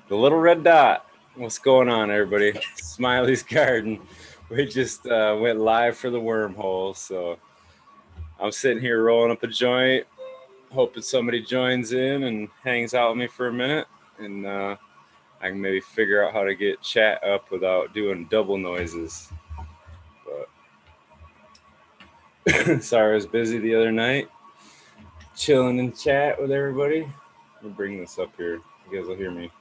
The little red dot. What's going on, everybody? Smiley's Garden. We just went live for the wormhole, so I'm sitting here rolling up a joint, hoping somebody joins in and hangs out with me for a minute, and I can maybe figure out how to get chat up without doing double noises. But sorry, I was busy the other night, chilling in chat with everybody. Let me bring this up here. You guys will hear me.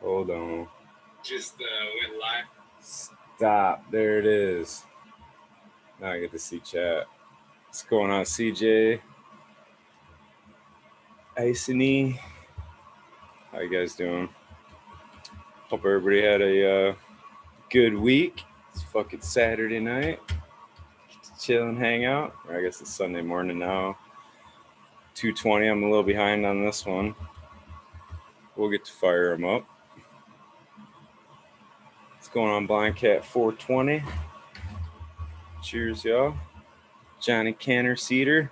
Hold on. Just went live. Stop. There it is. Now I get to see chat. What's going on, CJ? Iceny. How you guys doing? Hope everybody had a good week. It's fucking Saturday night. Chill and hang out. Or I guess it's Sunday morning now. 2:20. I'm a little behind on this one. We'll get to fire them up. What's going on, Blind Cat 420? Cheers, y'all. Johnny Canner Cedar.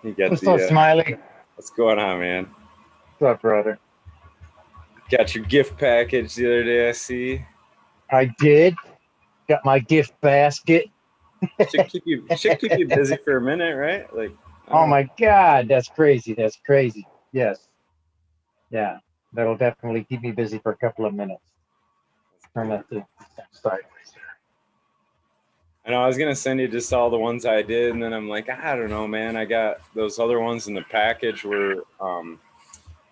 You got What's up, Smiley? What's going on, man? What's up, brother? Got your gift package the other day, I see. I did. Got my gift basket. Should keep you busy for a minute, right? Like, oh my God, that's crazy. That's crazy. Yes. Yeah, that'll definitely keep me busy for a couple of minutes. Turn that to sideways here. I know I was gonna send you just all the ones I did, and then I'm like, I don't know, man. I got those other ones in the package were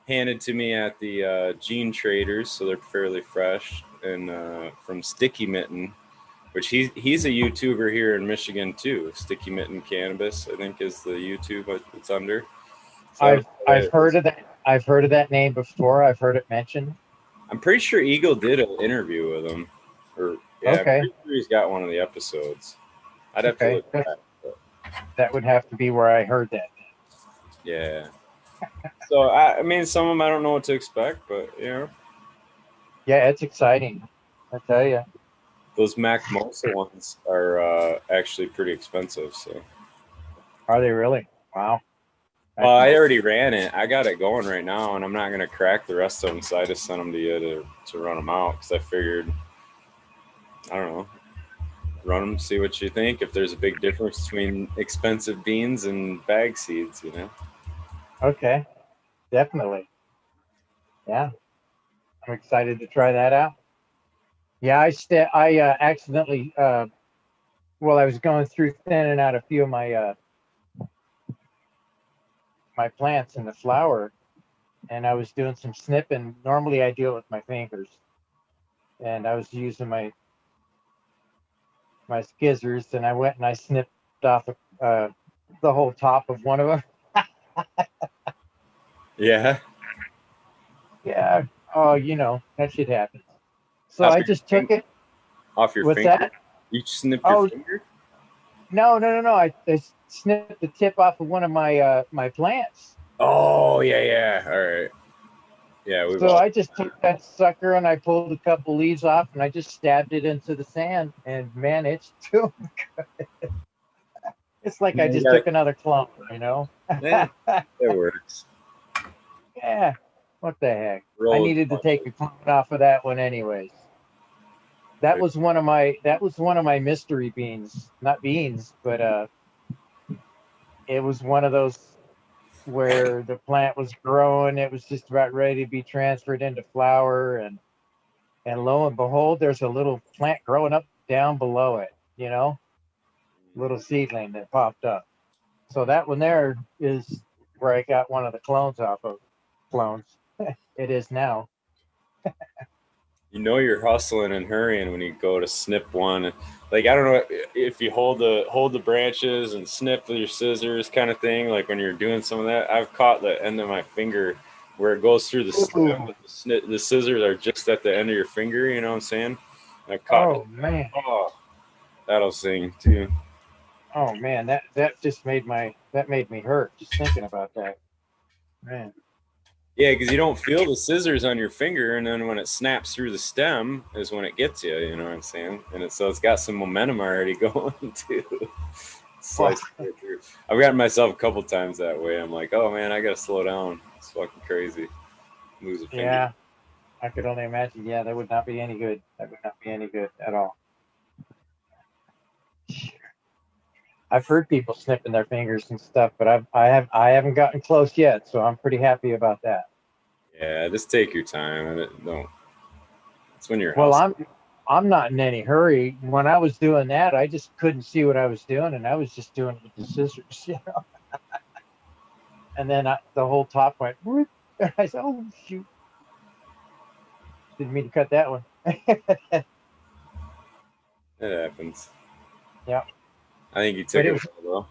handed to me at the Gene Traders, so they're fairly fresh, and from Sticky Mitten, which he's a YouTuber here in Michigan too. Sticky Mitten Cannabis, I think, is the YouTube it's under. So I've heard of that. I've heard of that name before. I've heard it mentioned. I'm pretty sure Eagle did an interview with him. Or yeah, okay. I'm pretty sure he's got one of the episodes. I'd have to look at that. But. That would have to be where I heard that. Yeah. So I mean, some of them I don't know what to expect, but you know. Yeah, it's exciting. I tell you. Those Mac Mosa ones are actually pretty expensive. So. Are they really? Wow. Well, I already ran it. I got it going right now, and I'm not going to crack the rest of them, so I just sent them to you to run them out because I figured, I don't know, run them, see what you think, if there's a big difference between expensive beans and bag seeds, you know? Okay, definitely. Yeah, I'm excited to try that out. Yeah, I accidentally, I was going through thinning out a few of my my plants in the flower, and I was doing some snipping. Normally I do it with my fingers, and I was using my skizzers, and I went and I snipped off the whole top of one of them. Yeah. Yeah. Oh, you know, that shit happens. So I just took it off your finger. That? You snipped your finger? No. I snipped the tip off of one of my my plants. Oh, yeah. All right. Yeah. So I just took that sucker and I pulled a couple leaves off and I just stabbed it into the sand, and man, it's doing good. It's like I just took another clump, you know? Yeah, it works. Yeah. What the heck? I needed to take a clump off of that one anyways. That was one of my mystery beans. Not beans, but it was one of those where the plant was growing, it was just about ready to be transferred into flower, and lo and behold, there's a little plant growing up down below it, you know, little seedling that popped up. So that one there is where I got one of the clones off of. It is now. You know you're hustling and hurrying when you go to snip one. Like, I don't know if you hold the branches and snip with your scissors kind of thing. Like when you're doing some of that, I've caught the end of my finger where it goes through the stem, but the scissors are just at the end of your finger. You know what I'm saying? I caught it. Man! Oh, that'll sing too. Oh man, that just made me hurt just thinking about that. Man. Yeah, because you don't feel the scissors on your finger, and then when it snaps through the stem is when it gets you. You know what I'm saying? And so it's got some momentum already going too. Slice right through. I've gotten myself a couple times that way. I'm like, oh man, I gotta slow down. It's fucking crazy. Lose a finger. Yeah, I could only imagine. Yeah, that would not be any good. That would not be any good at all. I've heard people snipping their fingers and stuff, but I haven't gotten close yet, so I'm pretty happy about that. Yeah, just take your time and don't. It's when you're Well, hustling. I'm not in any hurry. When I was doing that, I just couldn't see what I was doing, and I was just doing it with the scissors, you know. And then the whole top went. Whoop, and I said, "Oh shoot! Didn't mean to cut that one." It happens. Yeah. I think you took But it well, though.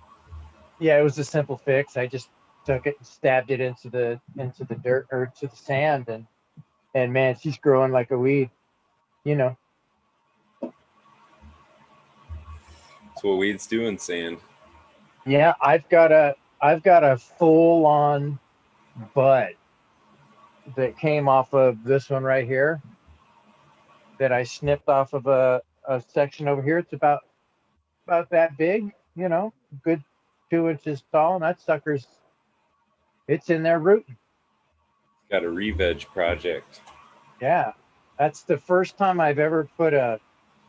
yeah, it was a simple fix. I just took it and stabbed it into the dirt or to the sand, and man, she's growing like a weed, you know. That's what weeds do in sand. Yeah, I've got a full on bud that came off of this one right here that I snipped off of a section over here. It's about that big, you know, good 2 inches tall, and that sucker's it's in there rooting. Got a re-veg project. Yeah, that's the first time I've ever put a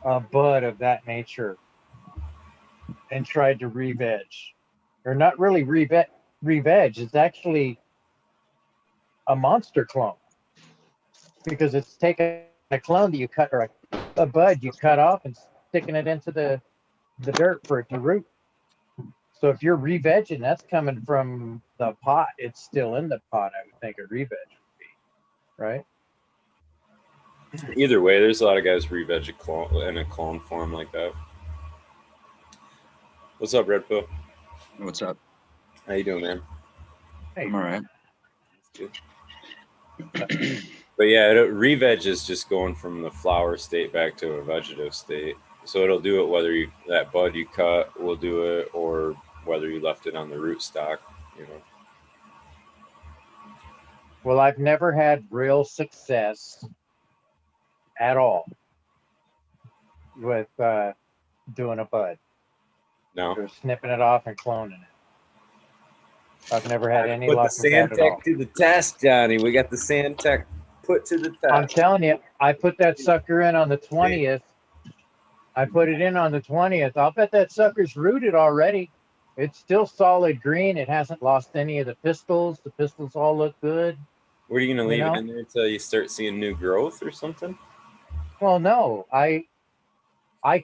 bud of that nature and tried to re-veg, or not really re-veg. It's actually a monster clone because it's taking a clone that you cut or a bud you cut off and sticking it into the dirt for it to root. So if you're re-vegging, that's coming from the pot. It's still in the pot. I would think a re-veg would be, right? Either way, there's a lot of guys re-veg in a clone form like that. What's up, Red Pill? What's up? How you doing, man? Hey. I'm all right. But yeah, re-veg is just going from the flower state back to a vegetative state. So it'll do it whether that bud you cut will do it or whether you left it on the rootstock, you know. Well, I've never had real success at all with doing a bud. No. Or snipping it off and cloning it. I've never had any luck with that at all. Put the Sand Tech to the test, Johnny. We got the Sand Tech put to the test. I'm telling you, I put that sucker in on the 20th. I put it in on the 20th. I'll bet that sucker's rooted already. It's still solid green. It hasn't lost any of the pistils. The pistils all look good. What are you going to leave it in there until you start seeing new growth or something? Well, no. I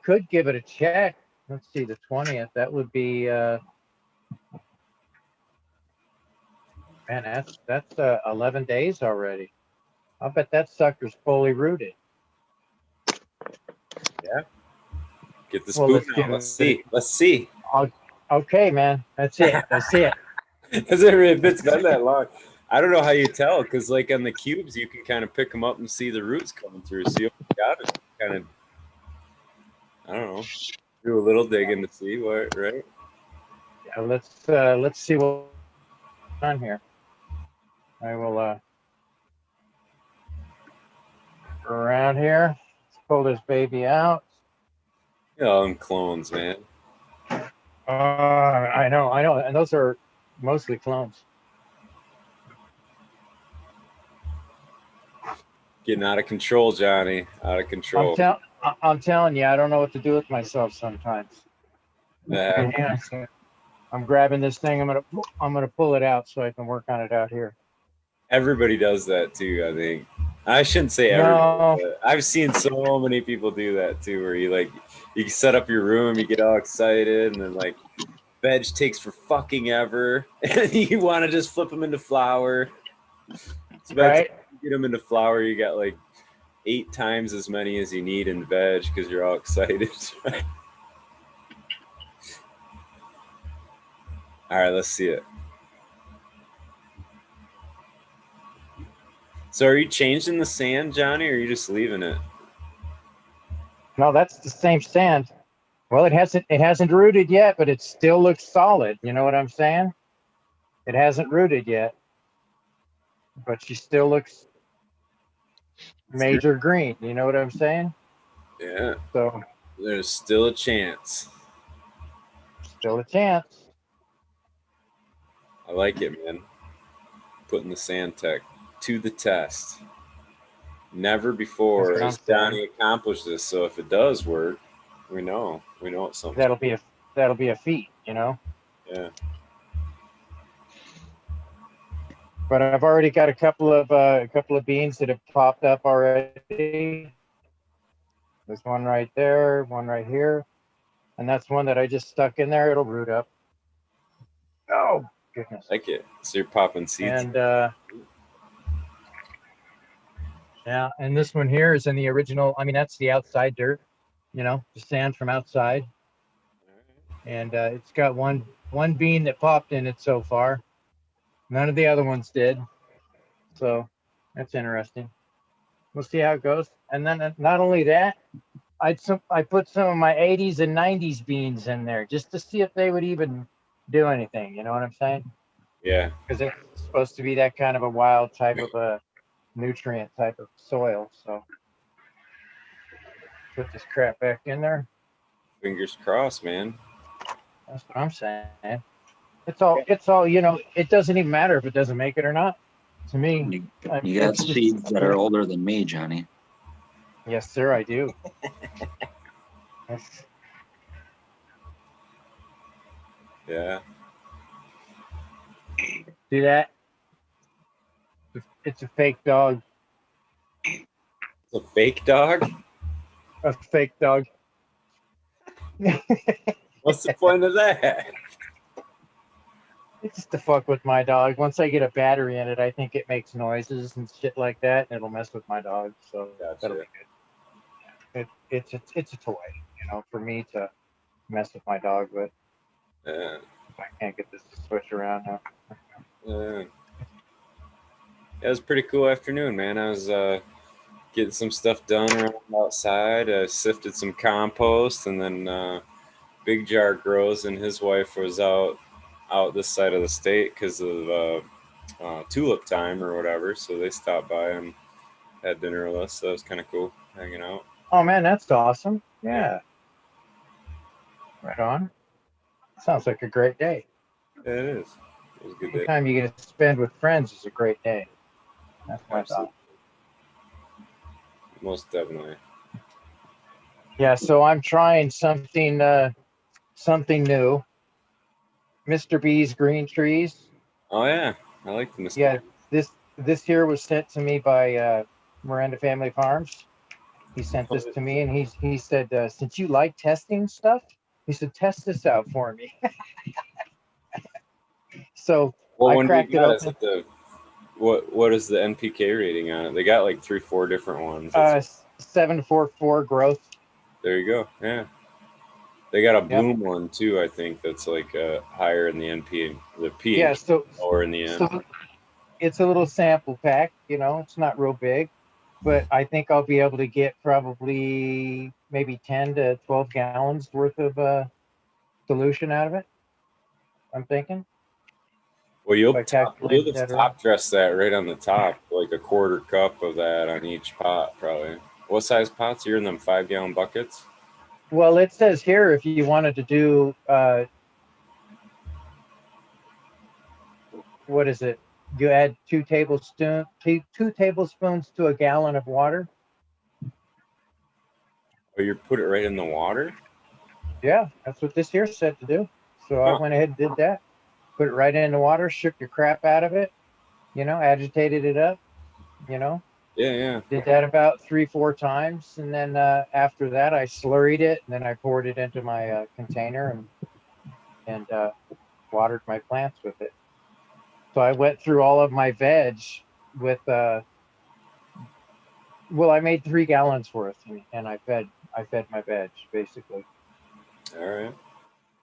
could give it a check. Let's see, the 20th. That would be man, that's 11 days already. I'll bet that sucker's fully rooted. Yeah. Get the spoon out. Let's see. Okay, man. That's it. That's it. Has it really been that long? I don't know how you tell, because like on the cubes, you can kind of pick them up and see the roots coming through. So you got to kind of, I don't know, do a little digging to see what, right? Yeah, let's see what's on here. I will around here. Let's pull this baby out. Yeah, them clones, man. I know, and those are mostly clones. Getting out of control, Johnny. Out of control. I'm telling you, I don't know what to do with myself sometimes. Yeah. I'm grabbing this thing. I'm gonna pull it out so I can work on it out here. Everybody does that too, I think. I shouldn't say everybody, but I've seen so many people do that too, where you set up your room, you get all excited, and then like veg takes for fucking ever, and you want to just flip them into flower. So right. You get them into flower, you got like 8 times as many as you need in veg because you're all excited. All right, let's see it. So are you changing the sand, Johnny, or are you just leaving it? No, that's the same sand. Well, it hasn't rooted yet, but it still looks solid. You know what I'm saying? It hasn't rooted yet, but she still looks major green. You know what I'm saying? Yeah. So there's still a chance. Still a chance. I like it, man. Putting the sand tech to the test. Never before That's what I'm has saying. Johnny accomplished this. So if it does work, we know it's something. That'll be a feat, you know. Yeah. But I've already got a couple of beans that have popped up already. There's one right there, one right here, and that's one that I just stuck in there. It'll root up. Oh goodness! I like it. So you're popping seeds. And yeah, and this one here is in the original. I mean, that's the outside dirt, you know, the sand from outside. And it's got one bean that popped in it so far. None of the other ones did. So that's interesting. We'll see how it goes. And then not only that, I put some of my 80s and 90s beans in there just to see if they would even do anything. You know what I'm saying? Yeah. Because it's supposed to be that kind of a wild type of a nutrient type of soil. So put this crap back in there. Fingers crossed, man. That's what I'm saying. It's all, you know, it doesn't even matter if it doesn't make it or not. To me, You got seeds that are older than me, Johnny. Yes, sir, I do. Yes. Yeah. See that? It's a fake dog. It's a fake dog? A fake dog. What's the point of that? It's just to fuck with my dog. Once I get a battery in it, I think it makes noises and shit like that, and it'll mess with my dog. So that'll be good. It's a toy, you know, for me to mess with my dog with. Yeah. If I can't get this to switch around now. Yeah. It was a pretty cool afternoon, man. I was getting some stuff done around outside. I sifted some compost, and then Big Jar grows, and his wife was out this side of the state because of tulip time or whatever. So they stopped by and had dinner with us. So that was kind of cool, hanging out. Oh man, that's awesome. Yeah. Right on. Sounds like a great day. Yeah, it is. It was a good day. Anytime you get to spend with friends is a great day. That's my thought. Most definitely. Yeah, so I'm trying something new. Mr. B's green trees. Oh yeah, I like the Mr. Yeah, this here was sent to me by Miranda Family Farms. He sent this to me, and he said, since you like testing stuff, he said, test this out for me. So well, I cracked it open. What is the NPK rating on it? They got like 3-4 different ones. 744 growth. There you go. Yeah. They got a bloom one too, I think, that's like higher in the NP, the P. Yeah, so lower in the N. So it's a little sample pack, you know, it's not real big, but I think I'll be able to get probably maybe 10 to 12 gallons worth of solution out of it. I'm thinking. Well, you'll just top dress that right on the top, like a quarter cup of that on each pot, probably. What size pots? You're in them 5-gallon buckets? Well, it says here if you wanted to do, what is it? You add 2 tablespoons to a gallon of water. Oh, you put it right in the water? Yeah, that's what this here said to do. So I went ahead and did that. Put it right in the water, shook the crap out of it, you know, agitated it up, you know. Yeah. Did that about 3-4 times, and then after that, I slurried it, and then I poured it into my container and watered my plants with it. So I went through all of my veg with. Well, I made 3 gallons worth, and I fed my veg basically. All right.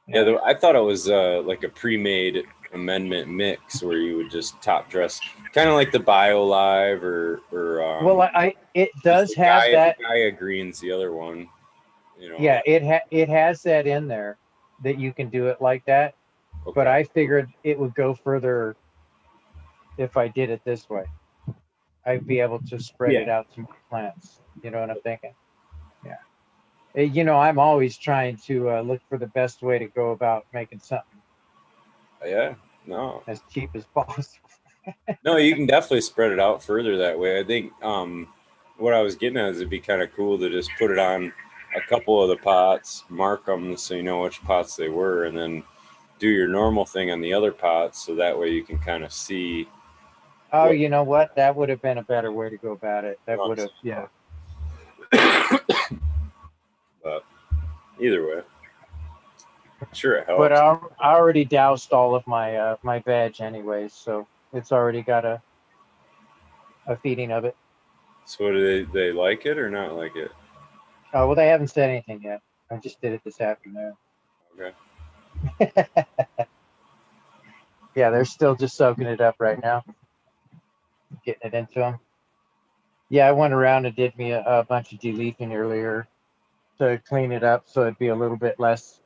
Yeah, I thought it was like a pre-made amendment mix where you would just top dress, kind of like the BioLive or well, it does have that. Gaia Green's the other one, you know. Yeah, it has that in there that you can do it like that. Okay. But I figured it would go further if I did it this way. I'd be able to spread it out to my plants. You know what I'm thinking? Yeah. You know, I'm always trying to look for the best way to go about making something. Yeah. No. as cheap as possible. No, you can definitely spread it out further that way. I think what I was getting at is it'd be kind of cool to just put it on a couple of the pots, mark them so you know which pots they were, and then do your normal thing on the other pots so that way you can kind of see. Oh, you know what? That would have been a better way to go about it. That would have, yeah. But either way, sure it helps. But I already doused all of my my veg anyways, so it's already got a feeding of it. So do they like it or not like it? Oh, well, they haven't said anything yet. I just did it this afternoon. Okay. Yeah, they're still just soaking it up right now, getting it into them. Yeah, I went around and did me a bunch of deleafing earlier to clean it up so it'd be a little bit less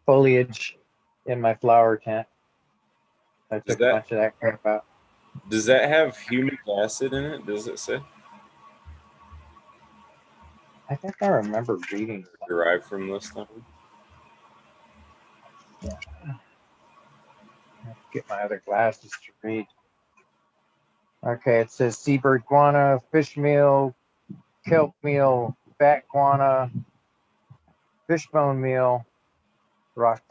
foliage in my flower tent. I took a bunch of that crap out. Does that have humic acid in it? Does it say? I think I remember reading. Derived from this time? Yeah. Get my other glasses to read. Okay, it says seabird guana, fish meal, kelp meal, bat guana, fishbone meal, rock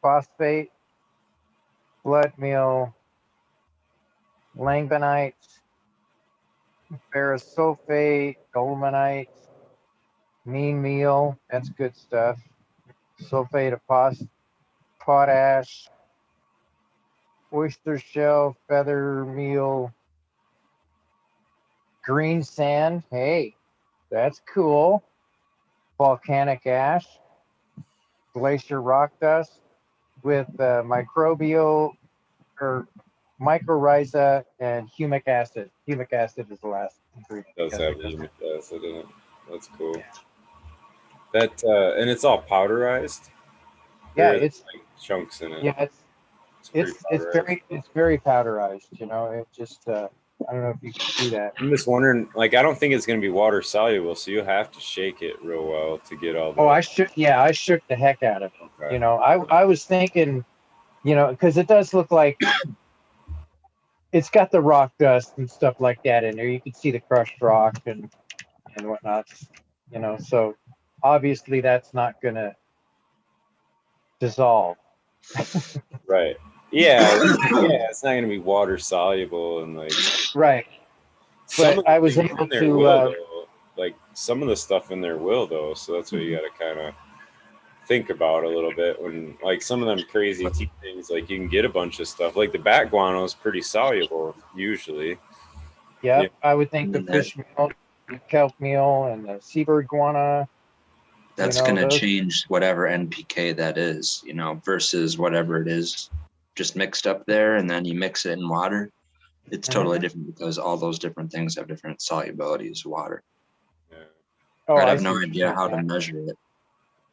phosphate, blood meal, langbonite, ferrous sulfate, dolomite, mean meal, that's good stuff. Sulfate of potash, oyster shell, feather meal, green sand. Hey, that's cool. Volcanic ash, glacier rock dust with microbial or mycorrhiza and humic acid. Humic acid is the last ingredient. It does have humic acid in it. That's cool. That and it's all powderized. Yeah, it's like chunks in it. Yeah, it's very powderized. You know, it just I don't know if you can see that. I'm just wondering, like, I don't think it's going to be water soluble, so you have to shake it real well to get all the. Oh, I shook the heck out of it. Okay. You know, I was thinking, you know, because it does look like it's got the rock dust and stuff like that in there. You can see the crushed rock and whatnot. You know, so obviously that's not going to dissolve. Right. Yeah, it's not going to be water soluble and like. Right. But I was able to. Like some of the stuff in there will though, so that's what you got to kind of think about a little bit when like some of them crazy tea things. Like you can get a bunch of stuff. Like the bat guano is pretty soluble usually. Yeah, I would think the fish meal, the kelp meal, and the seabird guana. That's going to change whatever NPK that is, you know, versus whatever it is just mixed up there, and then you mix it in water. It's totally different because all those different things have different solubilities of water. Yeah. Oh, I have no idea how to measure it.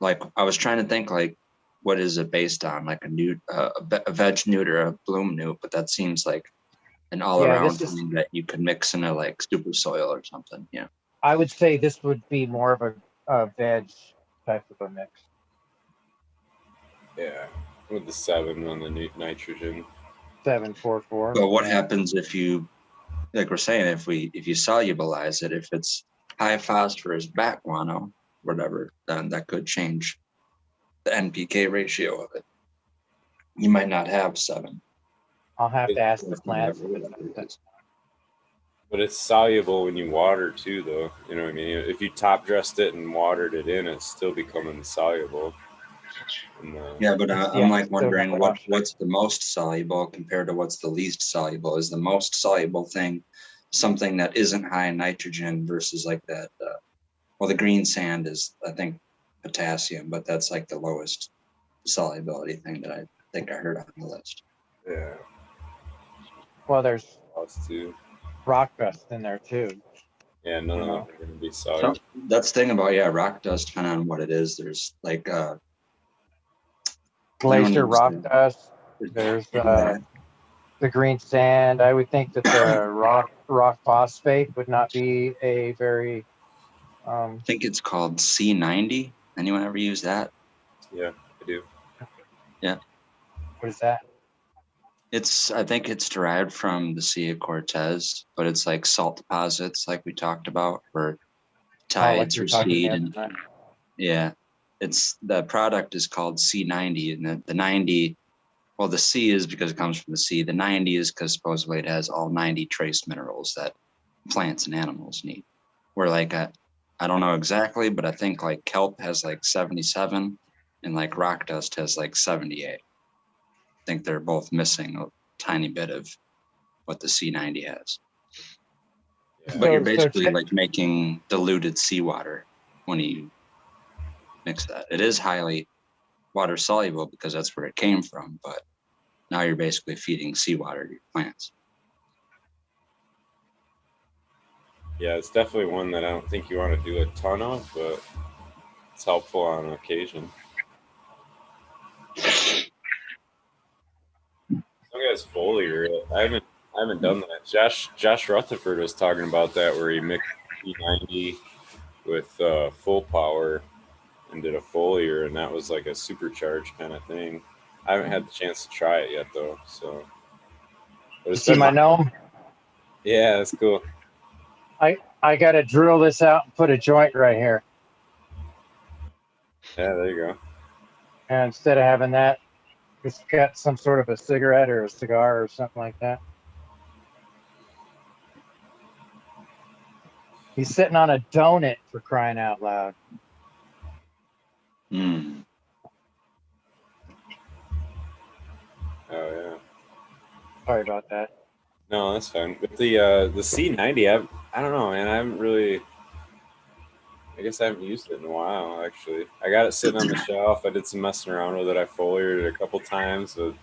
Like I was trying to think, like, what is it based on? Like a veg newt or a bloom newt, but that seems like an all-around thing that you could mix in a like super soil or something. Yeah. I would say this would be more of a veg type of a mix. Yeah, with the 7 on the nitrogen. 744. But what happens if you, like we're saying, if you solubilize it, if it's high phosphorus bat guano, whatever, then that could change the NPK ratio of it. You might not have 7. I'll have to ask the plant. But it's soluble when you water too, though. You know what I mean? If you top dressed it and watered it in, it's still becoming soluble. Yeah, but I'm like wondering what's the most soluble compared to what's the least soluble. Is the most soluble thing something that isn't high in nitrogen versus like that? Well, the green sand is, I think, potassium, but that's like the lowest solubility thing that I think I heard on the list. Yeah. Well, there's too. Rock dust in there too. Yeah, none of them are going to be soluble. So that's the thing about rock dust, depending on what it is. There's like glacier rock dust. There's the green sand. I would think that the rock phosphate would not be a very. I think it's called C90. Anyone ever use that? Yeah, I do. Yeah. What is that? I think it's derived from the Sea of Cortez, but it's like salt deposits, like we talked about, where tides recede, and yeah, the product is called C90, and the 90, well, the C is because it comes from the sea. The 90 is because supposedly it has all 90 trace minerals that plants and animals need. Where like I don't know exactly, but I think like kelp has like 77, and like rock dust has like 78. I think they're both missing a tiny bit of what the C90 has. Yeah. But you're basically like making diluted seawater when you mix that. It is highly water soluble because that's where it came from, but now you're basically feeding seawater to your plants. Yeah, it's definitely one that I don't think you want to do a ton of, but it's helpful on occasion. Some guys foliar it. I haven't done that. Josh Rutherford was talking about that, where he mixed P90 with full power and did a foliar, and that was like a supercharged kind of thing. I haven't had the chance to try it yet though. So, but you see my gnome? Yeah, that's cool. I got to drill this out and put a joint right here. Yeah, there you go. And instead of having that, it's got some sort of a cigarette or a cigar or something like that. He's sitting on a donut, for crying out loud. Mm. Oh yeah. Sorry about that. No, that's fine. But the C90, I don't know, man. I guess I haven't used it in a while, actually. I got it sitting on the shelf. I did some messing around with it. I foliated it a couple times, but it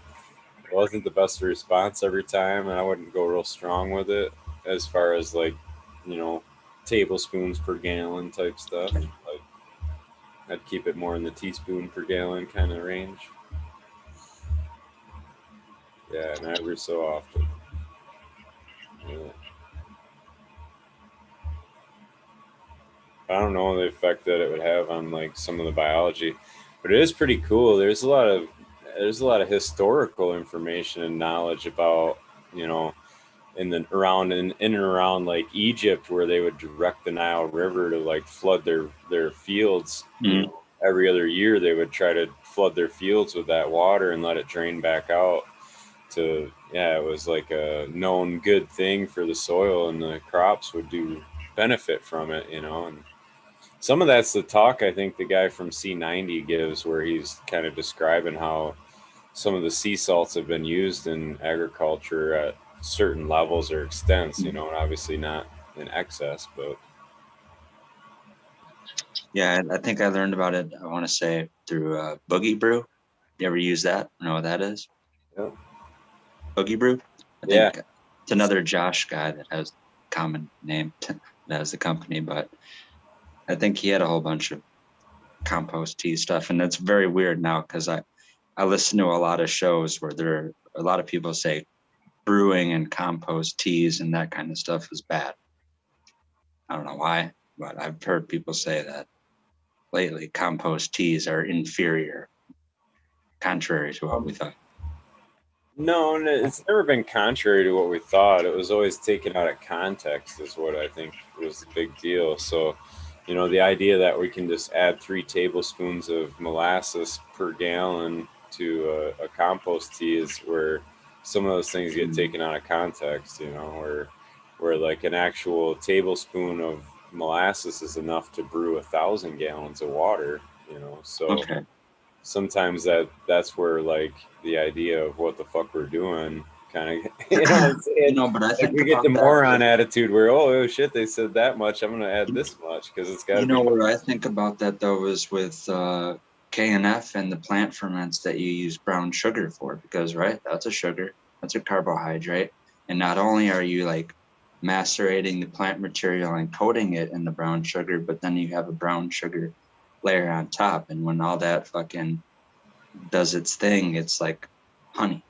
wasn't the best response every time, and I wouldn't go real strong with it as far as like, tablespoons per gallon type stuff. Like, I'd keep it more in the teaspoon per gallon kind of range. Yeah, and every so often. Yeah. I don't know the effect that it would have on like some of the biology, but it is pretty cool. There's a lot of historical information and knowledge about, in and around like Egypt, where they would direct the Nile River to like flood their fields. Mm. Every other year they would try to flood their fields with that water and let it drain back out. It was like a known good thing for the soil, and the crops would benefit from it, and some of that's the talk I think the guy from C90 gives, where he's kind of describing how some of the sea salts have been used in agriculture at certain levels or extents, and obviously not in excess, but. Yeah, I think I learned about it, I want to say, through Boogie Brew. You ever use that? You know what that is? Yeah. Boogie Brew? I think it's another Josh guy that has a common name that has the company, but I think he had a whole bunch of compost tea stuff, and it's very weird now because I listen to a lot of shows where a lot of people say brewing and compost teas and that kind of stuff is bad. I don't know why, but I've heard people say that lately compost teas are inferior, contrary to what we thought. No, it's never been contrary to what we thought. It was always taken out of context is what I think was the big deal. So, the idea that we can just add 3 tablespoons of molasses per gallon to a compost tea is where some of those things get taken out of context, where like an actual tablespoon of molasses is enough to brew 1,000 gallons of water, so. Okay. Sometimes that's where like the idea of what the fuck we're doing kind of but I think we get the moron attitude where oh shit they said that much, I'm gonna add this much because it's got where I think about that though is with KNF and the plant ferments that you use brown sugar for, because that's a sugar, that's a carbohydrate, and not only are you like macerating the plant material and coating it in the brown sugar, but then you have a brown sugar layer on top, and when all that fucking does its thing, it's like honey.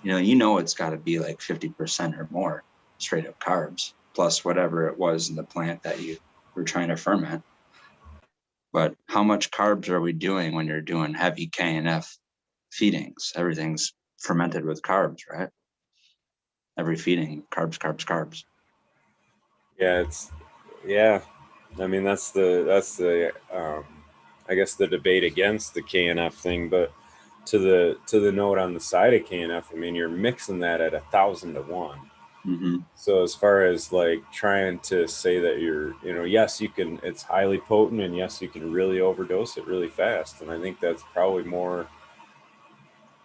It's got to be like 50% or more straight up carbs plus whatever it was in the plant that you were trying to ferment. But how much carbs are we doing when you're doing heavy KNF feedings? Everything's fermented with carbs, right? Every feeding, carbs. Yeah. I mean, that's the I guess the debate against the KNF thing, but to the note on the side of KNF, I mean, you're mixing that at 1,000 to 1. Mm-hmm. So as far as like trying to say that yes, you can, it's highly potent, and yes, you can really overdose it really fast. And I think that's probably more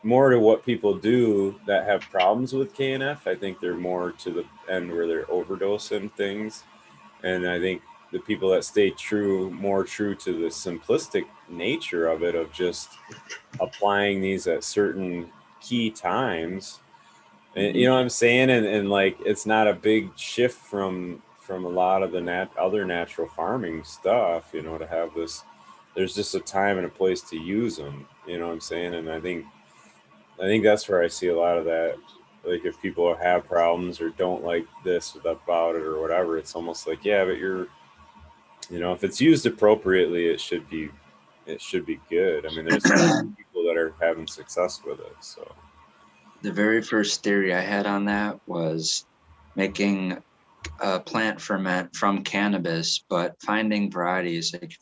to what people do that have problems with KNF. I think they're more to the end where they're overdosing things. And I think the people that stay more true to the simplistic nature of it, of just applying these at certain key times, and you know what I'm saying? And like, it's not a big shift from a lot of the other natural farming stuff, to have this, there's just a time and a place to use them, you know what I'm saying? And I think that's where I see a lot of that. Like, if people have problems or don't like this about it or whatever, it's almost like, yeah, but if it's used appropriately, it should be good. I mean, there's people that are having success with it. So the very first theory I had on that was making a plant ferment from cannabis, but finding varieties. Like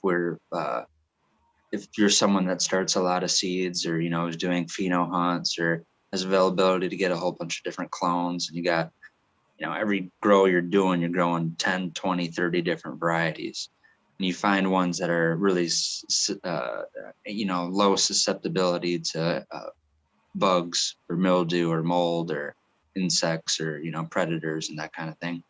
if you're someone that starts a lot of seeds, or is doing pheno hunts, or has availability to get a whole bunch of different clones, and you got every grow you're growing 10, 20, 30 different varieties, and you find ones that are really low susceptibility to bugs or mildew or mold or insects or predators and that kind of thing.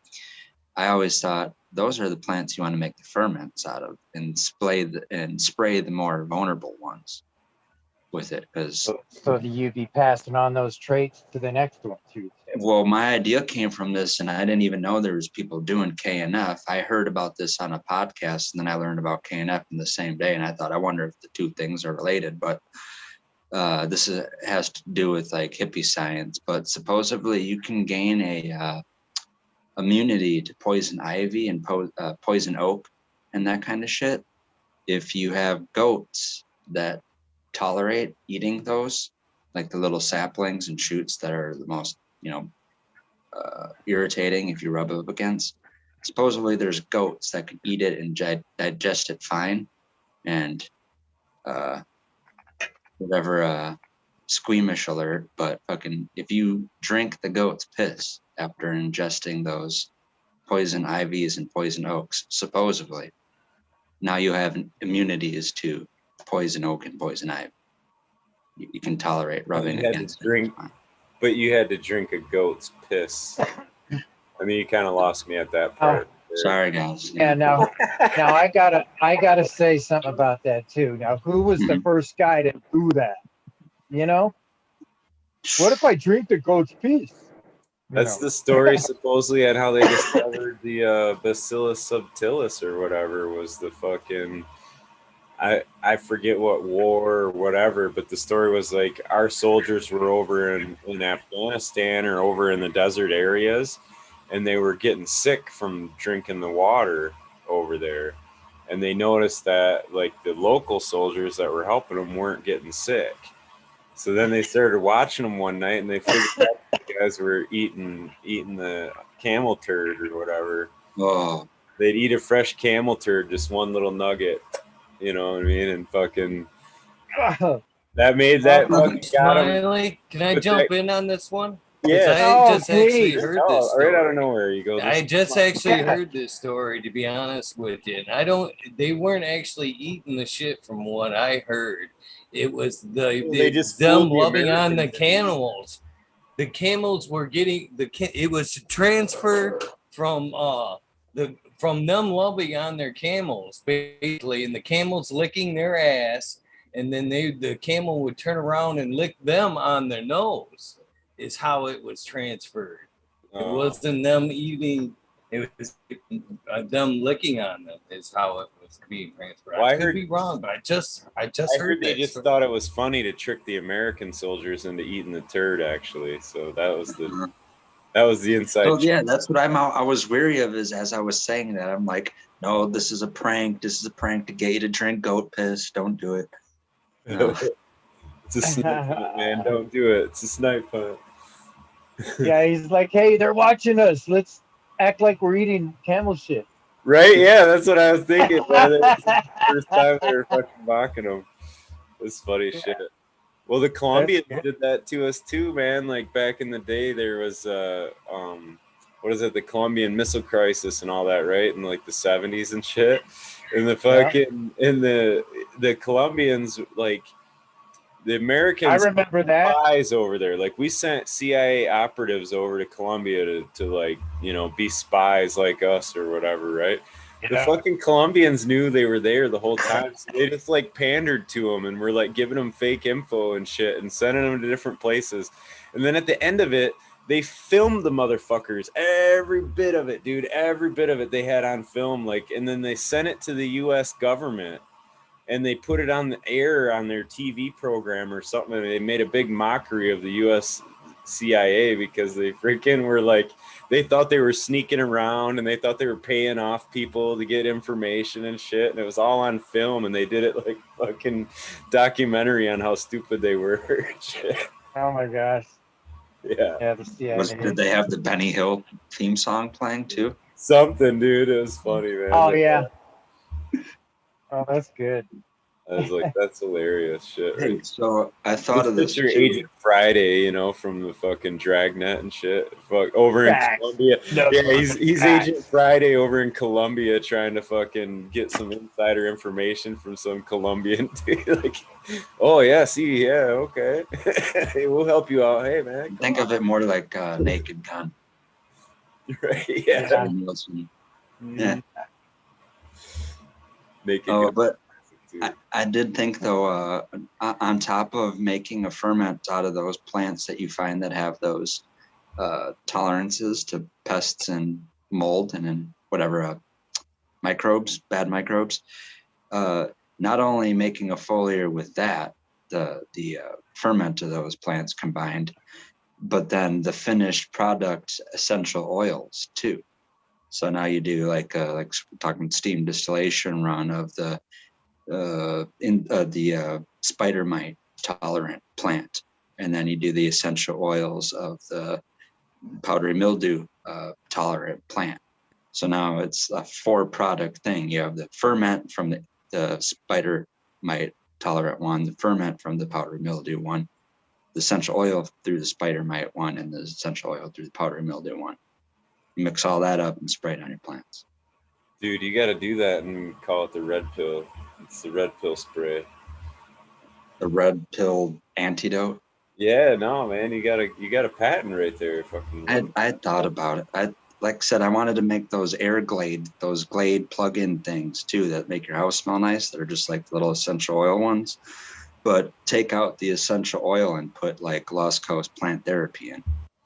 I always thought those are the plants you want to make the ferments out of, and spray the more vulnerable ones with it. Because so you'd be passing on those traits to the next one too. Well, my idea came from this, and I didn't even know there was people doing KNF. I heard about this on a podcast, and then I learned about KNF in the same day, and I thought, I wonder if the two things are related. But this has to do with like hippie science. But supposedly you can gain a immunity to poison ivy and poison oak and that kind of shit if you have goats that tolerate eating those, like the little saplings and shoots that are the most irritating if you rub up against. Supposedly there's goats that can eat it and digest it fine, and whatever squeamish alert, but fucking if you drink the goat's piss after ingesting those poison ivies and poison oaks, supposedly now you have immunities to poison oak and poison ivy. You can tolerate rubbing against it. But you had to drink a goat's piss. I mean, you kind of lost me at that part. Sorry, guys. Yeah. Now I gotta say something about that too. Now, who was the first guy to do that? What if I drink the goat's piss? That's the story supposedly at how they discovered the Bacillus subtilis or whatever was the fucking. I forget what war or whatever, but the story was like our soldiers were over in Afghanistan or over in the desert areas, and they were getting sick from drinking the water over there. And they noticed that like the local soldiers that were helping them weren't getting sick. So then they started watching them one night, and they figured out the guys were eating the camel turd or whatever. Oh. They'd eat a fresh camel turd, just one little nugget. You know what I mean? And fucking that made that fucking Smiley, can I jump in on this one? Yeah. I just actually heard this story. Right out of nowhere you go. I just actually heard this story, to be honest with you. And they weren't actually eating the shit from what I heard. It was them loving on the camels. The camels were getting it was transferred from them loving on their camels, basically, and the camels licking their ass, and then the camel would turn around and lick them on their nose, is how it was transferred. It wasn't them eating, it was them licking on them is how it was being transferred. I could be wrong, but I just heard they just thought it was funny to trick the American soldiers into eating the turd, actually. So that was the inside. Oh yeah, that's what I was wary of. Is as I was saying that, I'm like, no, this is a prank. This is a prank to get you to drink goat piss. Don't do it. It's It's a snipe hunt, man. Don't do it. It's a snipe hunt. Yeah, he's like, hey, they're watching us. Let's act like we're eating camel shit. Right? Yeah, that's what I was thinking, man. It's the first time they were fucking mocking them. It's funny shit. Well, the Colombians did that to us too, man. Like back in the day, there was what is it, the Colombian Missile Crisis and all that, right? In like the 70s and shit. And the fucking and the Colombians, like the Americans, I remember that. Spies over there. Like we sent CIA operatives over to Colombia to like, you know, be spies like us or whatever, right? The fucking Colombians knew they were there the whole time. So they just like pandered to them and were like giving them fake info and shit and sending them to different places. And then at the end of it, they filmed the motherfuckers. Every bit of it, dude. Every bit of it they had on film. Like, and then they sent it to the US government and they put it on the air on their TV program or something. And they made a big mockery of the US CIA because they freaking were like, they thought they were sneaking around and they thought they were paying off people to get information and shit. And it was all on film and they did it like fucking documentary on how stupid they were. Shit. Oh my gosh. Yeah. The CIA. Did they have the Benny Hill theme song playing too? Something, dude. It was funny, man. Oh, yeah. Oh, that's good. I was like, that's hilarious shit. Hey, so I thought of this. Your Agent Friday, you know, from the fucking Dragnet and shit. Fuck, over in Colombia. No, yeah, he's Agent Friday over in Colombia trying to fucking get some insider information from some Colombian dude. Like, oh yeah, see, yeah, okay. Hey, we'll help you out. Hey man. Think of it more like Naked Gun. Right, yeah. Yeah. Naked Gun. But I did think though, on top of making a ferment out of those plants that you find that have those tolerances to pests and mold and then whatever microbes, bad microbes, not only making a foliar with that, the ferment of those plants combined, but then the finished product essential oils too. So now you do like talking steam distillation run of the spider mite tolerant plant, and then you do the essential oils of the powdery mildew tolerant plant. So now it's a 4-product thing. You have the ferment from the spider mite tolerant one, the ferment from the powdery mildew one, the essential oil through the spider mite one, and the essential oil through the powdery mildew one. You mix all that up and spray it on your plants. Dude, you got to do that and call it the red pill. It's the red pill spray. The red pill antidote? Yeah, no, man, you got a patent right there. Fucking. I thought about it. Like I said, I wanted to make those those Glade plug-in things too that make your house smell nice. They're just like little essential oil ones. But take out the essential oil and put like Lost Coast Plant Therapy in, and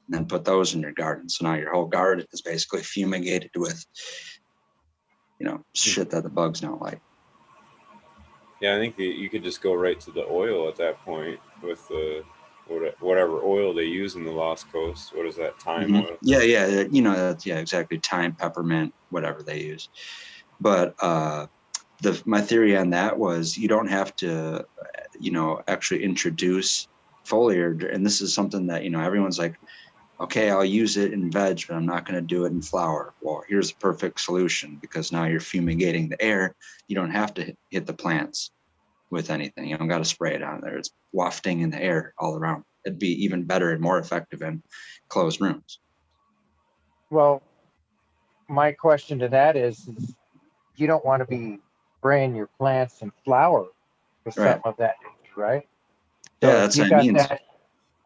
then put those in your garden. So now your whole garden is basically fumigated with, shit that the bugs don't like. Yeah, I think you could just go right to the oil at that point with the whatever oil they use in the Lost Coast. What is that? Thyme oil? Yeah. Exactly. Thyme, peppermint, whatever they use. But my theory on that was you don't have to, actually introduce foliar. And this is something that, everyone's like, okay, I'll use it in veg, but I'm not going to do it in flower. Well, here's the perfect solution, because now you're fumigating the air. You don't have to hit the plants with anything. You don't got to spray it on there. It's wafting in the air all around. It'd be even better and more effective in closed rooms. Well, my question to that is you don't want to be spraying your plants in flower with something of that nature, right? So yeah, that's what I mean.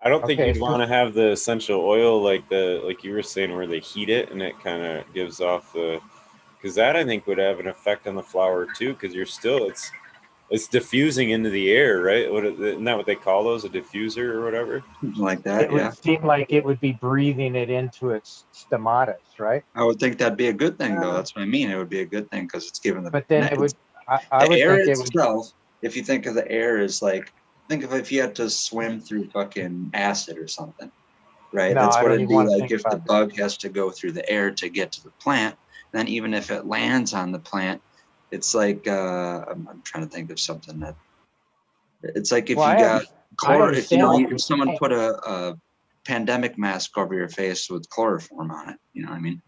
I don't think you'd want to have the essential oil like you were saying, where they heat it and it kind of gives off because that I think would have an effect on the flower too, because it's diffusing into the air, right? Isn't that what they call those, a diffuser or whatever? Something like that. It would seem like it would be breathing it into its stomatas, right? I would think that'd be a good thing, though. That's what I mean. It would be a good thing because it's given the. But then it would. I would air think itself. If you think of the air as like. Think of if you had to swim through fucking acid or something, right? No, that's what it'd be like if the bug has to go through the air to get to the plant. Then even if it lands on the plant, it's like I'm trying to think of something that it's like if you got if someone put a pandemic mask over your face with chloroform on it, you know what I mean?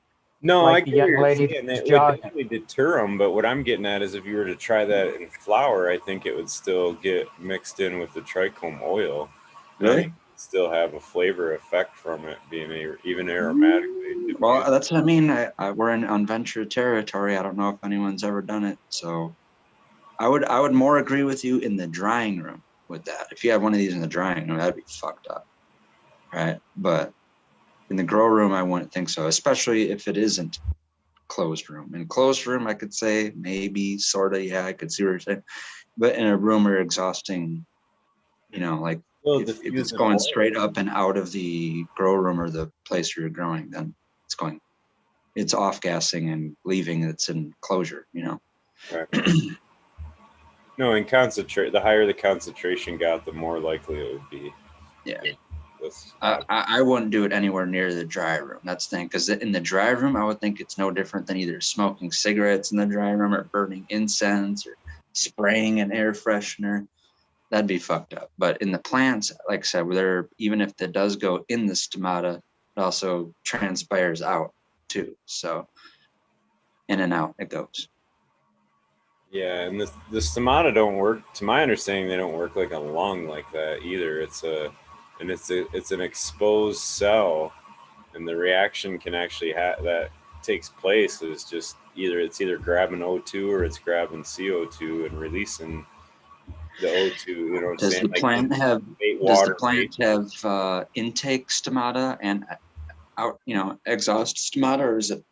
No, like I get what you're saying. It would definitely deter them, but what I'm getting at is if you were to try that in flour, I think it would still get mixed in with the trichome oil. Really? Still have a flavor effect from it being even aromatically. Well, that's what I mean. We're in unventured territory. I don't know if anyone's ever done it, so I would more agree with you in the drying room with that. If you had one of these in the drying room, that'd be fucked up, right? But in the grow room, I wouldn't think so, especially if it isn't closed room. In closed room, I could say maybe, sort of, yeah, I could see what you're saying. But in a room where exhausting, you know, like if it's going straight up and out of the grow room or the place where you're growing, then it's off gassing and leaving. It's in closure, you know. Right. No, in concentrate, the higher the concentration got, the more likely it would be. Yeah. I wouldn't do it anywhere near the dry room. That's the thing, because in the dry room, I would think it's no different than either smoking cigarettes in the dry room or burning incense or spraying an air freshener. That'd be fucked up. But in the plants, like I said, even if it does go in the stomata, it also transpires out too. So in and out it goes. Yeah, and the stomata don't work. To my understanding, they don't work like a lung like that either. It's an exposed cell, and the reaction can actually that takes place is just either grabbing O2 or it's grabbing CO2 and releasing the O2. You know what I'm saying? Does the plant have intake stomata and out, you know, exhaust stomata, or is it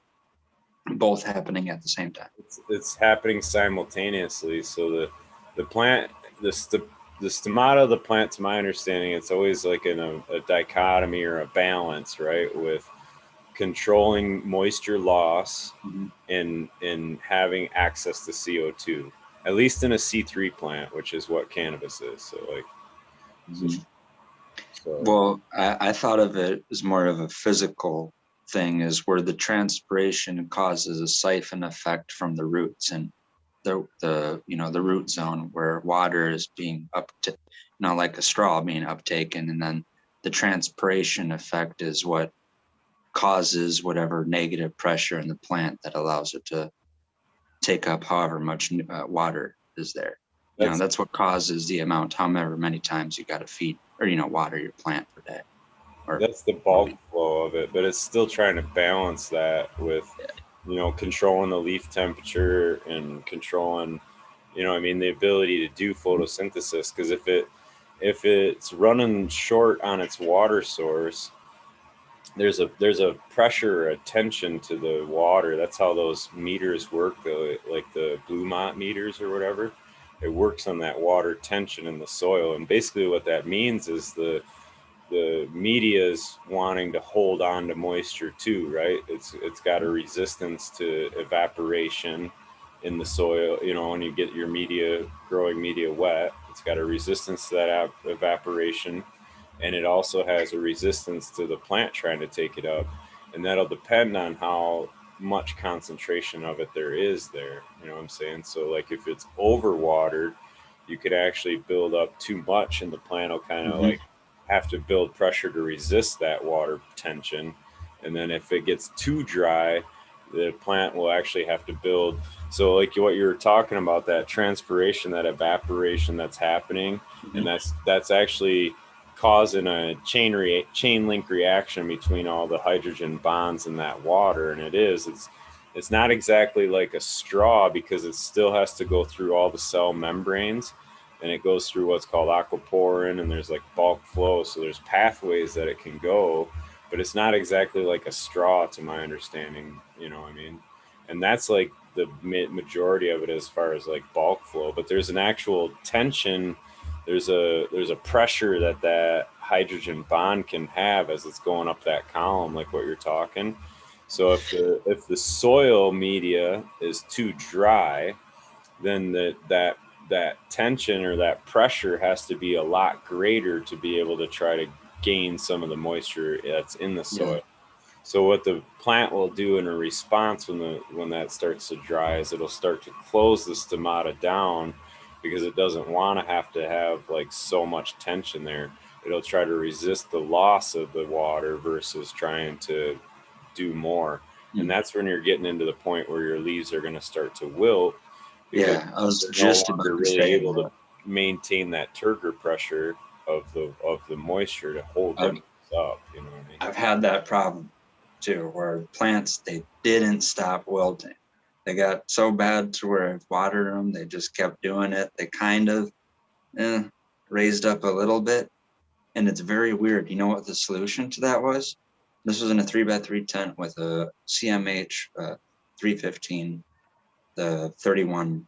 both happening at the same time? It's happening simultaneously. So the plant, the stomata of the plant, to my understanding, it's always like in a dichotomy or a balance, right, with controlling moisture loss and having access to CO2, at least in a C3 plant, which is what cannabis is. So well, I thought of it as more of a physical thing, is where the transpiration causes a siphon effect from the roots and the root zone where water is being like a straw being uptaken, and then the transpiration effect is what causes whatever negative pressure in the plant that allows it to take up however much water is there. That's what causes the amount, however many times you got to feed or water your plant per day. That's the bulk flow of it, but it's still trying to balance that with controlling the leaf temperature and controlling the ability to do photosynthesis. Because if it's running short on its water source, there's a pressure, a tension to the water. That's how those meters work, like the Blue Mont meters or whatever. It works on that water tension in the soil, and basically what that means is the media is wanting to hold on to moisture too, right? It's got a resistance to evaporation in the soil. When you get your growing media wet, it's got a resistance to that evaporation, and it also has a resistance to the plant trying to take it up, and that'll depend on how much concentration of it there is there. You know what I'm saying? So like if it's overwatered, you could actually build up too much, and the plant will kind of like have to build pressure to resist that water tension. And then if it gets too dry, the plant will actually have to build. So like what you were talking about, that transpiration, that evaporation that's happening, and that's actually causing a chain link reaction between all the hydrogen bonds in that water. And it's not exactly like a straw, because it still has to go through all the cell membranes, and it goes through what's called aquaporin, and there's like bulk flow. So there's pathways that it can go, but it's not exactly like a straw, to my understanding, you know what I mean? And that's like the majority of it as far as like bulk flow. But there's an actual tension. There's a pressure that hydrogen bond can have as it's going up that column, like what you're talking. So if the soil media is too dry, then that tension or that pressure has to be a lot greater to be able to try to gain some of the moisture that's in the soil. Yeah. So what the plant will do in a response when that starts to dry is it'll start to close the stomata down, because it doesn't want to have like so much tension there. It'll try to resist the loss of the water versus trying to do more. And that's when you're getting into the point where your leaves are going to start to wilt. Yeah, I was just about to really say able to maintain that turgor pressure of the moisture to hold them up. You know what I mean? I've had that problem too, where plants, they didn't stop wilting. They got so bad to where I've watered them, they just kept doing it. They kind of raised up a little bit, and it's very weird. You know what the solution to that was? This was in a 3x3 tent with a CMH 315, the 31K.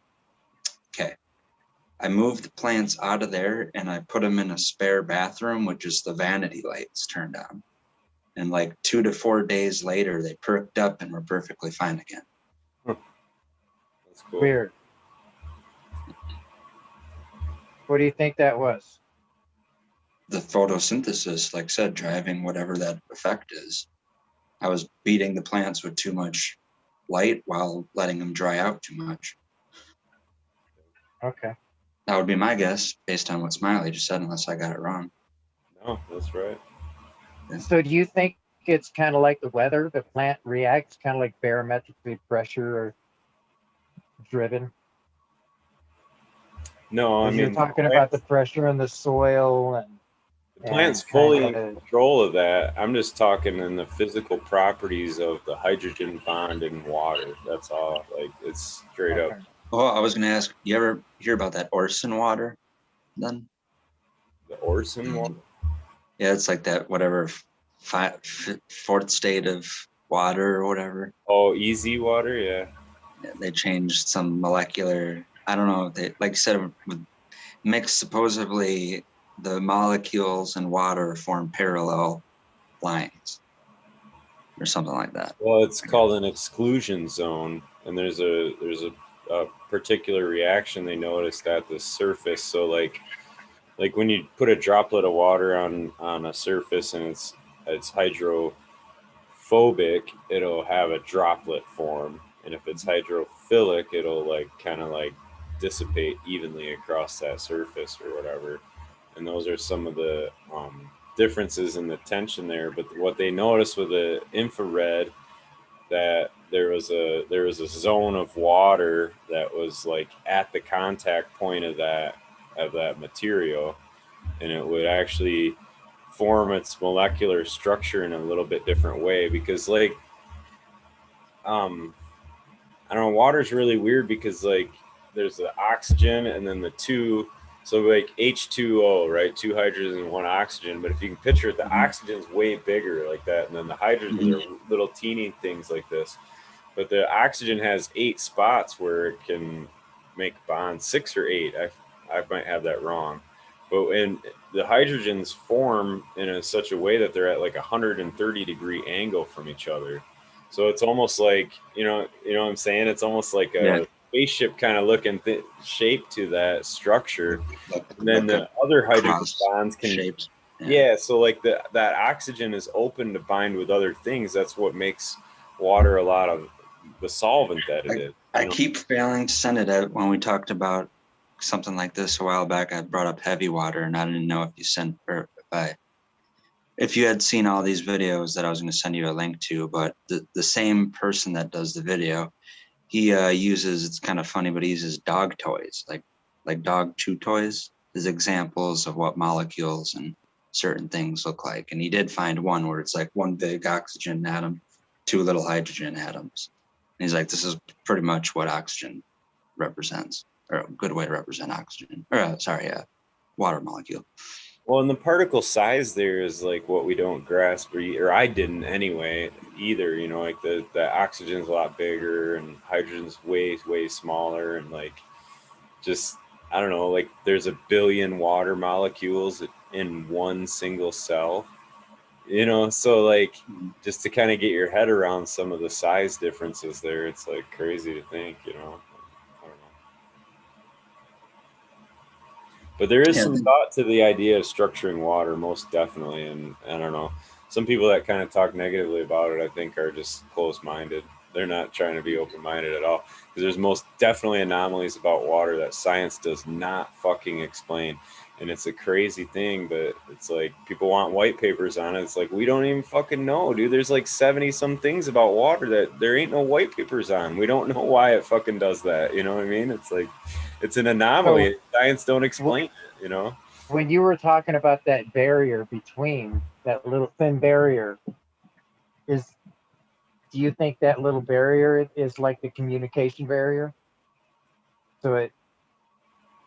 I moved the plants out of there and I put them in a spare bathroom, which is the vanity lights turned on. And like 2 to 4 days later, they perked up and were perfectly fine again. That's cool. Weird. What do you think that was? The photosynthesis, like I said, driving whatever that effect is. I was beating the plants with too much light while letting them dry out too much. Okay. That would be my guess based on what Smiley just said, unless I got it wrong. No, that's right. So do you think it's kind of like the weather? The plant reacts kind of like barometrically pressure or driven? No, I mean, you're talking about the pressure in the soil and the plant's fully in control of that. I'm just talking in the physical properties of the hydrogen bond in water. That's all. Like, it's straight up. Oh, I was going to ask, you ever hear about that Orson water then? The Orson water? Yeah, it's like that, whatever, fourth state of water or whatever. Oh, easy water, yeah. They changed some molecular, I don't know, they, like I said, with mixed, supposedly the molecules in water form parallel lines or something like that. Well, it's called an exclusion zone, and there's a particular reaction they noticed at the surface. So like when you put a droplet of water on a surface and it's hydrophobic, it'll have a droplet form, and if it's hydrophilic, it'll like kind of like dissipate evenly across that surface or whatever. And those are some of the differences in the tension there. But what they noticed with the infrared, that there was a zone of water that was like at the contact point of that material, and it would actually form its molecular structure in a little bit different way, because like I don't know, water's really weird because like there's the oxygen and then the two, so like H2O, right? 2 hydrogens and 1 oxygen. But if you can picture it, the oxygen's way bigger like that, and then the hydrogens are little teeny things like this. But the oxygen has 8 spots where it can make bonds, 6 or 8. I might have that wrong. But when the hydrogens form in such a way that they're at like 130-degree angle from each other. So it's almost like, you know what I'm saying? It's almost like a spaceship kind of looking shape to that structure. And then the other hydrogen bonds can shapes. Yeah, so like that oxygen is open to bind with other things. That's what makes water a lot of the solvent that it is. I keep failing to send it out. When we talked about something like this a while back, I brought up heavy water, and I didn't know if you sent or if you had seen all these videos that I was going to send you a link to. But the same person that does the video, he uses, it's kind of funny, but he uses dog toys, like dog chew toys, as examples of what molecules and certain things look like. And he did find one where it's like 1 big oxygen atom, 2 little hydrogen atoms. And he's like, this is pretty much what oxygen represents, or a good way to represent oxygen, or water molecule. Well, and the particle size there is like what we don't grasp, or I didn't anyway either. You know, like the oxygen's a lot bigger and hydrogen's way smaller, and like just, I don't know, like there's 1 billion water molecules in one single cell. You know, so like just to kind of get your head around some of the size differences there, it's like crazy to think, you know. I don't know. But there is some thought to the idea of structuring water, most definitely. And I don't know, some people that kind of talk negatively about it, I think, are just closed-minded. They're not trying to be open-minded at all, because there's most definitely anomalies about water that science does not fucking explain. And it's a crazy thing, but it's like people want white papers on it. It's like, we don't even fucking know, dude. There's like 70 some things about water that there ain't no white papers on. We don't know why it fucking does that. You know what I mean? It's like, it's an anomaly. So, science don't explain it, you know? When you were talking about that barrier between, that little thin barrier, do you think that little barrier is like the communication barrier? So it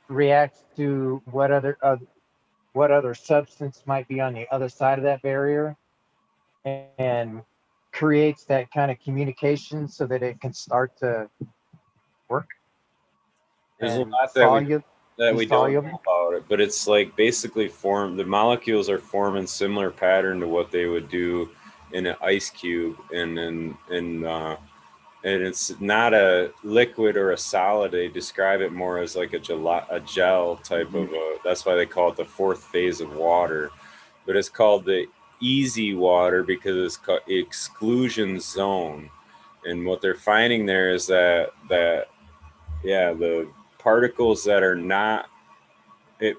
reacts to what other substance might be on the other side of that barrier, and creates that kind of communication so that it can start to work. There's a lot that we don't know about it, but it's like basically the molecules are forming similar pattern to what they would do in an ice cube, and it's not a liquid or a solid. They describe it more as like a gel type of that's why they call it the fourth phase of water. But it's called the easy water because it's called exclusion zone. And what they're finding there is that the particles that are not, the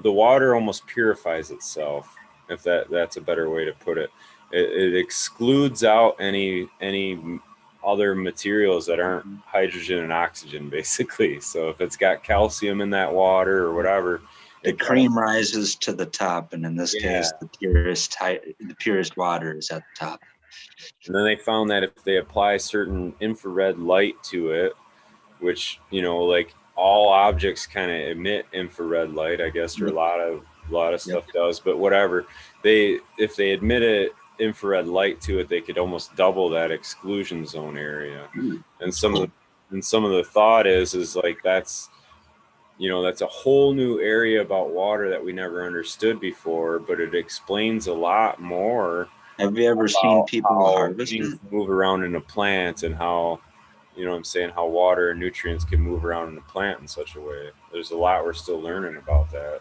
water almost purifies itself, if that's a better way to put it. It excludes out any other materials that aren't hydrogen and oxygen, basically. So if it's got calcium in that water or whatever, the cream rises to the top, and in this case, the purest water is at the top. And then they found that if they apply certain infrared light to it, which, you know, like all objects kind of emit infrared light, I guess, or a lot of stuff does, but whatever, if they emit infrared light to it, they could almost double that exclusion zone area. And some of the thought is like that's a whole new area about water that we never understood before, but it explains a lot more. Have you ever seen people harvest move around in a plant, and how, you know what I'm saying, how water and nutrients can move around in a plant in such a way? There's a lot we're still learning about that.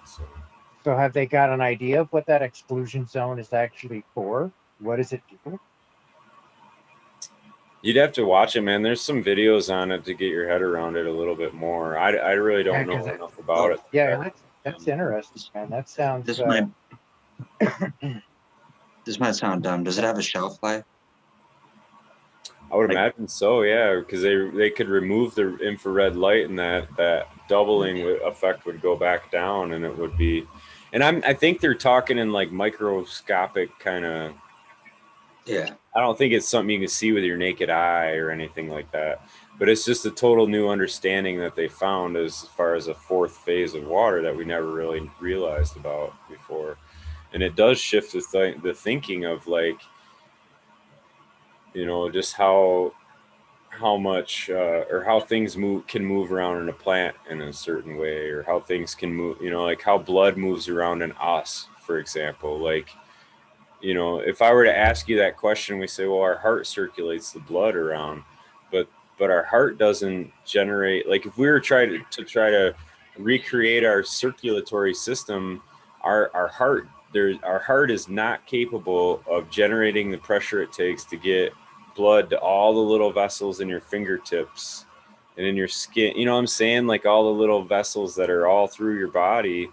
So have they got an idea of what that exclusion zone is actually for? What does it do? You'd have to watch it, man. There's some videos on it to get your head around it a little bit more. I really don't know enough about it. Yeah, that's interesting, man. That sounds... This might sound dumb. Does it have a shelf life? I would imagine so, yeah, because they could remove the infrared light, and that doubling effect would go back down, and it would be... And I think they're talking in like microscopic kind of... Yeah. I don't think it's something you can see with your naked eye or anything like that. But it's just a total new understanding that they found as far as a fourth phase of water that we never really realized about before. And it does shift the thinking of, like, you know, just how much or how things can move around in a plant in a certain way, or how things can move, you know, like how blood moves around in us, for example. Like, you know, if I were to ask you that question, we say, well, our heart circulates the blood around, but our heart doesn't generate, like if we were trying to recreate our circulatory system, our heart is not capable of generating the pressure it takes to get blood to all the little vessels in your fingertips and in your skin. You know what I'm saying? Like all the little vessels that are all through your body.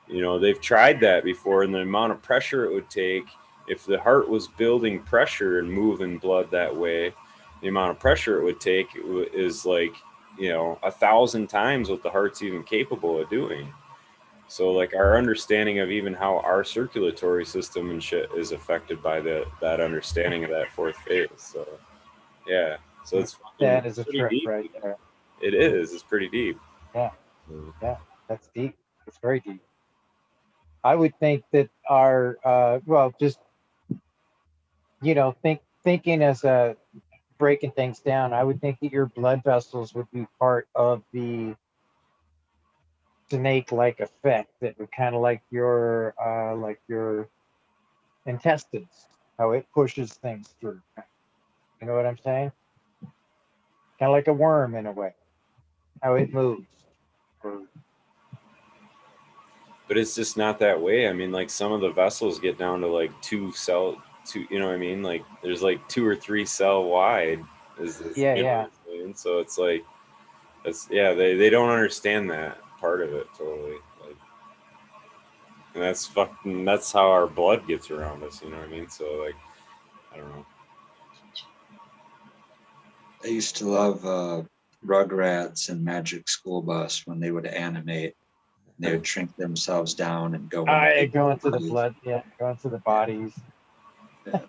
You know, they've tried that before, and the amount of pressure it would take, if the heart was building pressure and moving blood that way, the amount of pressure it would take is like, you know, 1,000 times what the heart's even capable of doing. So like our understanding of even how our circulatory system and shit is affected by that understanding of that fourth phase. So yeah, so it's that is a trip deep. Right there. It is. It's pretty deep. Yeah, yeah, that's deep. It's very deep. I would think that our just, you know, thinking as a breaking things down, I would think that your blood vessels would be part of the snake-like effect that would kind of like your intestines, how it pushes things through. You know what I'm saying? Kind of like a worm in a way, how it moves. But it's just not that way. I mean, like some of the vessels get down to like two, you know what I mean? Like there's like 2 or 3 cell wide, Yeah. And so it's like, they don't understand that part of it totally. Like, and that's how our blood gets around us, you know what I mean? So like, I don't know. I used to love Rugrats and Magic School Bus when they would animate. They would shrink themselves down and go into go into the blood, go into the bodies. Yeah.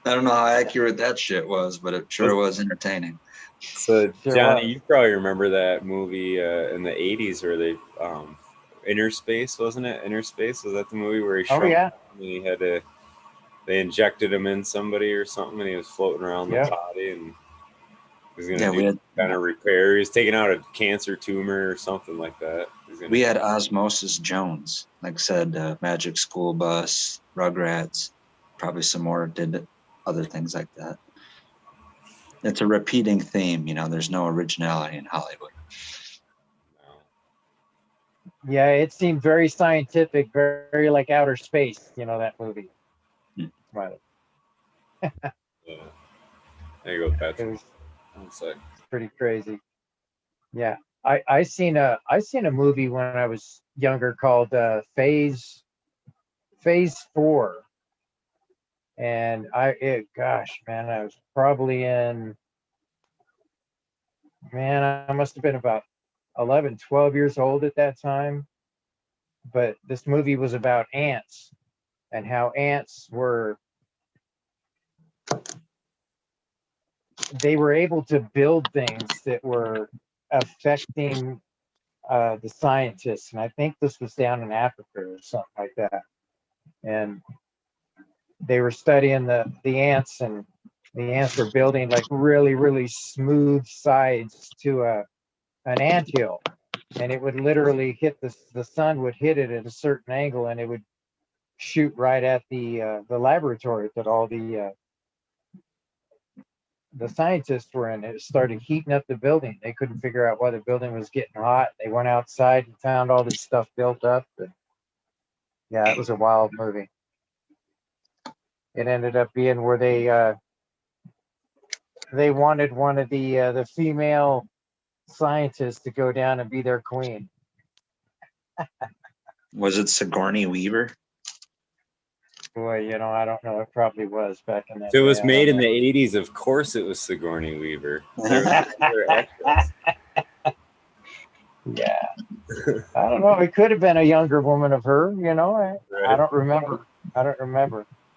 I don't know how accurate that shit was, but it sure was entertaining. So Johnny, you probably remember that movie in the 80s where they Inner Space, wasn't it? Inner Space, was that the movie where he shrunk and he had to, they injected him in somebody or something and he was floating around the body and he was gonna do kind of repair. He was taking out a cancer tumor or something like that. We had Osmosis Jones, like I said, Magic School Bus, Rugrats, probably some more did other things like that. It's a repeating theme, you know, there's no originality in Hollywood. Yeah, it seemed very scientific, very like outer space, you know, that movie. Right. Yeah. There you go, Patrick. It was pretty crazy. Yeah. I seen a movie when I was younger called Phase 4. And gosh, man, I was probably I must have been about 11, 12 years old at that time. But this movie was about ants and how ants were able to build things that were affecting the scientists. And I think this was down in Africa or something like that. And they were studying the ants, and the ants were building like really, really smooth sides to an anthill. And it would literally hit the sun would hit it at a certain angle, and it would shoot right at the laboratory that all the scientists were in. It started heating up the building. They couldn't figure out why the building was getting hot. They went outside and found all this stuff built up. And yeah, it was a wild movie. It ended up being where they wanted one of the female scientists to go down and be their queen. Was it Sigourney Weaver? Boy, you know, I don't know. It probably was back in that. If it was made in the 80s, of course it was Sigourney Weaver. Yeah. I don't know. It could have been a younger woman of her, you know. I don't remember.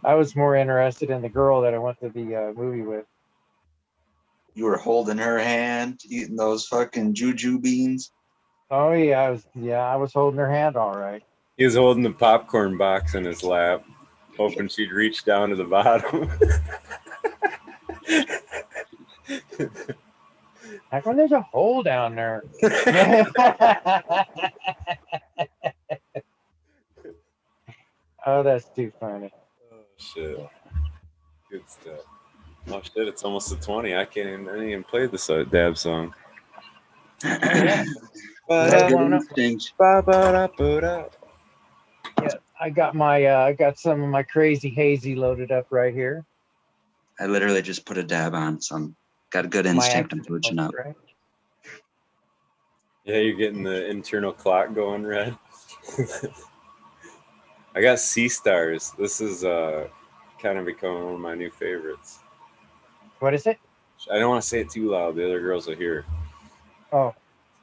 I was more interested in the girl that I went to the movie with. You were holding her hand, eating those fucking juju beans. Oh yeah, I was holding her hand all right. He was holding the popcorn box in his lap, hoping she'd reach down to the bottom. How come there's a hole down there? Oh, that's too funny. Oh shit. Good stuff. Oh shit, it's almost a 20. I didn't even play the dab song. Yeah, I got some of my Crazy Hazy loaded up right here. I literally just put a dab on, so I'm got a good instinct on switching up. Right? Yeah, you're getting the internal clock going, Red. I got Sea Stars. This is kind of becoming one of my new favorites. What is it? I don't want to say it too loud. The other girls will hear. Oh.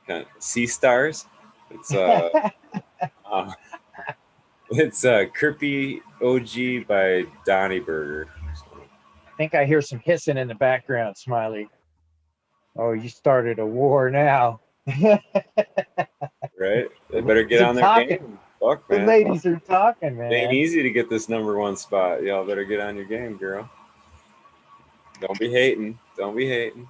Kind of Sea Stars. It's it's Crippy OG by Donnie Burger. I think I hear some hissing in the background, Smiley. Oh, you started a war now. Right? They better get on their game. Fuck, man. The ladies are talking, man. It ain't easy to get this #1 spot. Y'all better get on your game, girl. Don't be hating. Don't be hating.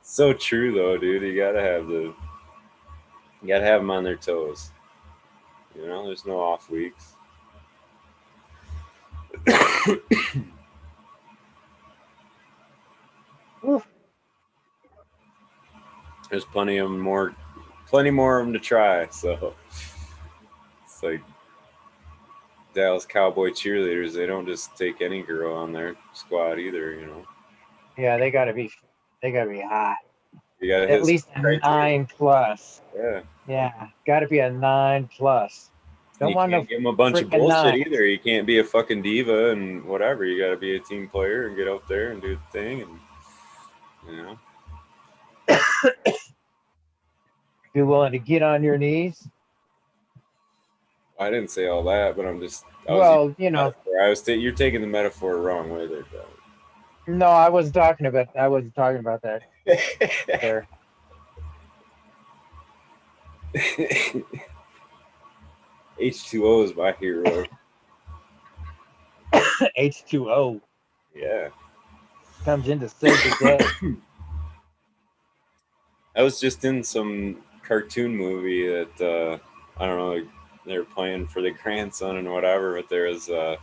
So true though, dude. You gotta have them on their toes. You know, there's no off weeks. There's plenty more of them to try. So it's like Dallas Cowboy cheerleaders. They don't just take any girl on their squad either, you know. Yeah, they gotta be hot. You gotta at least a 9+. Yeah, gotta be a 9+. Don't want no give them a bunch of freaking bullshit 9. either. You can't be a fucking diva and whatever. You gotta be a team player and get out there and do the thing, and you know. Be willing to get on your knees. I didn't say all that, but I'm just. Well, you know, you're taking the metaphor wrong way there, Doug. No, I wasn't talking about that. There. H2O is my hero. H2O. Yeah. Comes in to save the day. I was just in some cartoon movie that I don't know, they were playing for the grandson and whatever, but there was a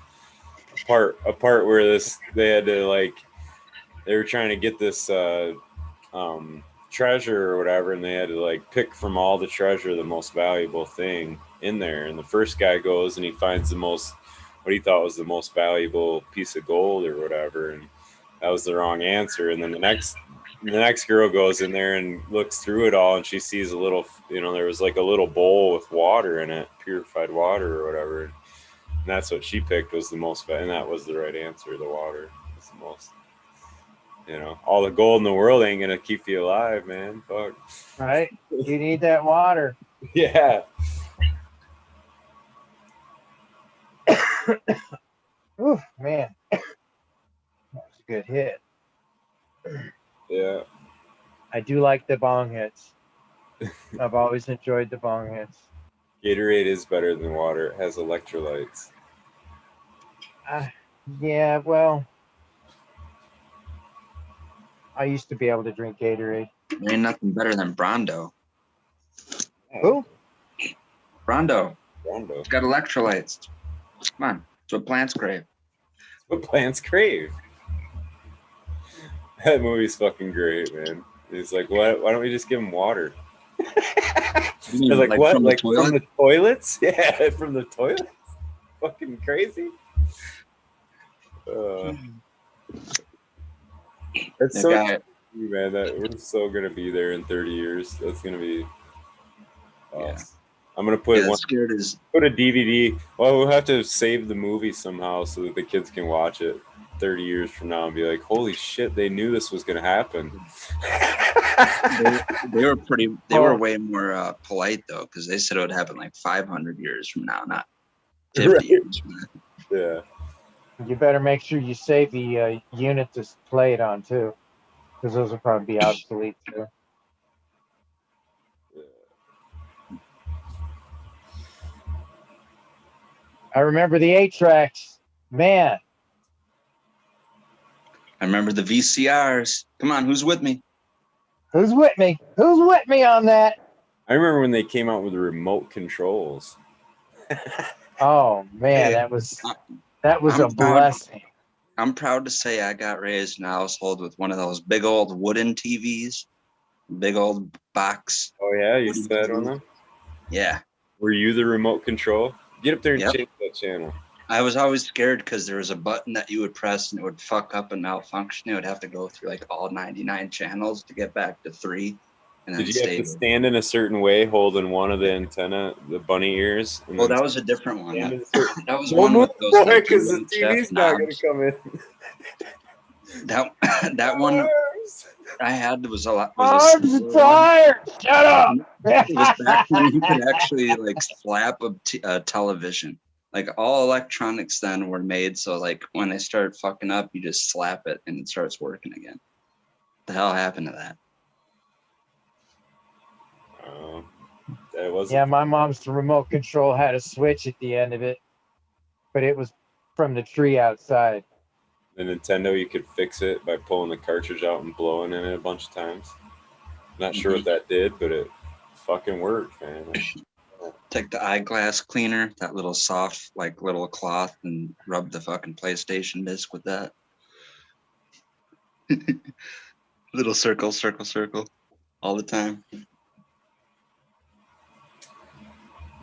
part where they had to, like, they were trying to get this treasure or whatever, and they had to, like, pick from all the treasure the most valuable thing in there. And the first guy goes and he finds what he thought was the most valuable piece of gold or whatever, and that was the wrong answer. And then the next girl goes in there and looks through it all, and she sees a little, there was like a little bowl with water in it, purified water or whatever, and that's what she picked was the most, and that was the right answer. The water was the most. All the gold in the world ain't gonna keep you alive, man. Fuck. Right? You need that water. Yeah. Ooh, man. That was a good hit. Yeah. I do like the bong hits. I've always enjoyed the bong hits. Gatorade is better than water. It has electrolytes. Yeah, well, I used to be able to drink Gatorade. There ain't nothing better than Brondo. Who? Brondo. Brondo. It's got electrolytes. Come on. It's what plants crave. It's what plants crave. That movie's fucking great, man. He's like, why don't we just give them water? They're like, what? Like from the toilets? Yeah, from the toilets? Fucking crazy. That's so true, man. That we're so gonna be there in 30 years. That's gonna be awesome. Yeah. I'm gonna put put a DVD. Well, we'll have to save the movie somehow so that the kids can watch it 30 years from now and be like, holy shit, they knew this was gonna happen. they were pretty. They were way more polite though, because they said it would happen like 500 years from now, not 50 years from now. Yeah. You better make sure you save the unit to play it on too, because those will probably be obsolete too. I remember the 8-tracks, man. I remember the VCRs. Come on, who's with me? Who's with me? Who's with me on that? I remember when they came out with the remote controls. Oh man, that was a blessing. I'm proud to say I got raised in a household with one of those big old wooden TVs, big old box. Oh yeah, you sat on them? Yeah. Were you the remote control? Get up there and change that channel. I was always scared because there was a button that you would press and it would fuck up and malfunction. It would have to go through like all 99 channels to get back to 3. And did you have to stand in a certain way holding one of the antenna, the bunny ears? Well, that was a different one. That was one with those. Because the TV's not going to come in. That one I had was a lot. I'm tired. Shut up. It was back when you could actually like slap a television. Like all electronics then were made so like when they start fucking up, you just slap it and it starts working again. What the hell happened to that? Yeah, my mom's remote control had a switch at the end of it, but it was from the tree outside. The Nintendo, you could fix it by pulling the cartridge out and blowing in it a bunch of times. Not sure what that did, but it fucking worked, man. Take the eyeglass cleaner, that little soft, like little cloth, and rub the fucking PlayStation disc with that. Little circle, all the time.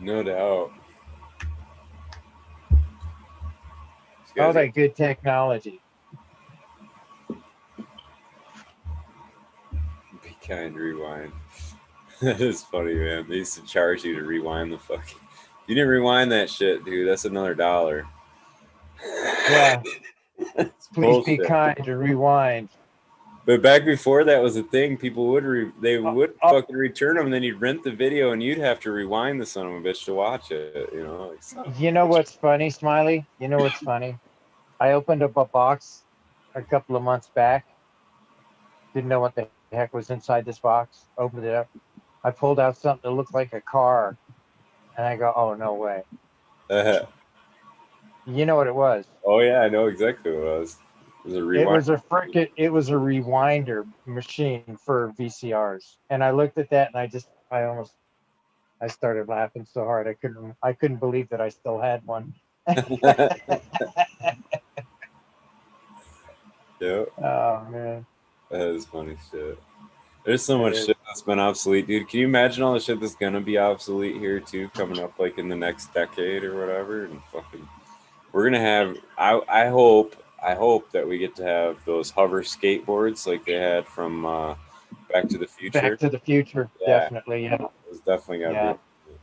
No doubt. All that good technology. Be kind, rewind. That is funny, man. They used to charge you to rewind the fucking. You didn't rewind that shit, dude. That's another $1. Yeah. Please be kind to rewind. But back before that was a thing, people would fucking return them, and then you'd rent the video, and you'd have to rewind the son of a bitch to watch it. You know. You know what's funny, Smiley? You know what's funny? I opened up a box a couple of months back. Didn't know what the heck was inside this box. Opened it up. I pulled out something that looked like a car, and I go, "Oh, no way!" You know what it was? Oh yeah, I know exactly what it was. It was a rewinder. It was a rewinder machine for VCRs, and I looked at that, and I started laughing so hard I couldn't believe that I still had one. Yeah. Oh man. That is funny shit. There's so much shit that's been obsolete, dude. Can you imagine all the shit that's gonna be obsolete here too, coming up like in the next decade or whatever? And fucking, we're gonna have. I hope that we get to have those hover skateboards like they had from Back to the Future. Back to the Future, definitely, yeah. It's definitely gotta be.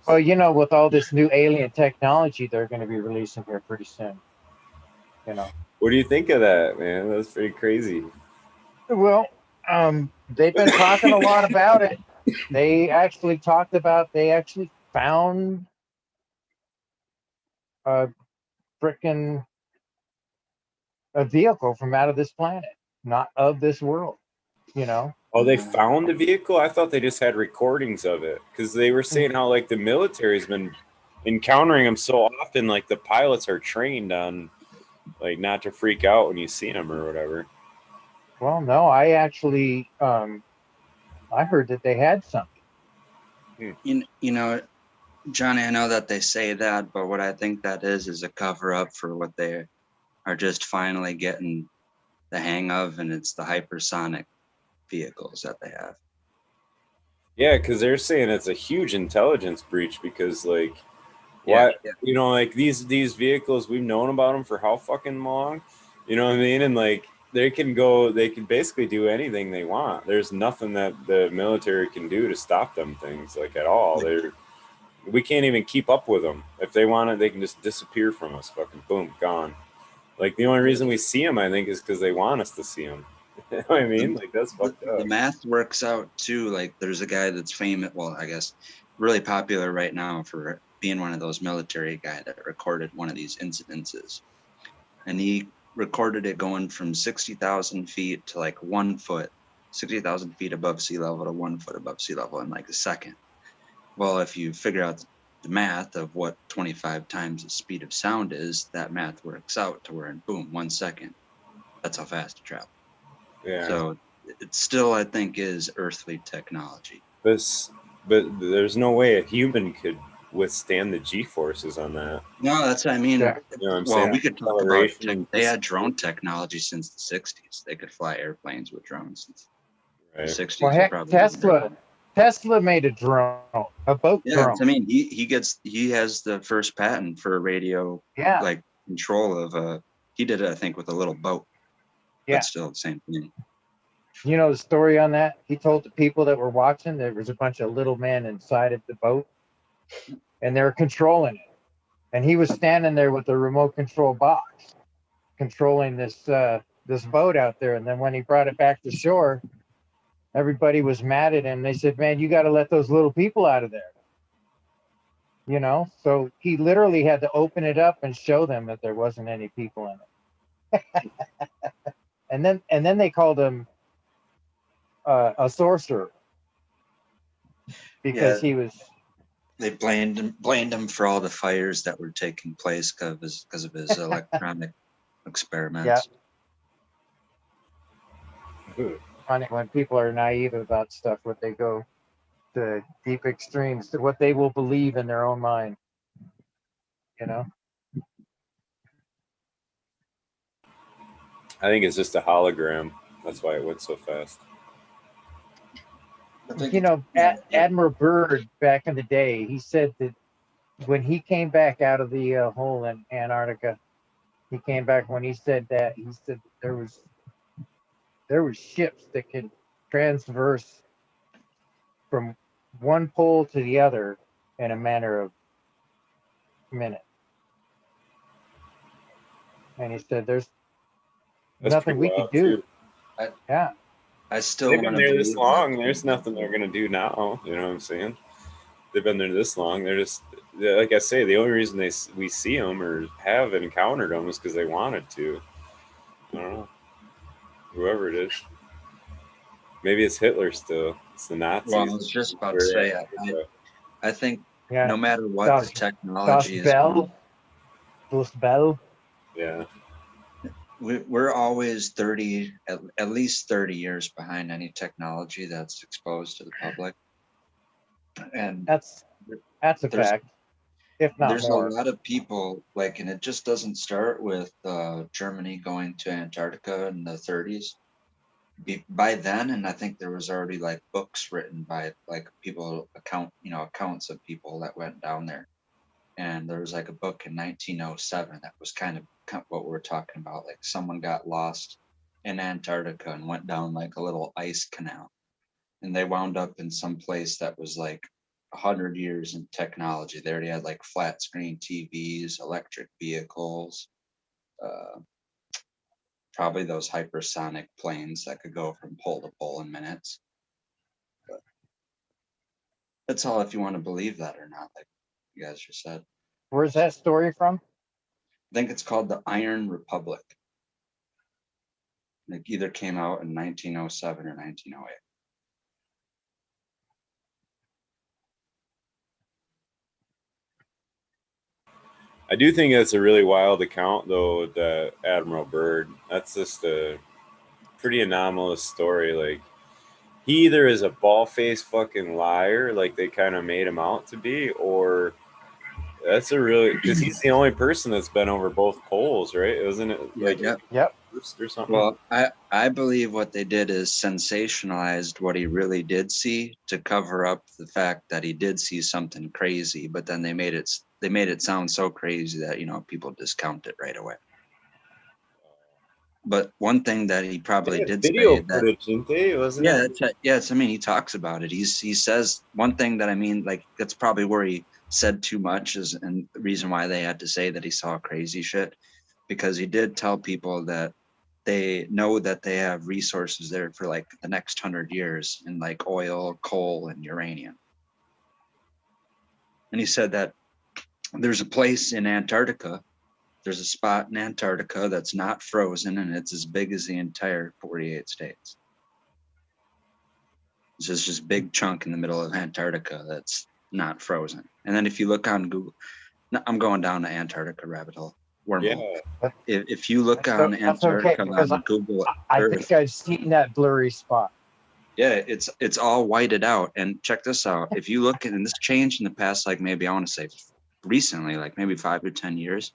Well, you know, with all this new alien technology, they're going to be releasing here pretty soon. You know. What do you think of that, man? That's pretty crazy. Well, they've been talking a lot about it. They actually found a vehicle from out of this planet, not of this world, you know. Oh, they found a vehicle? I thought they just had recordings of it, because they were saying how like the military's been encountering them so often, like the pilots are trained on like not to freak out when you see them or whatever. Well, no, I actually I heard that they had something. You know, Johnny, I know that they say that, but what I think that is a cover up for what they are just finally getting the hang of, and it's the hypersonic vehicles that they have. Yeah, because they're saying it's a huge intelligence breach, because like you know, like these vehicles, we've known about them for how fucking long, you know what I mean? And like they can basically do anything they want. There's nothing that the military can do to stop them things, like at all. We can't even keep up with them. If they want it, they can just disappear from us. Fucking boom, gone. Like the only reason we see them, I think, is because they want us to see them. You know what I mean? Like that's fucked up. The math works out too. Like there's a guy that's famous, well, I guess really popular right now for being one of those military guys that recorded one of these incidences. And he recorded it going from 60,000 feet to like 1 foot, 60,000 feet above sea level to 1 foot above sea level in like a second. Well, if you figure out the math of what 25 times the speed of sound is, that math works out to where in boom, 1 second, that's how fast it travels. Yeah. So it still, I think, is earthly technology. But there's no way a human could withstand the G-forces on that. No, that's what I mean. Yeah. You know what I'm saying? We could talk about they had drone technology since the 60s. They could fly airplanes with drones since the 60s. Well, heck, Tesla made a drone, a boat drone. I mean, he has the first patent for radio, like control of he did it, I think, with a little boat. Yeah. But still the same thing. You know the story on that? He told the people that were watching there was a bunch of little men inside of the boat, and they were controlling it. And he was standing there with the remote control box, controlling this boat out there. And then when he brought it back to shore, everybody was mad at him. They said, "Man, you got to let those little people out of there." You know, so he literally had to open it up and show them that there wasn't any people in it. and then they called him a sorcerer because he was. They blamed him for all the fires that were taking place because of his electronic experiments. Yeah. Funny when people are naive about stuff, what they go to deep extremes to what they will believe in their own mind. You know. I think it's just a hologram. That's why it went so fast. You know, Admiral Byrd back in the day, he said that when he came back out of the hole in Antarctica, He came back when he said that. He said there was ships that could transverse from one pole to the other in a matter of minutes. And he said there's nothing we could do. I still they've been there this long. There's nothing they're gonna do now. You know what I'm saying? They've been there this long. They're just, like I say, the only reason we see them or have encountered them is because they wanted to. I don't know. Whoever it is. Maybe it's Hitler still. It's the Nazis. Well, I was just about to say, I think no matter what the technology is. Bell. Yeah. We're always at least 30 years behind any technology that's exposed to the public. And that's a fact. If not there's more. A lot of people like, and it just doesn't start with Germany going to Antarctica in the 30s. By then, and I think there was already like books written by like people accounts of people that went down there. And there was like a book in 1907 that was kind of what we're talking about. Like someone got lost in Antarctica and went down like a little ice canal, and they wound up in some place that was like 100 years in technology. They already had like flat screen TVs, electric vehicles, probably those hypersonic planes that could go from pole to pole in minutes. But that's all if you want to believe that or not, like you guys just said. Where's that story from? I think it's called the Iron Republic. It either came out in 1907 or 1908. I do think that's a really wild account, though, the Admiral Byrd. That's just a pretty anomalous story. Like, he either is a ball-faced fucking liar, like they kind of made him out to be, or that's a really, because he's the only person that's been over both poles, right? Isn't it? Like, yep. Or something? Well, I believe what they did is sensationalized what he really did see to cover up the fact that he did see something crazy, but then they made it sound so crazy that people discount it right away. But one thing that he probably did video say footage, didn't they? Wasn't it? I mean, he talks about it. He says one thing that, I mean, like, that's probably where he said too much and the reason why they had to say that he saw crazy shit, because he did tell people that they know that they have resources there for like the next 100 years in like oil, coal, and uranium. And he said that there's a place in Antarctica, there's a spot in Antarctica that's not frozen, and it's as big as the entire 48 states. It's just this big chunk in the middle of Antarctica that's not frozen. And then if you look on Google, I'm going down the Antarctica rabbit hole. Wormhole. Yeah. If you look on Antarctica on Google Earth, I think I've seen that blurry spot. Yeah, it's all whited out. And check this out. If you look at, and this changed in the past, like maybe I want to say recently, like maybe 5 or 10 years,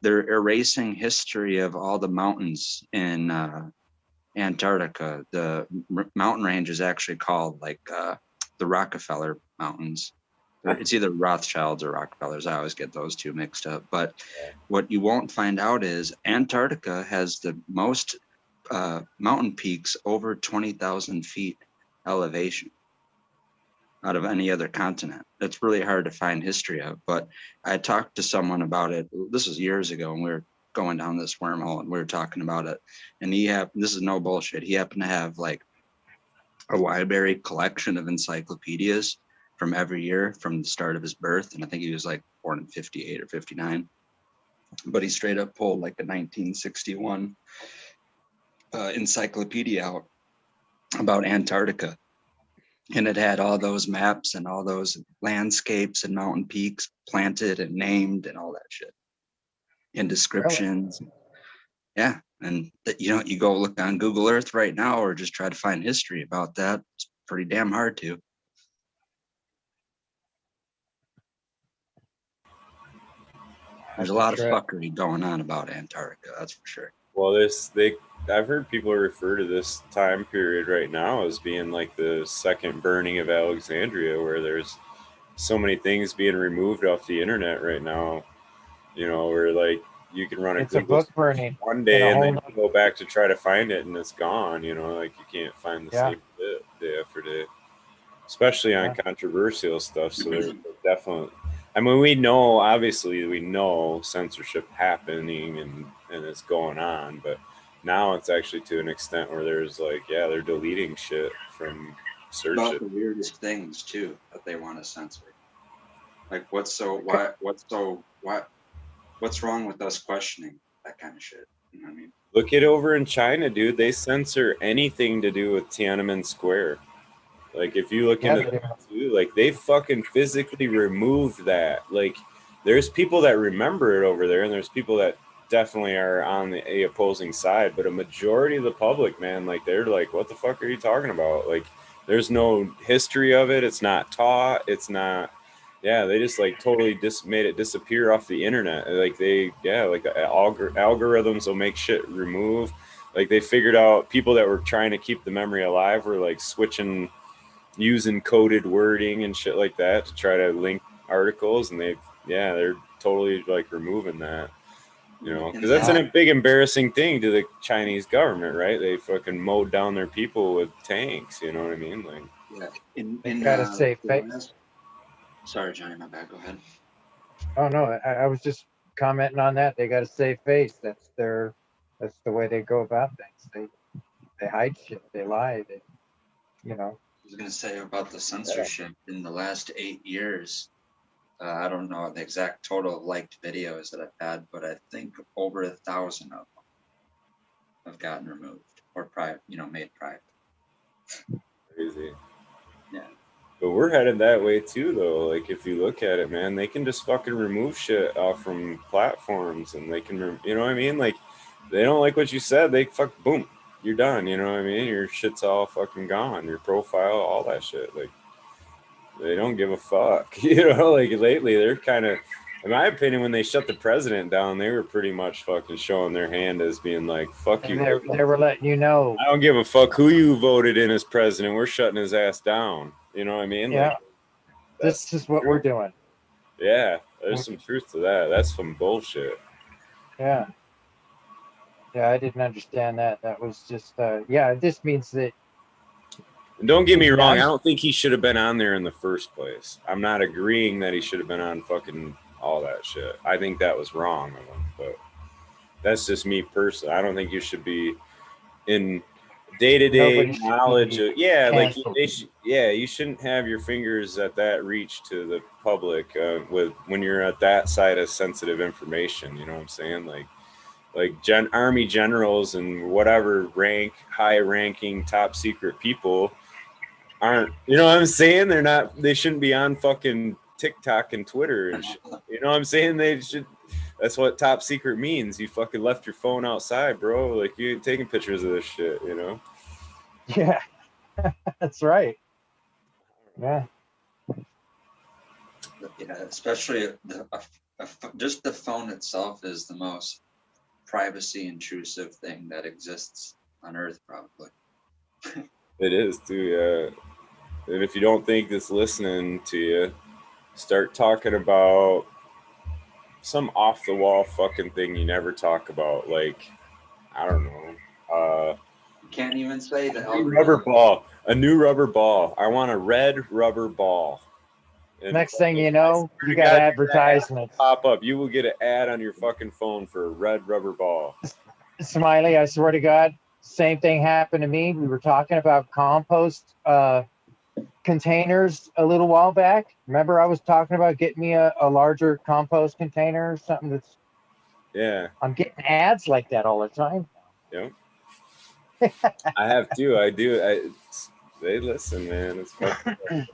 they're erasing history of all the mountains in Antarctica. The mountain range is actually called like the Rockefeller Mountains. It's either Rothschilds or Rockefellers. I always get those two mixed up. But what you won't find out is Antarctica has the most mountain peaks over 20,000 feet elevation out of any other continent. That's really hard to find history of. But I talked to someone about it. This was years ago, and we were going down this wormhole, and we were talking about it. And this is no bullshit. He happened to have like a library collection of encyclopedias from every year from the start of his birth. And I think he was like born in 58 or 59. But he straight up pulled like the 1961 encyclopedia out about Antarctica. And it had all those maps and all those landscapes and mountain peaks planted and named and all that shit. And descriptions. Really? Yeah. And you go look on Google Earth right now or just try to find history about that. It's pretty damn hard to. There's a lot of fuckery going on about Antarctica, that's for sure. Well, I've heard people refer to this time period right now as being like the second burning of Alexandria, where there's so many things being removed off the internet right now. Where like you can run it's a book burning one day and then you go back to try to find it and it's gone. You know, like you can't find the same bit day after day, especially on controversial stuff. So there's definitely, I mean, we know censorship happening and it's going on, but now it's actually to an extent where there's like, they're deleting shit from search. About the weirdest things too that they want to censor. Like what's wrong with us questioning that kind of shit? You know what I mean? Look it over in China, dude. They censor anything to do with Tiananmen Square. Like if you look into that too, like they fucking physically removed that. Like there's people that remember it over there, and there's people that definitely are on the opposing side. But a majority of the public, man, like they're like, "What the fuck are you talking about?" Like there's no history of it. It's not taught. It's not. Yeah, they just like totally made it disappear off the internet. Like like the algorithms will make shit remove. Like they figured out people that were trying to keep the memory alive were like using coded wording and shit like that to try to link articles, and they're totally like removing that, you know, because that's a big embarrassing thing to the Chinese government, right? They fucking mowed down their people with tanks, you know what I mean? Like, gotta say face. Sorry, Johnny, my bad. Go ahead. Oh no, I was just commenting on that. They got to save face. That's the way they go about things. They hide shit. They lie. You know. I was gonna say about the censorship in the last 8 years. I don't know the exact total of liked videos that I've had, but I think over 1,000 of them have gotten removed or made private. Crazy. Yeah. But we're headed that way too, though. Like if you look at it, man, they can just fucking remove shit off from platforms, and they can, you know what I mean? Like they don't like what you said, they boom, you're done. You know what I mean? Your shit's all fucking gone. Your profile, all that shit. Like they don't give a fuck. You know, like lately they're kind of, in my opinion, when they shut the president down, they were pretty much fucking showing their hand as being like, fuck you. They were letting you know. I don't give a fuck who you voted in as president. We're shutting his ass down. You know what I mean? Yeah. Like, this is what we're doing. Yeah, there's some truth to that. That's some bullshit. Yeah. Yeah, I didn't understand that. That was just, this means that. And don't get me wrong. I don't think he should have been on there in the first place. I'm not agreeing that he should have been on fucking all that shit. I think that was wrong of him, but that's just me personally. I don't think you should be in day-to-day knowledge of, like you shouldn't have your fingers at that reach to the public when you're at that side of sensitive information. You know what I'm saying? Like army generals and whatever high ranking top secret people aren't, you know what I'm saying? They shouldn't be on fucking TikTok and Twitter and shit. You know what I'm saying? That's what top secret means. You fucking left your phone outside, bro. Like you ain't taking pictures of this shit, you know? Yeah, that's right. Yeah. Yeah, especially just the phone itself is the most privacy intrusive thing that exists on Earth, probably. It is too, yeah. And if you don't think that's listening to you, start talking about some off the wall fucking thing you never talk about. Like, I don't know. You can't even say that. A new rubber ball. I want a red rubber ball. And next thing you know, you got advertisements pop up. You will get an ad on your fucking phone for a red rubber ball. Smiley, I swear to God, same thing happened to me. We were talking about compost containers a little while back. Remember, I was talking about getting me a larger compost container or something that's. Yeah. I'm getting ads like that all the time. Yeah. I have too. I do. They listen, man. It's fucking.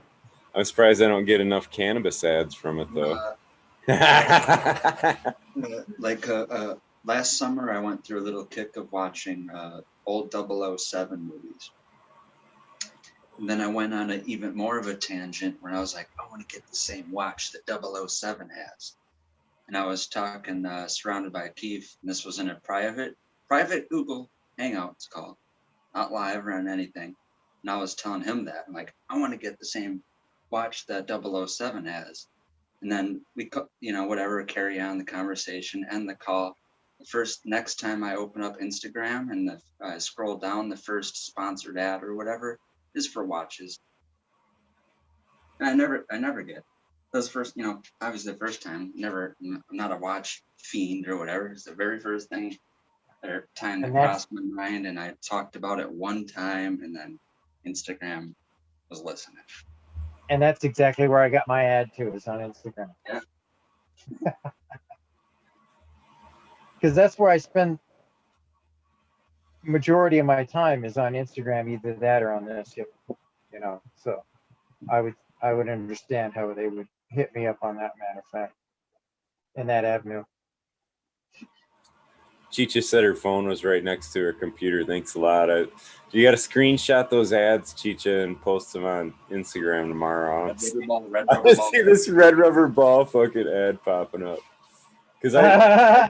I'm surprised I don't get enough cannabis ads from it though. Last summer, I went through a little kick of watching old 007 movies. And then I went on even more of a tangent where I was like, I want to get the same watch that 007 has. And I was talking, surrounded by Keith, and this was in a private Google Hangout, it's called. Not live or on anything. And I was telling him that. I'm like, I want to get the same watch that 007 has. And then we, whatever, carry on the conversation and the call. next time I open up Instagram and I scroll down, the first sponsored ad or whatever is for watches. And I never get those first, obviously the first time, I'm not a watch fiend or whatever. It's the very first thing or time that crossed my mind, and I talked about it one time, and then Instagram was listening. And that's exactly where I got my ad too, is on Instagram. Yeah. Because that's where I spend majority of my time is on Instagram, either that or on this, so I would understand how they would hit me up on that matter of fact in that avenue. Chicha said her phone was right next to her computer. Thanks a lot. You got to screenshot those ads, Chicha, and post them on Instagram tomorrow. I see this red rubber ball fucking ad popping up. Because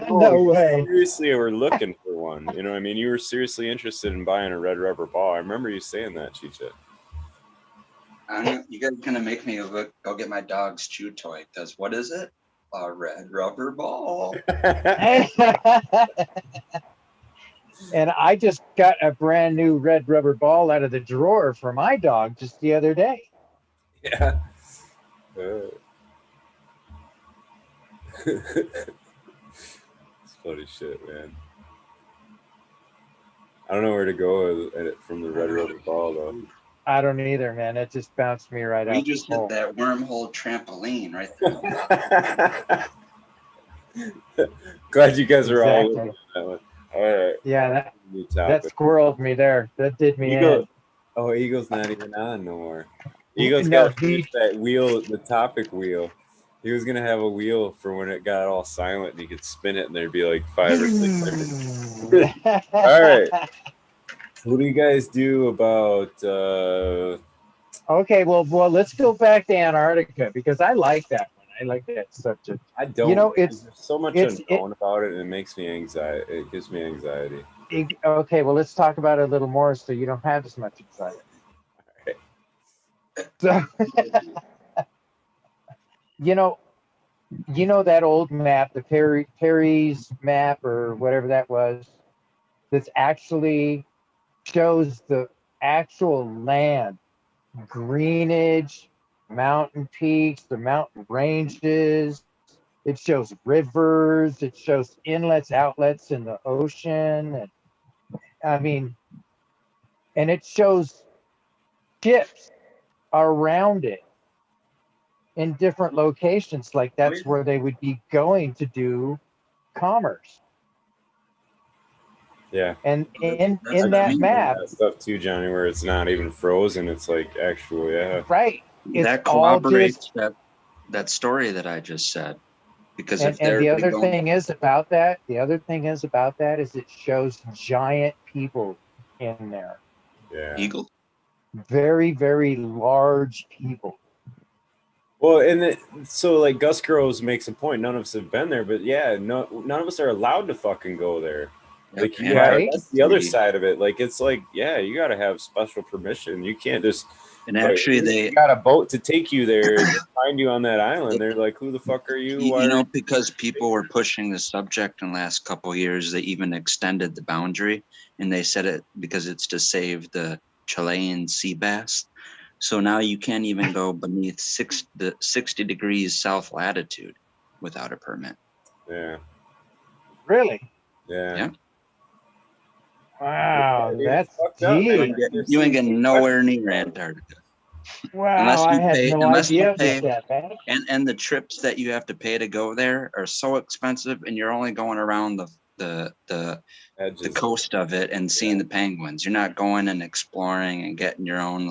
no way. Seriously, we're looking for one. You know what I mean? You were seriously interested in buying a red rubber ball. I remember you saying that, Chicha. You guys are gonna make me go get my dog's chew toy, because what is it? A red rubber ball. And I just got a brand new red rubber ball out of the drawer for my dog just the other day. Yeah. It's funny shit, man. I don't know where to go from the red rubber ball, though. I don't either, man. It just bounced me right out. We just hit that wormhole trampoline right there. Glad you guys are all looking at that one. All right. Yeah, that squirreled me there. That did me in. Oh, Eagle's not even on no more. Eagle's got to use that wheel, the topic wheel. He was gonna have a wheel for when it got all silent and you could spin it and there'd be like 5 or 6 seconds. All right. What do you guys do about Okay, well let's go back to Antarctica, because I like that one. I like that subject. I don't. There's so much unknown about it, and it makes me anxiety. It gives me anxiety. Okay, well let's talk about it a little more so you don't have as much anxiety. All right. So, you know that old map, the Perry's map or whatever that was, that's actually shows the actual land, greenage, mountain peaks, the mountain ranges. It shows rivers. It shows inlets, outlets in the ocean. And it shows ships around it in different locations. Like that's where they would be going to do commerce. Yeah. And in that map, that stuff too, Johnny, where it's not even frozen, it's like actual, yeah. Right. That corroborates that story that I just said. Because the other thing is about that is it shows giant people in there. Yeah. Eagle. Very, very large people. Well, so like Gus Groves makes a point. None of us have been there, but yeah, none of us are allowed to fucking go there. Like that's the other side of it. Like it's like, yeah, you got to have special permission. You can't just. And actually, they got a boat to take you there and find you on that island. They're like, "Who the fuck are you?" Because people were pushing the subject in the last couple of years, they even extended the boundary, and they said it because it's to save the Chilean sea bass. So now you can't even go beneath 60 degrees south latitude without a permit. Yeah. Really? Yeah. Wow, that's deep. You ain't getting nowhere near Antarctica. Wow, I had no idea that bad. And the trips that you have to pay to go there are so expensive, and you're only going around the coast of it and seeing the penguins. You're not going and exploring and getting your own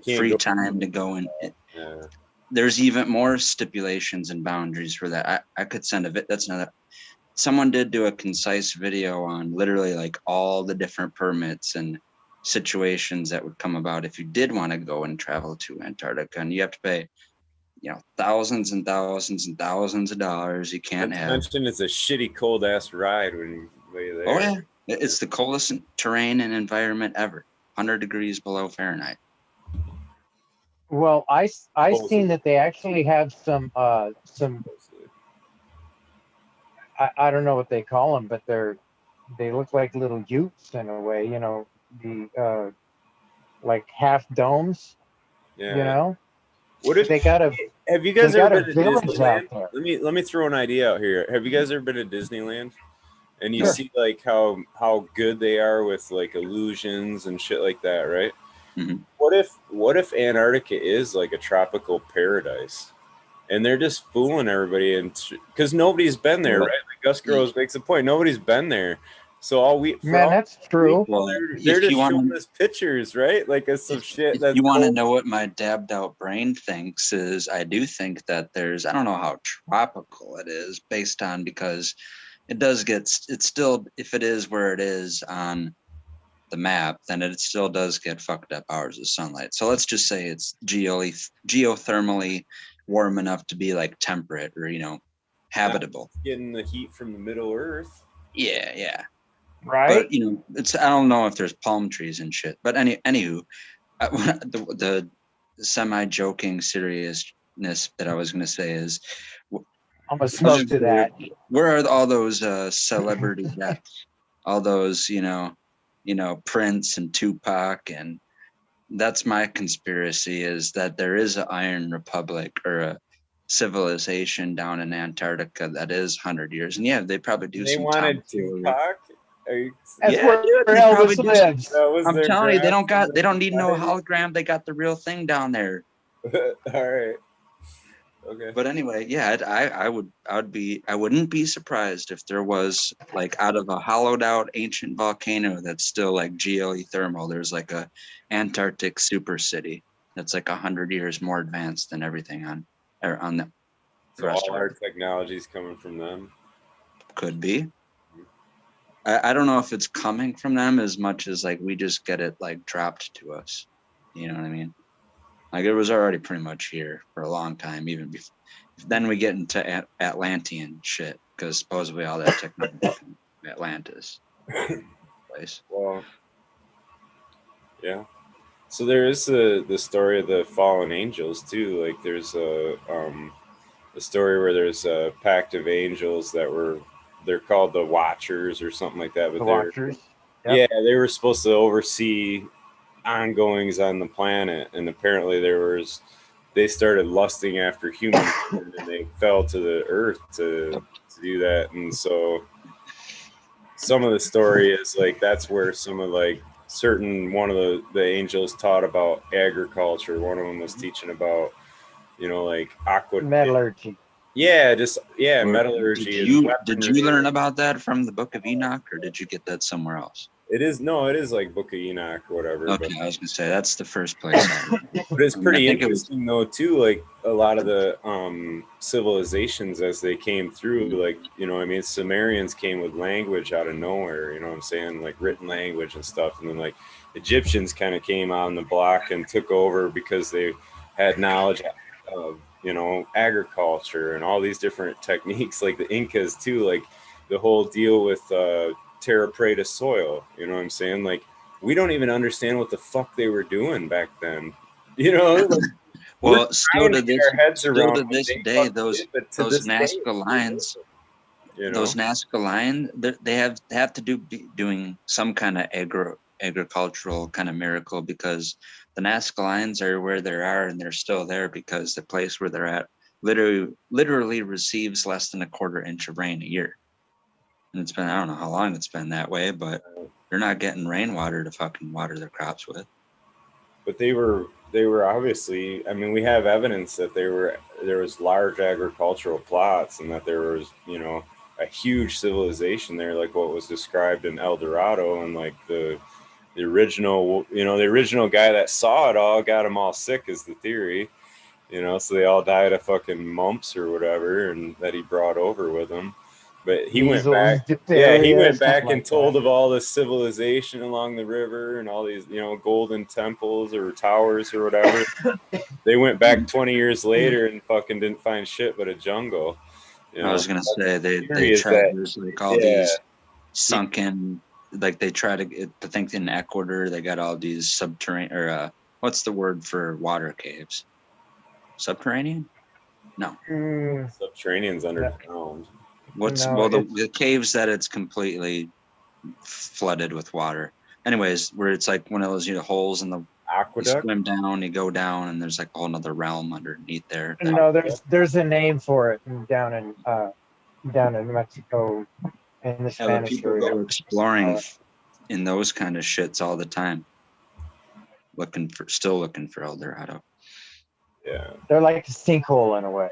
free time to go in. Yeah. There's even more stipulations and boundaries for that. I could send that's another. Someone did do a concise video on literally all the different permits and situations that would come about if you did want to go and travel to Antarctica, and you have to pay, thousands and thousands and thousands of dollars. You can't mention it's a shitty cold ass ride when you lay there. Oh yeah, it's the coldest terrain and environment ever. 100 degrees below Fahrenheit. Well, I seen that they actually have some I don't know what they call them, but they look like little utes in a way, the like half domes, Yeah. What if they got a have you guys ever been to village out Disneyland? there. Let me throw an idea out here. Have you guys ever been to Disneyland? And you Sure. see like how good they are with like illusions and shit like that, right? Mm-hmm. What if Antarctica is like a tropical paradise? And they're just fooling everybody, and because nobody's been there, right? Like Gus Groves makes a point. Nobody's been there, so that's true. They're just showing us pictures, right? Like it's some shit. If you want to know what my dabbed out brain thinks is, I do think that I don't know how tropical it is based on, because it does it's still, if it is where it is on the map, then it still does get fucked up hours of sunlight. So let's just say it's geothermally warm enough to be like temperate or, habitable. Getting the heat from the Middle Earth. Yeah. Right. But I don't know if there's palm trees and shit. But anywho, the semi-joking seriousness that I was going to say is, I'm gonna smoke to that. Where are all those celebrity deaths? All those, Prince and Tupac, and that's my conspiracy, is that there is an Iron Republic or a civilization down in Antarctica that is 100 years, and yeah, they probably do. They wanted Tupac. That's where Elvis lives. I'm telling you, they don't need no hologram. They got the real thing down there. All right. Okay. But anyway, yeah, I wouldn't be surprised if there was, like, out of a hollowed out ancient volcano that's still like geothermal, there's like a Antarctic super city that's like 100 years more advanced than everything on the rest of our technology is coming from them. Could be. I don't know if it's coming from them as much as like we just get it like dropped to us. You know what I mean? Like it was already pretty much here for a long time, even before. Then we get into Atlantean shit, because supposedly all that technology from Atlantis place. Well, yeah. So there is the story of the fallen angels too. Like there's a story where there's a pact of angels they're called the Watchers or something like that. But the Watchers. Yep. Yeah, they were supposed to oversee ongoings on the planet, and apparently they started lusting after humans and they fell to the earth to do that. And so some of the story is like that's where some of like one of the angels taught about agriculture. One of them was teaching about like metallurgy. Metallurgy. Did you learn about that from the Book of Enoch, or did you get that somewhere else? It is like Book of Enoch or whatever. Okay, I was gonna say that's the first place. But it's pretty interesting though too. Like a lot of the civilizations as they came through, like Sumerians came with language out of nowhere. You know what I'm saying? Like written language and stuff, and then like Egyptians kind of came on the block and took over because they had knowledge of agriculture and all these different techniques. Like the Incas too. Like the whole deal with terra preta soil, you know what I'm saying? Like we don't even understand what the fuck they were doing back then, like, well, still to this day, those Nazca lines, those Nazca lines, they have to be doing some kind of agricultural kind of miracle, because the Nazca lines are where they are, and they're still there because the place where they're at literally receives less than a quarter inch of rain a year. And it's been, I don't know how long it's been that way, but they're not getting rainwater to fucking water their crops with. But they were obviously, I mean, we have evidence that there was large agricultural plots, and that there was, a huge civilization there, like what was described in El Dorado, and like the original guy that saw it all got them all sick, is the theory, so they all died of fucking mumps or whatever, and that he brought over with him. But he went back. Yeah, he went back and told of all this civilization along the river and all these, golden temples or towers or whatever. They went back 20 years later and fucking didn't find shit but a jungle. I was gonna say they tried like all these sunken, like they try to think in Ecuador they got all these subterranean, or what's the word for water caves? Subterranean? No. Subterranean's underground. The caves that it's completely flooded with water. Anyways, where it's like one of those holes in the aqueduct. You swim down, you go down, and there's like a whole nother realm underneath there. No, there's a name for it down in Mexico in the Spanish people go exploring in those kind of shits all the time, still looking for El Dorado. Yeah, they're like a sinkhole in a way.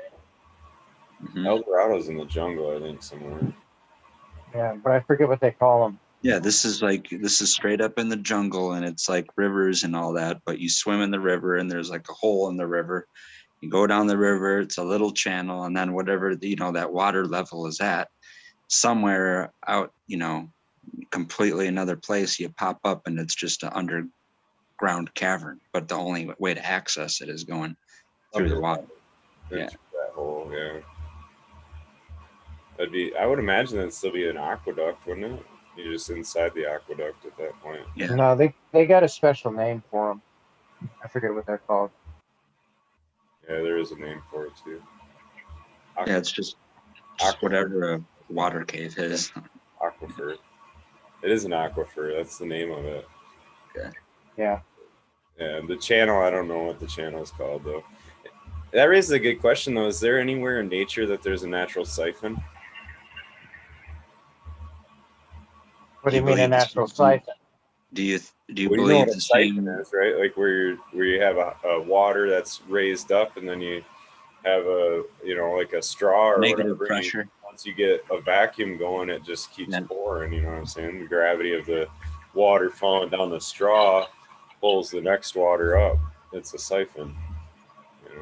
Mm-hmm. El Dorado's in the jungle, I think, somewhere. Yeah, but I forget what they call them. Yeah, this is straight up in the jungle, and it's like rivers and all that, but you swim in the river and there's like a hole in the river. You go down the river, it's a little channel, and then whatever that water level is at, somewhere out, completely another place, you pop up and it's just an underground cavern, but the only way to access it is going through the water. Yeah. That hole, yeah. I would imagine that'd still be an aqueduct, wouldn't it? You're just inside the aqueduct at that point. Yeah. No, they got a special name for them. I forget what they're called. Yeah, there is a name for it too. Yeah, it's just whatever a water cave is. Aquifer. It is an aquifer. That's the name of it. Okay. Yeah. Yeah, the channel, I don't know what the channel is called though. That raises a good question though. Is there anywhere in nature that there's a natural siphon? What do you mean a natural siphon? Do you believe the siphon is, right? Like where you have a water that's raised up, and then you have like a straw or negative whatever. Pressure. Once you get a vacuum going, it just keeps pouring. You know what I'm saying? The gravity of the water falling down the straw pulls the next water up. It's a siphon.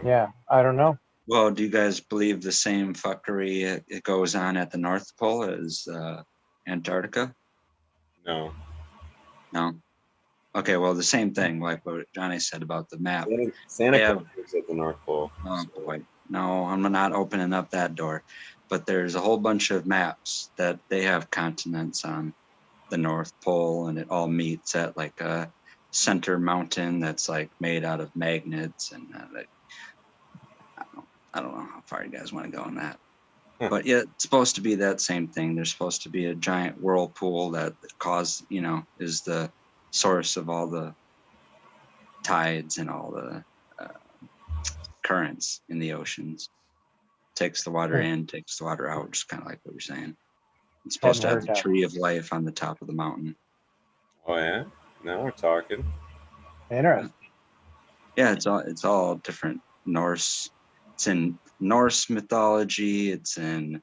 Yeah, I don't know. Well, do you guys believe the same fuckery it goes on at the North Pole as Antarctica? No. Okay, well, the same thing, like what Johnny said about the map. Santa Claus is at the North Pole. Oh boy, no, I'm not opening up that door. But there's a whole bunch of maps that they have continents on the North Pole, and it all meets at like a center mountain that's like made out of magnets, and I don't know how far you guys want to go on that. But yeah, it's supposed to be that same thing. There's supposed to be a giant whirlpool that is the source of all the tides and all the currents in the oceans. Takes the water in, takes the water out, just kind of like what you're saying. It's supposed to have the tree of life on the top of the mountain. Oh yeah, now we're talking. Interesting. Yeah, it's all different Norse. It's in Norse mythology. It's in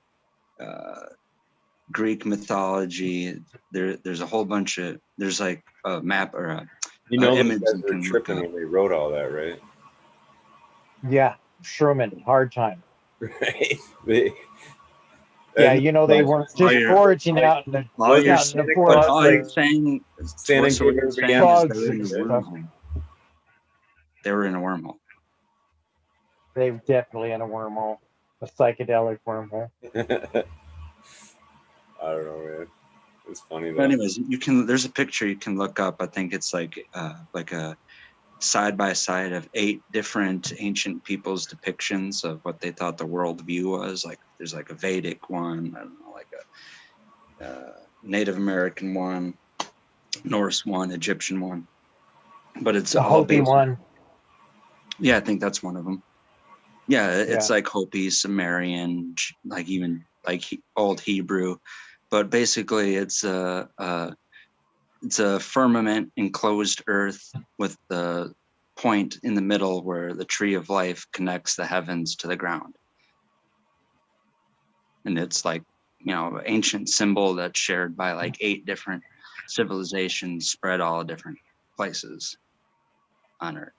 Greek mythology. There's a whole bunch of. There's like a map or a. Image those guys were tripping when they wrote all that, right? Yeah, Sherman, hard time. Right. They weren't just foraging out in the forest. All you're saying, they were in a wormhole. They were definitely in a wormhole, a psychedelic wormhole. I don't know, man. It's funny though. But anyways, there's a picture you can look up. I think it's like a side by side of 8 different ancient people's depictions of what they thought the world view was. Like there's like a Vedic one, I don't know, like a Native American one, Norse one, Egyptian one. But it's the Hopi one. Yeah, I think that's one of them. Yeah, it's like Hopi, Sumerian, like even like old Hebrew, but basically it's a firmament enclosed earth with the point in the middle where the tree of life connects the heavens to the ground. And it's like, ancient symbol that's shared by like 8 different civilizations spread all different places on Earth.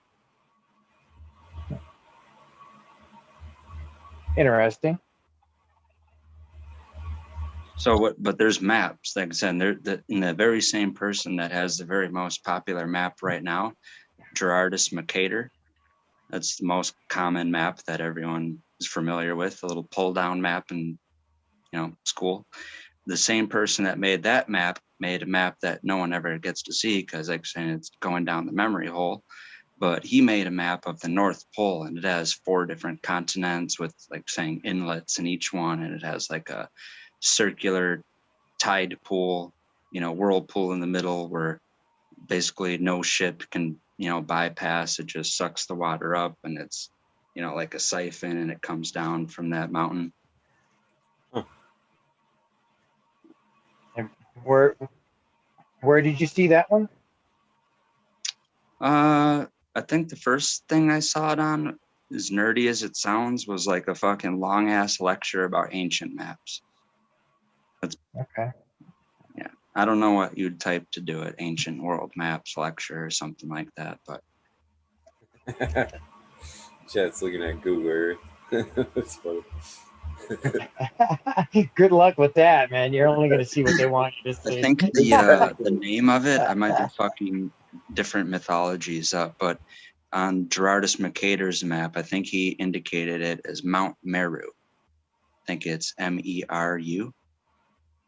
Interesting. So but there's maps, like I said, in the very same person that has the very most popular map right now, Gerardus Mercator. That's the most common map that everyone is familiar with, a little pull down map in school. The same person that made that map made a map that no one ever gets to see because, like I'm saying, it's going down the memory hole. But he made a map of the North Pole, and it has 4 different continents with, like saying, inlets in each one, and it has like a circular tide pool, whirlpool in the middle where basically no ship can, bypass. It just sucks the water up, and it's, like a siphon, and it comes down from that mountain. Huh. And where did you see that one? I think the first thing I saw it on, as nerdy as it sounds, was like a fucking long ass lecture about ancient maps. That's okay. Yeah. I don't know what you'd type to do it, ancient world maps lecture or something like that, but Chat's looking at Google Earth. That's funny. Good luck with that, man. You're only going to see what they want you to see. I think the name of it, I might be fucking different mythologies up, but on Gerardus Mercator's map, I think he indicated it as Mount Meru. I think it's Meru, I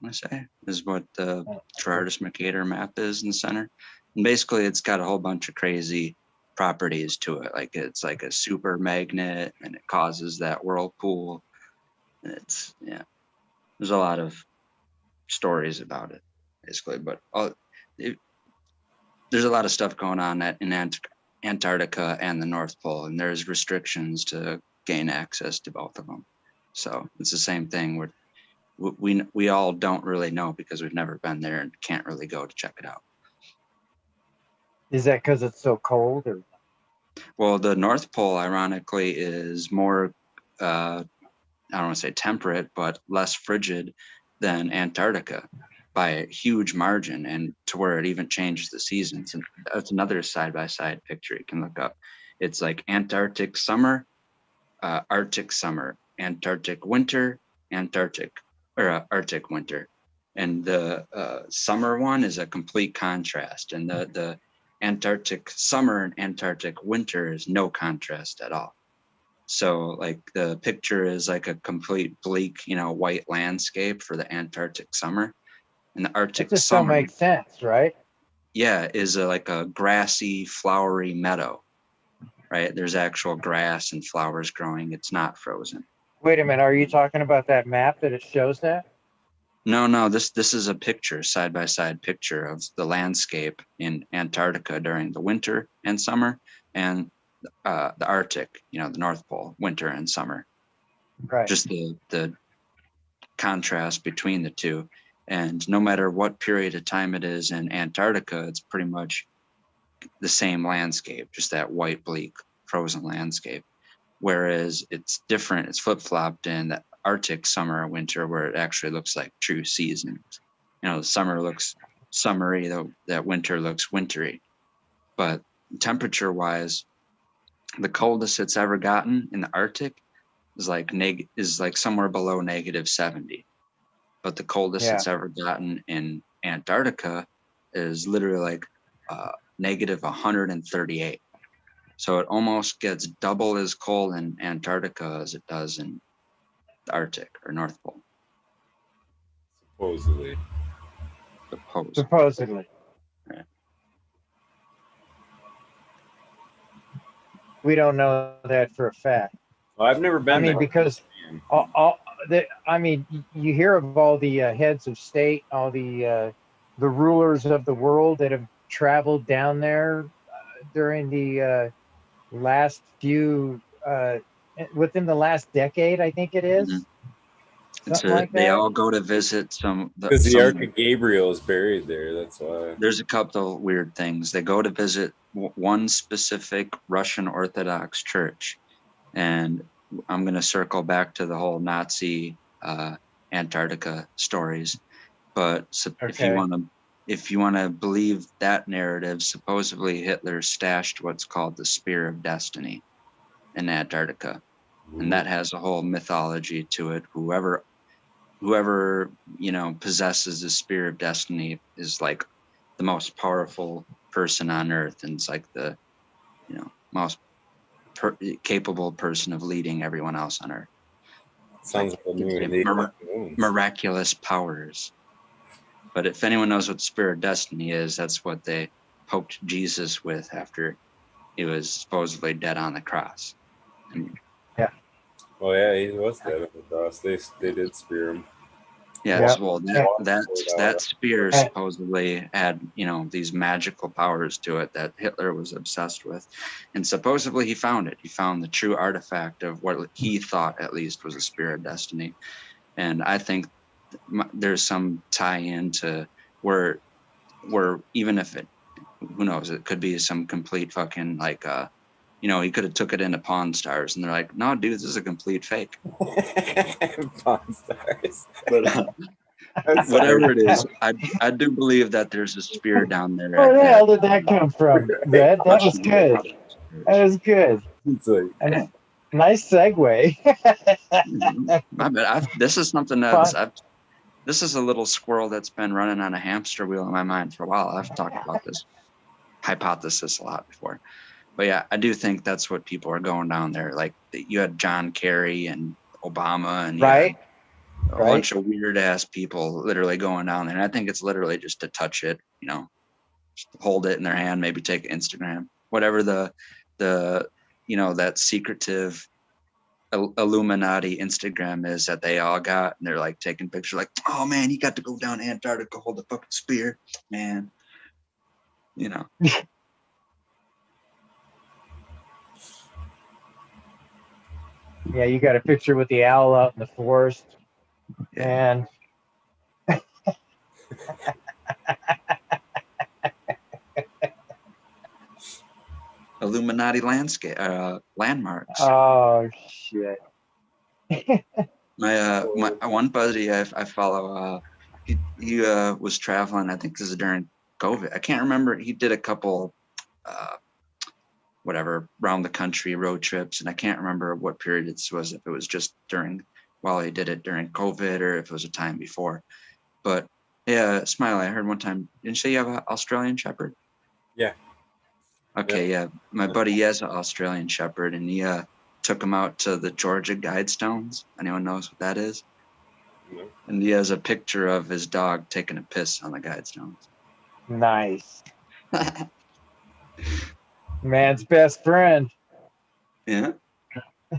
want to say, is what the Gerardus Mercator map is in the center. And basically, it's got a whole bunch of crazy properties to it. Like it's like a super magnet, and it causes that whirlpool. And it's, there's a lot of stories about it, basically. But there's a lot of stuff going on in Antarctica and the North Pole, and there's restrictions to gain access to both of them. So it's the same thing where we all don't really know because we've never been there and can't really go to check it out. Is that because it's so cold, or? Well, the North Pole, ironically, is more, I don't want to say temperate, but less frigid than Antarctica by a huge margin, and to where it even changes the seasons. And that's another side-by-side picture you can look up. It's like Antarctic summer, Arctic summer, Antarctic winter, Arctic winter. And the summer one is a complete contrast. And the Antarctic summer and Antarctic winter is no contrast at all. So like the picture is like a complete bleak, white landscape for the Antarctic summer. And the Arctic that just summer don't make sense, right? Yeah, is like a grassy, flowery meadow, right? There's actual grass and flowers growing. It's not frozen. Wait a minute, are you talking about that map that it shows that? No, this is a picture, side-by-side picture of the landscape in Antarctica during the winter and summer, and the Arctic, the North Pole, winter and summer. Right. Just the contrast between the two. And no matter what period of time it is in Antarctica, it's pretty much the same landscape, just that white, bleak, frozen landscape. Whereas it's different, it's flip-flopped in the Arctic summer and winter, where it actually looks like true seasons. The summer looks summery, that winter looks wintry. But temperature-wise, the coldest it's ever gotten in the Arctic is like somewhere below -70. But the coldest it's ever gotten in Antarctica is literally like -138. So it almost gets double as cold in Antarctica as it does in the Arctic or North Pole. Supposedly. Right. We don't know that for a fact. Well, I've never been there. Because you hear of all the heads of state, all the rulers of the world that have traveled down there during the last few, within the last decade, I think it is. Mm-hmm. They all go to visit because the Ark of Gabriel is buried there. That's why. There's a couple of weird things. They go to visit one specific Russian Orthodox church, and I'm going to circle back to the whole Nazi Antarctica stories. But if you want to believe that narrative, supposedly Hitler stashed what's called the Spear of Destiny in Antarctica. Ooh. And that has a whole mythology to it. Whoever possesses the Spear of Destiny is like the most powerful person on earth, and it's like the most capable person of leading everyone else on earth. Sounds like miraculous powers. But if anyone knows what the Spear of Destiny is, that's what they poked Jesus with after he was supposedly dead on the cross. Oh yeah, he was dead on the cross. They did spear him. Yes, well, that spear supposedly had, these magical powers to it that Hitler was obsessed with, and supposedly he found it. He found the true artifact of what he thought, at least, was a spear of destiny. And I think there's some tie-in to where even if it, who knows, it could be some complete fucking like he could have took it into Pawn Stars, and they're like, no, dude, this is a complete fake. Pawn Stars. But whatever it is, I do believe that there's a spear down there. Where the hell did that come from, Red? That was good. That was good. It's like, nice segue. I bet this is something that this is a little squirrel that's been running on a hamster wheel in my mind for a while. I've talked about this hypothesis a lot before. But yeah, I do think that's what people are going down there. Like you had John Kerry and Obama and right. A bunch of weird ass people literally going down there. And I think it's literally just to touch it, just hold it in their hand, maybe take Instagram, whatever the that secretive Illuminati Instagram is that they all got. And they're like taking pictures like, oh man, you got to go down Antarctica, hold the fucking spear, man. Yeah, you got a picture with the owl out in the forest. Yeah. And Illuminati landscape landmarks. Oh shit. My one buddy I follow, he was traveling. I think this is during COVID. I can't remember. He did a couple whatever around the country road trips, and I can't remember what period it was, if it was just while he did it during COVID or if it was a time before. But yeah, Smiley, I heard one time, didn't you say you have an Australian Shepherd? Yeah. Okay, yeah. My buddy, he has an Australian Shepherd, and he took him out to the Georgia Guidestones. Anyone knows what that is? No. And he has a picture of his dog taking a piss on the Guidestones. Nice. Man's best friend. Yeah.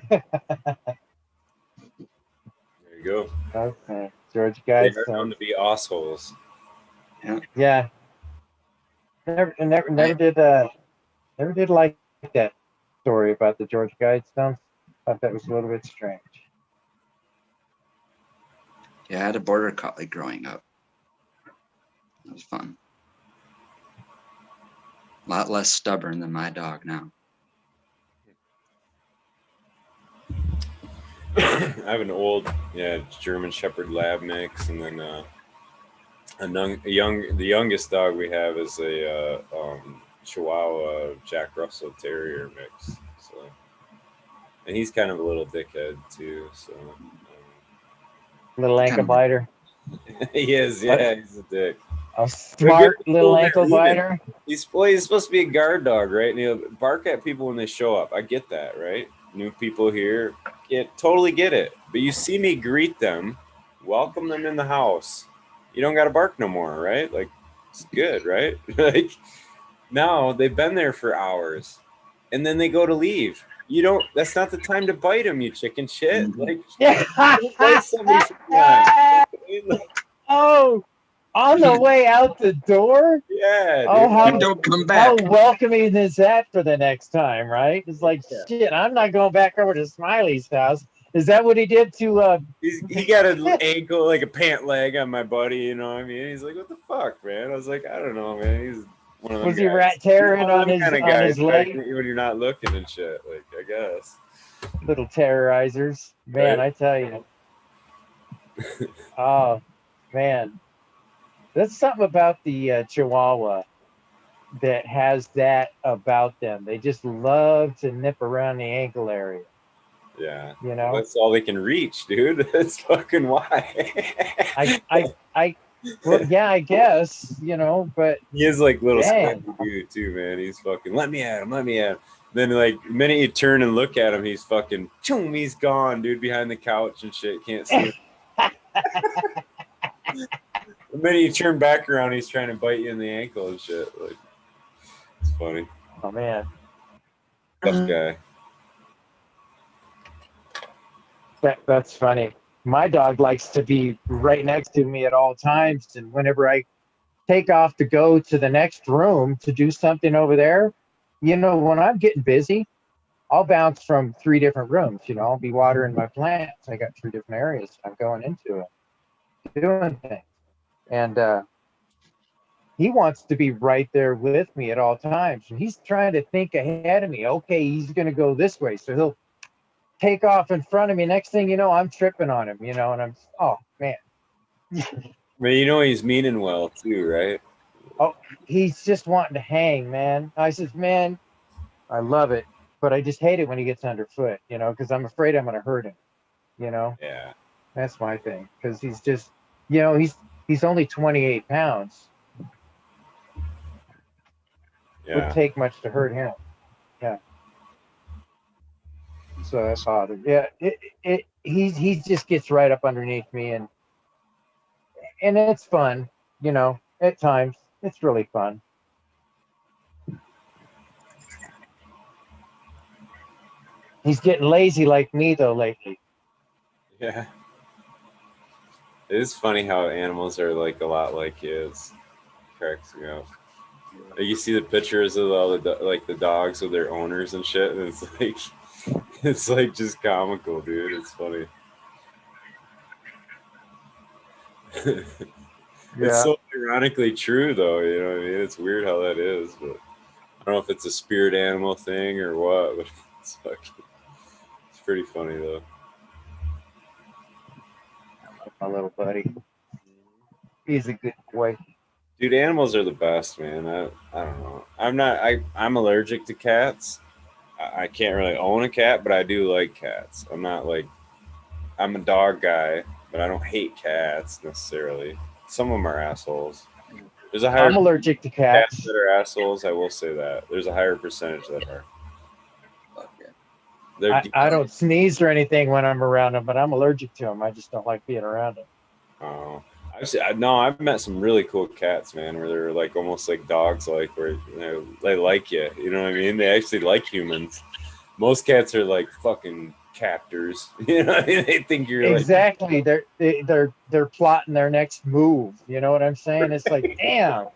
There you go. Okay. Georgia Guidestones. They're known to be assholes. Yeah. Yeah. Never did like that story about the Georgia Guidestones. Thought that was a little bit strange. Yeah, I had a border collie growing up. That was fun. A lot less stubborn than my dog now. I have an old, German Shepherd Lab mix, and then the youngest dog we have is a Chihuahua Jack Russell Terrier mix. So, and he's kind of a little dickhead too. So, little ankle biter. He is, yeah, he's a dick. A smart little ankle biter. He's supposed to be a guard dog, right? And he'll bark at people when they show up. I get that, right? New people here, totally get it. But you see me greet them, welcome them in the house. You don't got to bark no more, right? Like, it's good, right? Like, now they've been there for hours, and then they go to leave. That's not the time to bite them, you chicken shit. Like, bite somebody sometimes. Oh. On the way out the door? Yeah. Oh, don't come back. How welcoming is that for the next time, right? It's like, shit, I'm not going back over to Smiley's house. Is that what he did to... He got an ankle, like a pant leg on my buddy, you know what I mean? He's like, what the fuck, man? I was like, I don't know, man. He's one of them Was guys. he rat tearing on his leg? When you're not looking and shit, like, I guess. Little terrorizers. Man, right? I tell you. Oh, man. There's something about the Chihuahua that has that about them. They just love to nip around the ankle area. Yeah. You know? That's all they can reach, dude. That's fucking why. Well, yeah, I guess, but... He is like little scrappy dude, too, man. He's fucking, let me at him. Then, like, the minute you turn and look at him, he's fucking, choom, he's gone, dude, behind the couch and shit. Can't see him. The minute you turn back around, he's trying to bite you in the ankle and shit. Like, it's funny. Oh, man. Tough guy. That's funny. My dog likes to be right next to me at all times. And whenever I take off to go to the next room to do something over there, you know, when I'm getting busy, I'll bounce from 3 different rooms. You know, I'll be watering my plants. I got 3 different areas I'm going into it, doing things. And he wants to be right there with me at all times. And he's trying to think ahead of me. Okay, he's going to go this way. So he'll take off in front of me. Next thing you know, I'm tripping on him, you know, and I'm, oh, man. But you know he's meaning well too, right? Oh, he's just wanting to hang, man. I says, man, I love it, but I just hate it when he gets underfoot, you know, because I'm afraid I'm going to hurt him, you know. Yeah. That's my thing, because he's just, you know, he's only 28 pounds. Yeah. Wouldn't take much to hurt him. Yeah. So that's bothered. Yeah, he just gets right up underneath me, and it's fun, you know. At times, it's really fun. He's getting lazy like me though lately. Yeah. It is funny how animals are like a lot like kids. Cracks me up. Like you see the pictures of all the like the dogs with their owners and shit, and it's like just comical, dude. It's funny. It's so ironically true, though. You know what I mean? It's weird how that is, but I don't know if it's a spirit animal thing or what. But it's pretty funny though. My little buddy, he's a good boy. Dude, animals are the best, man. I don't know. I'm allergic to cats. I can't really own a cat, but I do like cats. I'm a dog guy, but I don't hate cats necessarily. Some of them are assholes. There's a higher I'm allergic to cats that are assholes. I will say that. There's a higher percentage that are. I don't sneeze or anything when I'm around them, but I'm allergic to them. I just don't like being around them. Oh, I've met some really cool cats, man, where they're like almost like dogs, like where they like you. You know what I mean? They actually like humans. Most cats are like fucking captors. You know what I mean? They think you're exactly. They're plotting their next move. You know what I'm saying? It's like, damn.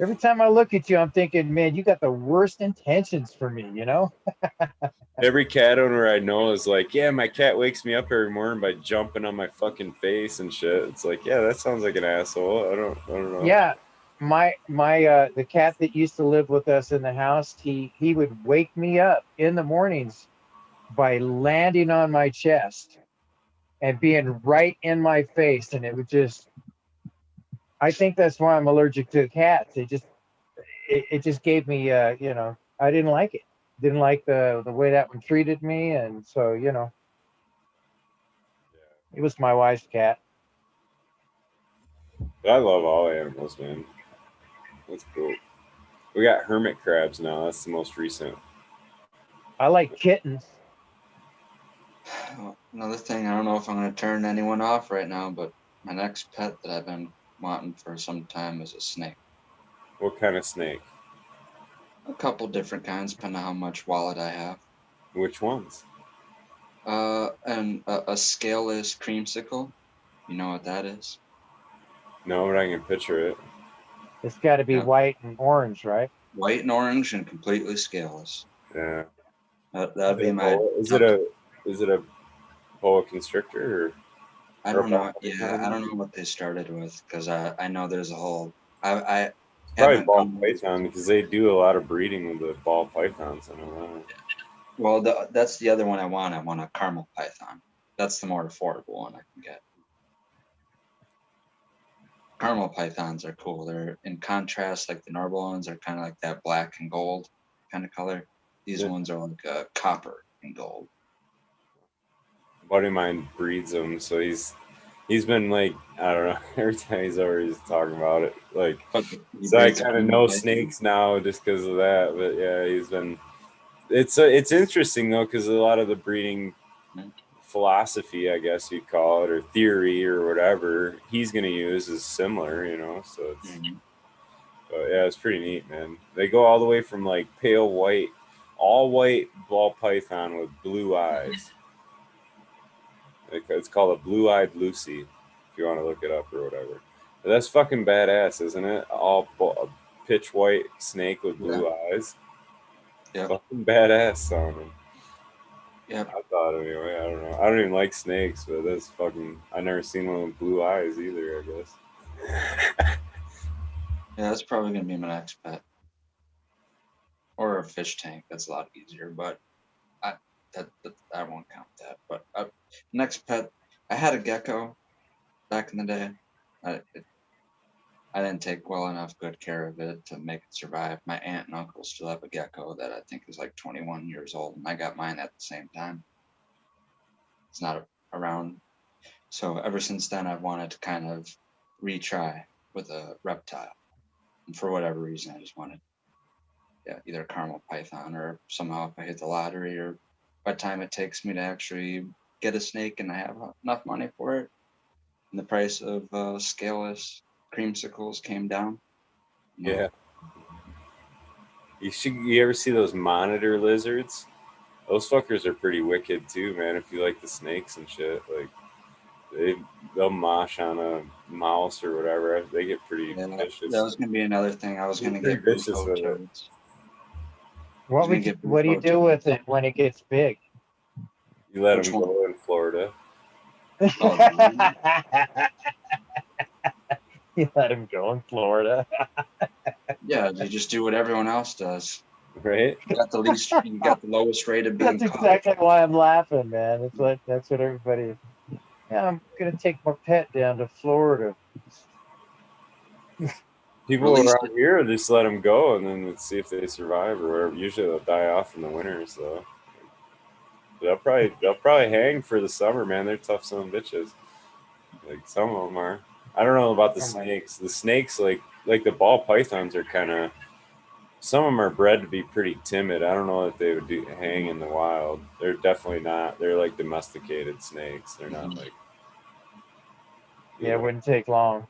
Every time I look at you, I'm thinking, man, you got the worst intentions for me, you know? Every cat owner I know is like, yeah, my cat wakes me up every morning by jumping on my fucking face and shit. It's like, yeah, that sounds like an asshole. I don't know. Yeah. My the cat that used to live with us in the house, he would wake me up in the mornings by landing on my chest and being right in my face. And it would just, I think that's why I'm allergic to cats. It just gave me, you know, I didn't like it. Didn't like the way that one treated me. And so, you know, it was my wife's cat. But I love all animals, man. That's cool. We got hermit crabs now. That's the most recent. I like kittens. Another thing, I don't know if I'm going to turn anyone off right now, but my next pet that I've been wanting for some time is a snake. What kind of snake? A couple different kinds, depending on how much wallet I have. Which ones? And a scaleless creamsicle. You know what that is? No, but I can picture it. It's got to be white and orange, right? White and orange and completely scaleless. Yeah. That'd be my. Is it a boa constrictor or? I don't know. Yeah, I don't know what they started with because I know there's a whole. I probably ball python because they do a lot of breeding with the ball pythons. I don't know. Well, that's the other one I want. I want a caramel python. That's the more affordable one I can get. Caramel pythons are cool. They're in contrast, like the normal ones are kind of like that black and gold kind of color. These ones are like copper and gold. A buddy of mine breeds them, so he's been like, I don't know, every time he's over, he's talking about it. Like, so I kind of know snakes now just because of that. But yeah, he's been. It's interesting though because a lot of the breeding philosophy, I guess you'd call it, or theory or whatever he's gonna use is similar, you know. So it's, but yeah, it's pretty neat, man. They go all the way from like pale white, all white ball python with blue eyes. It's called a blue-eyed Lucy, if you want to look it up or whatever. But that's fucking badass, isn't it? A pitch white snake with blue eyes. Yeah. Fucking badass sounding. Yeah. I thought anyway. I don't know. I don't even like snakes, but that's fucking. I never seen one with blue eyes either, I guess. Yeah, that's probably gonna be my next pet. Or a fish tank. That's a lot easier, but I won't count that. But next pet, I had a gecko back in the day. I didn't take well enough good care of it to make it survive. My aunt and uncle still have a gecko that I think is like 21 years old, and I got mine at the same time. It's not around. So ever since then, I've wanted to kind of retry with a reptile. And for whatever reason, I just wanted, either a caramel python, or somehow if I hit the lottery, or by the time it takes me to actually get a snake and I have enough money for it, and the price of scaleless creamsicles came down. Yeah. You ever see those monitor lizards? Those fuckers are pretty wicked too, man. If you like the snakes and shit, like they'll mosh on a mouse or whatever. They get pretty vicious. That was gonna be another thing I was gonna get vicious with it. What do you do with it when it gets big? You let them go in Florida. You let him go in Florida. Yeah, you just do what everyone else does. Right? You got the lowest rate of being That's exactly why I'm laughing, man. It's like that's what everybody. Yeah, I'm gonna take my pet down to Florida. People around here just let them go and then see if they survive or whatever. Usually they'll die off in the winters, though. They'll probably hang for the summer, man. They're tough son of bitches. Like some of them are. I don't know about the snakes. The snakes, like the ball pythons, are kind of. Some of them are bred to be pretty timid. I don't know if they would hang in the wild. They're definitely not. They're like domesticated snakes. They're not like. Yeah, it wouldn't take long.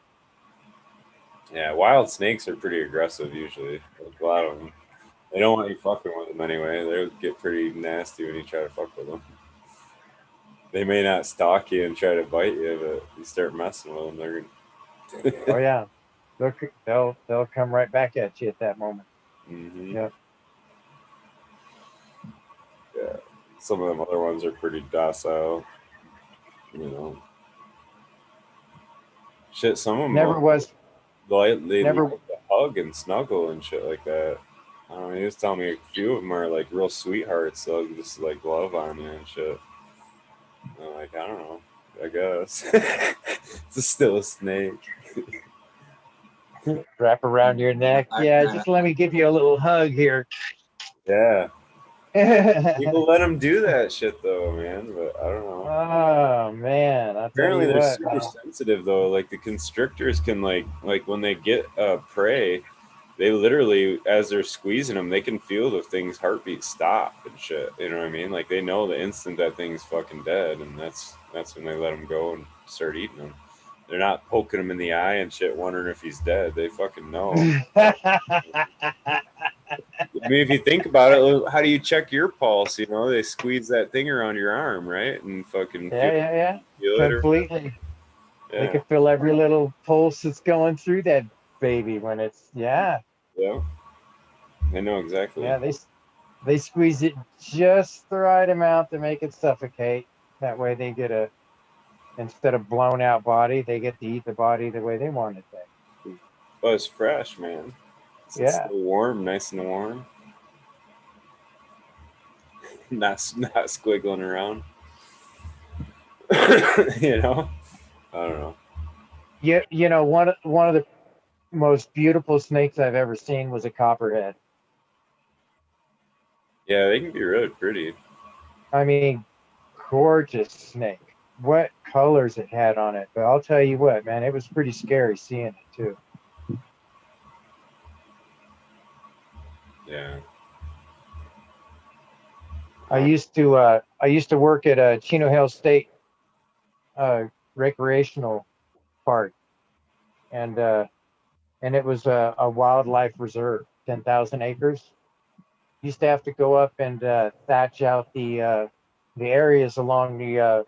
Yeah, wild snakes are pretty aggressive usually. Like a lot of them. They don't want you fucking with them anyway. They'll get pretty nasty when you try to fuck with them. They may not stalk you and try to bite you, but you start messing with them, they're gonna. Oh yeah, they'll come right back at you at that moment. Mm-hmm. Yeah. Yeah. Some of them other ones are pretty docile. You know. Shit, some of them they never like to hug and snuggle and shit like that. I don't know, he was telling me a few of them are like real sweethearts. They'll just like love on you and shit. I'm like, I don't know. I guess it's still a snake. Wrap around your neck. Yeah, just let me give you a little hug here. Yeah. People let them do that shit though, man. But I don't know. Oh man, apparently they're super sensitive though. Like the constrictors can like when they get prey, they literally, as they're squeezing them, they can feel the thing's heartbeat stop and shit. You know what I mean? Like they know the instant that thing's fucking dead, and that's when they let them go and start eating them. They're not poking him in the eye and shit, wondering if he's dead. They fucking know. I mean, if you think about it, how do you check your pulse? You know, they squeeze that thing around your arm, right? And fucking feel completely. They can feel every little pulse that's going through that baby when it's Yeah. They know exactly. Yeah, they squeeze it just the right amount to make it suffocate. That way they get instead of blown out body, they get to eat the body the way they want it to. Oh, it's fresh, man. It's still warm, nice and warm. not squiggling around. You know? I don't know. Yeah, you know, one of the most beautiful snakes I've ever seen was a copperhead. Yeah, they can be really pretty. I mean, gorgeous snake. What colors it had on it. But I'll tell you what, man, it was pretty scary seeing it too. Yeah. I used to work at Chino Hills State recreational park, and it was a wildlife reserve, 10,000 acres. Used to have to go up and thatch out the areas along the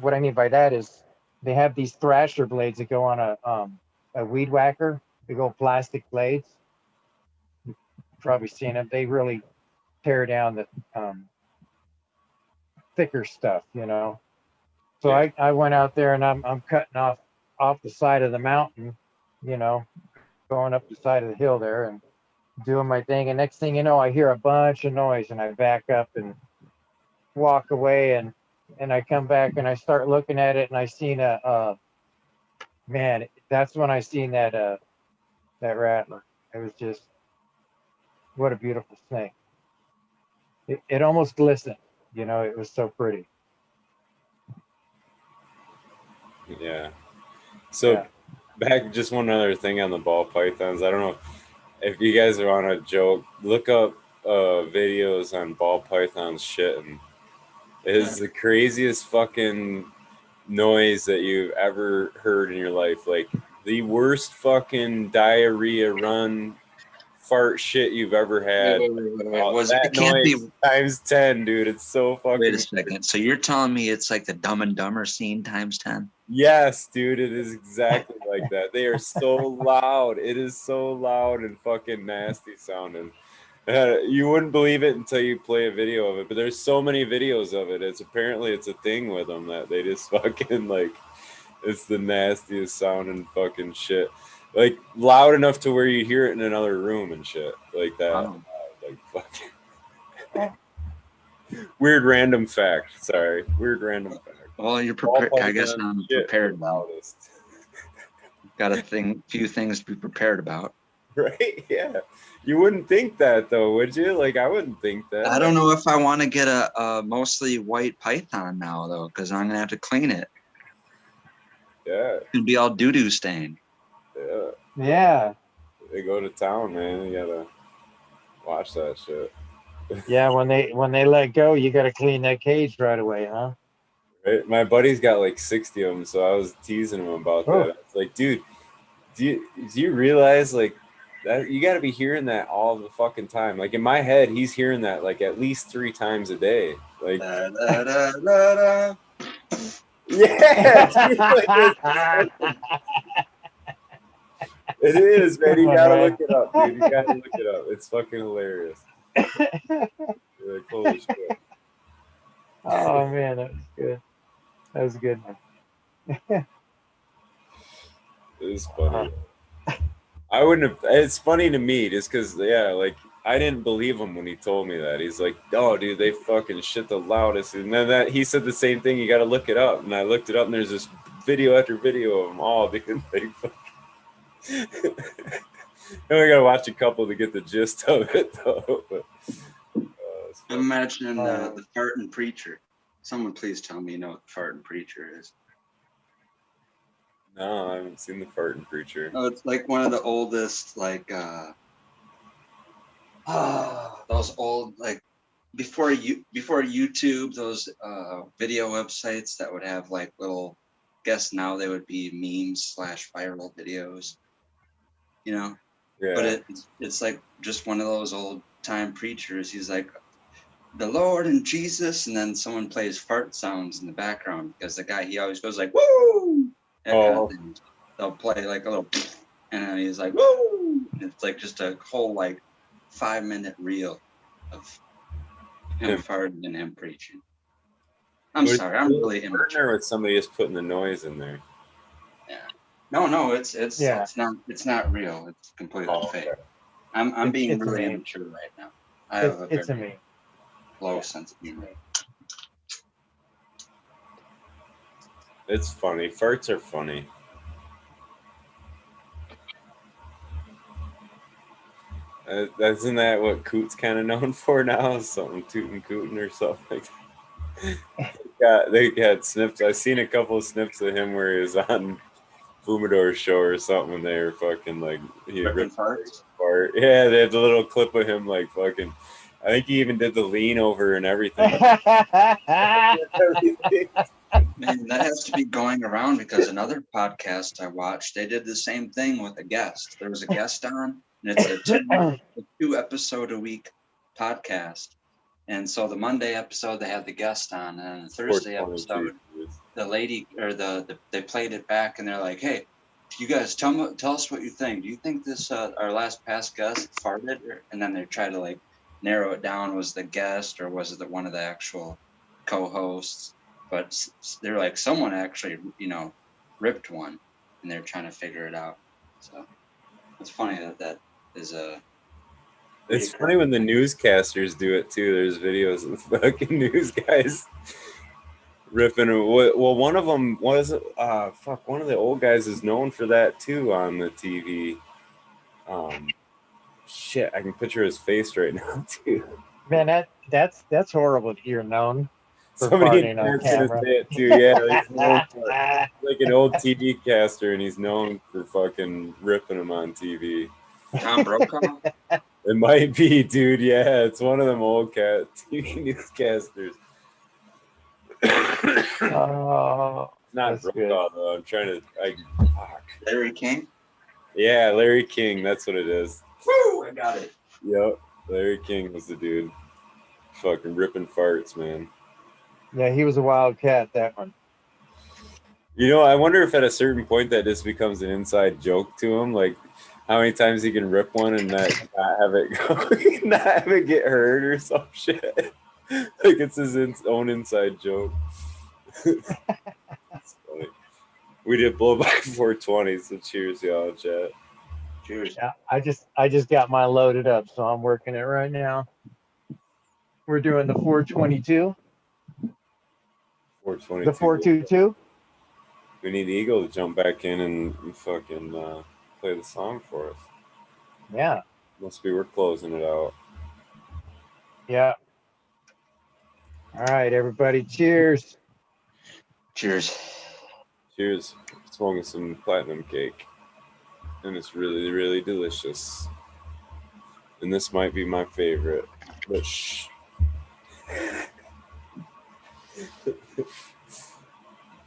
what I mean by that is they have these thrasher blades that go on a weed whacker. They go plastic blades. You've probably seen them. They really tear down the thicker stuff, you know. So Yeah. I went out there and I'm cutting off the side of the mountain, you know, going up the side of the hill there and doing my thing. And next thing you know, I hear a bunch of noise and I back up and walk away and I come back and I start looking at it and I seen man, that's when I seen that rattler. It was just, what a beautiful snake. It almost glistened, you know, it was so pretty. Yeah. So back, just one other thing on the ball pythons. I don't know if you guys are on a joke, look up videos on ball pythons shitting. It is the craziest fucking noise that you've ever heard in your life. Like the worst fucking diarrhea run fart shit you've ever had. That noise times 10, dude. It's so fucking. Wait a second. So you're telling me it's like the Dumb and Dumber scene times 10? Yes, dude. It is exactly like that. They are so loud. It is so loud and fucking nasty sounding. You wouldn't believe it until you play a video of it. But there's so many videos of it. It's a thing with them that they just fucking like. It's the nastiest sounding fucking shit. Like loud enough to where you hear it in another room and shit like that. Wow. Like fucking weird random fact. Sorry, weird random fact. Well, you're prepared. I guess I'm prepared about it. Got few things to be prepared about. Right? Yeah. You wouldn't think that though, would you? Like I wouldn't think that. I don't know if I want to get a mostly white python now though, because I'm gonna have to clean it. Yeah. It's gonna be all doo-doo stained. Yeah. Yeah. They go to town, man. You gotta watch that shit. Yeah, when they let go, you gotta clean that cage right away, huh? Right? My buddy's got like 60 of them, so I was teasing him about that. It's like, dude, do you realize like that you gotta be hearing that all the fucking time? Like in my head, he's hearing that like at least 3 times a day. Like yeah, it is, man. You gotta look it up, dude. You gotta look it up. It's fucking hilarious. You're like, holy shit. Oh man, that was good. That was a good one. It is funny. I wouldn't have. It's funny to me just because, yeah, like I didn't believe him when he told me that. He's like, "Oh, dude, they fucking shit the loudest." And then that he said the same thing. You got to look it up, and I looked it up, and there's this video after video of them all being like. And we gotta watch a couple to get the gist of it, though. But, I'm imagining the farting preacher. Someone please tell me you know what the farting preacher is. No, I haven't seen the farting preacher. Oh, it's like one of the oldest, like those old like before YouTube, those video websites that would have like little. Guess now they would be memes / viral videos. You know. Yeah. But it's like just one of those old time preachers. He's like, the Lord and Jesus, and then someone plays fart sounds in the background because the guy he always goes like woo. They'll play like a little, and then he's like woo. And it's like just a whole like 5-minute reel of him farting and him preaching. I'm sorry, I'm really immature. With somebody just putting the noise in there. Yeah. No, it's not real. It's completely fake. Okay. I'm being really immature right now. I have a very low sense of humor. It's funny. Farts are funny. Isn't that what Coot's kind of known for now? Something tootin' cootin' or something like that. They got snips. I've seen a couple of snips of him where he was on Fumador's show or something when they were fucking like he ripped farts. Yeah, they had the little clip of him like fucking. I think he even did the lean over and everything. Man, that has to be going around because another podcast I watched, they did the same thing with a guest. There was a guest on, and it's a 2 episode a week podcast. And so the Monday episode they had the guest on, and the Thursday episode the lady or they played it back and they're like, hey, you guys tell us what you think. Do you think this our last past guest farted? And then they try to like narrow it down. Was the guest or was it one of the actual co-hosts? But they're like, someone actually, ripped one, and they're trying to figure it out. So it's funny that is a. It's funny when the newscasters do it too. There's videos of fucking news guys ripping. Well, one of them was one of the old guys is known for that too on the TV. Shit, I can picture his face right now too. Man, that's horrible to hear known for Somebody farting on is gonna camera. say it too. Yeah, he's known for, like an old TV caster, and he's known for fucking ripping him on TV. Tom Brokaw? It might be, dude. Yeah, it's one of them old TV newscasters. Not Brokaw though. I'm trying to. Fuck. Larry King. Yeah, Larry King. That's what it is. Woo! I got it. Yep, Larry King was the dude. Fucking ripping farts, man. Yeah, he was a wild cat, that one. I wonder if at a certain point that this becomes an inside joke to him, like how many times he can rip one and not have it go, not have it get hurt or some shit. Like it's his own inside joke. It's funny. We did blow by 420, so cheers, y'all, chat. Cheers. Yeah, I just got mine loaded up, so I'm working it right now. We're doing the 422. 422. The 422. We need Eagle to jump back in and fucking play the song for us. Yeah. Must be we're closing it out. Yeah. All right, everybody. Cheers. Cheers. Cheers. Smoking some platinum cake. And it's really, really delicious. And this might be my favorite. But shh.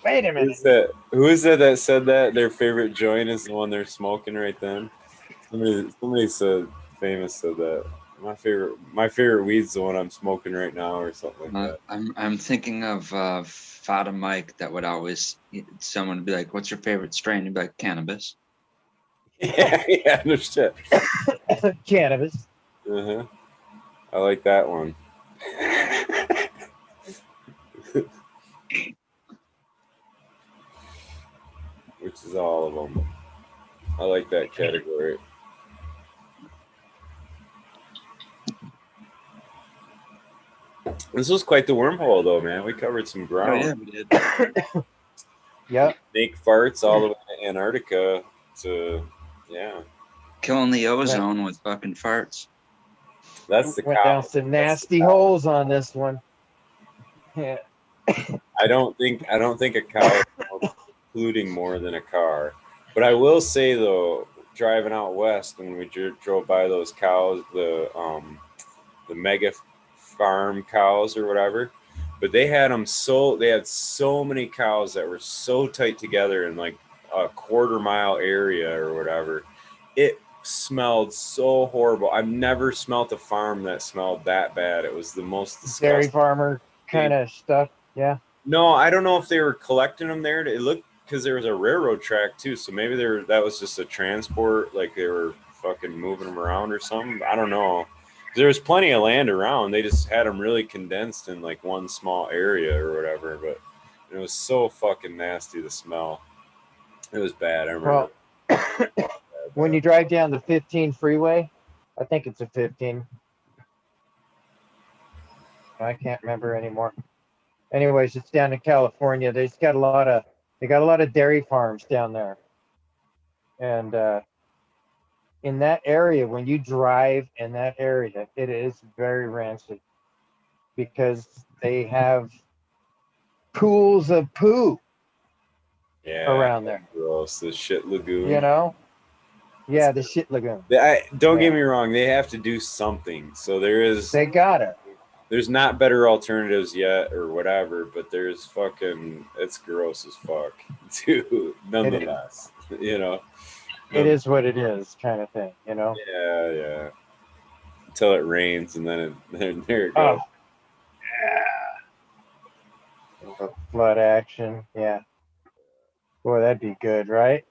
Wait a minute. Who is that said that their favorite joint is the one they're smoking right then? Somebody said, famous said that. My favorite weed's the one I'm smoking right now, or something like that. I'm thinking of Fada Mike that would always, someone would be like, what's your favorite strain? You'd be like, cannabis. Yeah, no shit. Cannabis. Uh-huh. I like that one. Which is all of them. I like that category. This was quite the wormhole, though, man. We covered some ground. Oh, yeah, we did. Yep. Snake farts all the way to Antarctica to, yeah. Killing the ozone with fucking farts. That's the went cow. down some nasty holes on this one. Yeah. I don't think a cow is polluting more than a car. But I will say though, driving out west when we drove by those cows, the mega farm cows or whatever, but they had so many cows that were so tight together in like a quarter-mile area or whatever. It smelled so horrible. I've never smelled a farm that smelled that bad. It was the most disgusting. Dairy farmer kind of stuff. Yeah. No, I don't know if they were collecting them there. It looked, because there was a railroad track too, so maybe that was just a transport, like they were fucking moving them around or something. I don't know. There was plenty of land around. They just had them really condensed in like one small area or whatever. But it was so fucking nasty, the smell. It was bad. I remember. Well, when you drive down the 15 freeway, I think it's a 15. I can't remember anymore. Anyways, it's down in California. They got a lot of dairy farms down there, and in that area, when you drive in that area, it is very rancid because they have pools of poo around there. Gross. The shit lagoon. You know? Yeah, the shit lagoon. Don't get me wrong. They have to do something. So They got it. There's not better alternatives yet or whatever, but there's fucking, it's gross as fuck too, nonetheless, you know. It is what it is, kind of thing, you know. Yeah. Until it rains, and then there it goes. Oh. Yeah. Flood action, yeah. Boy, that'd be good, right?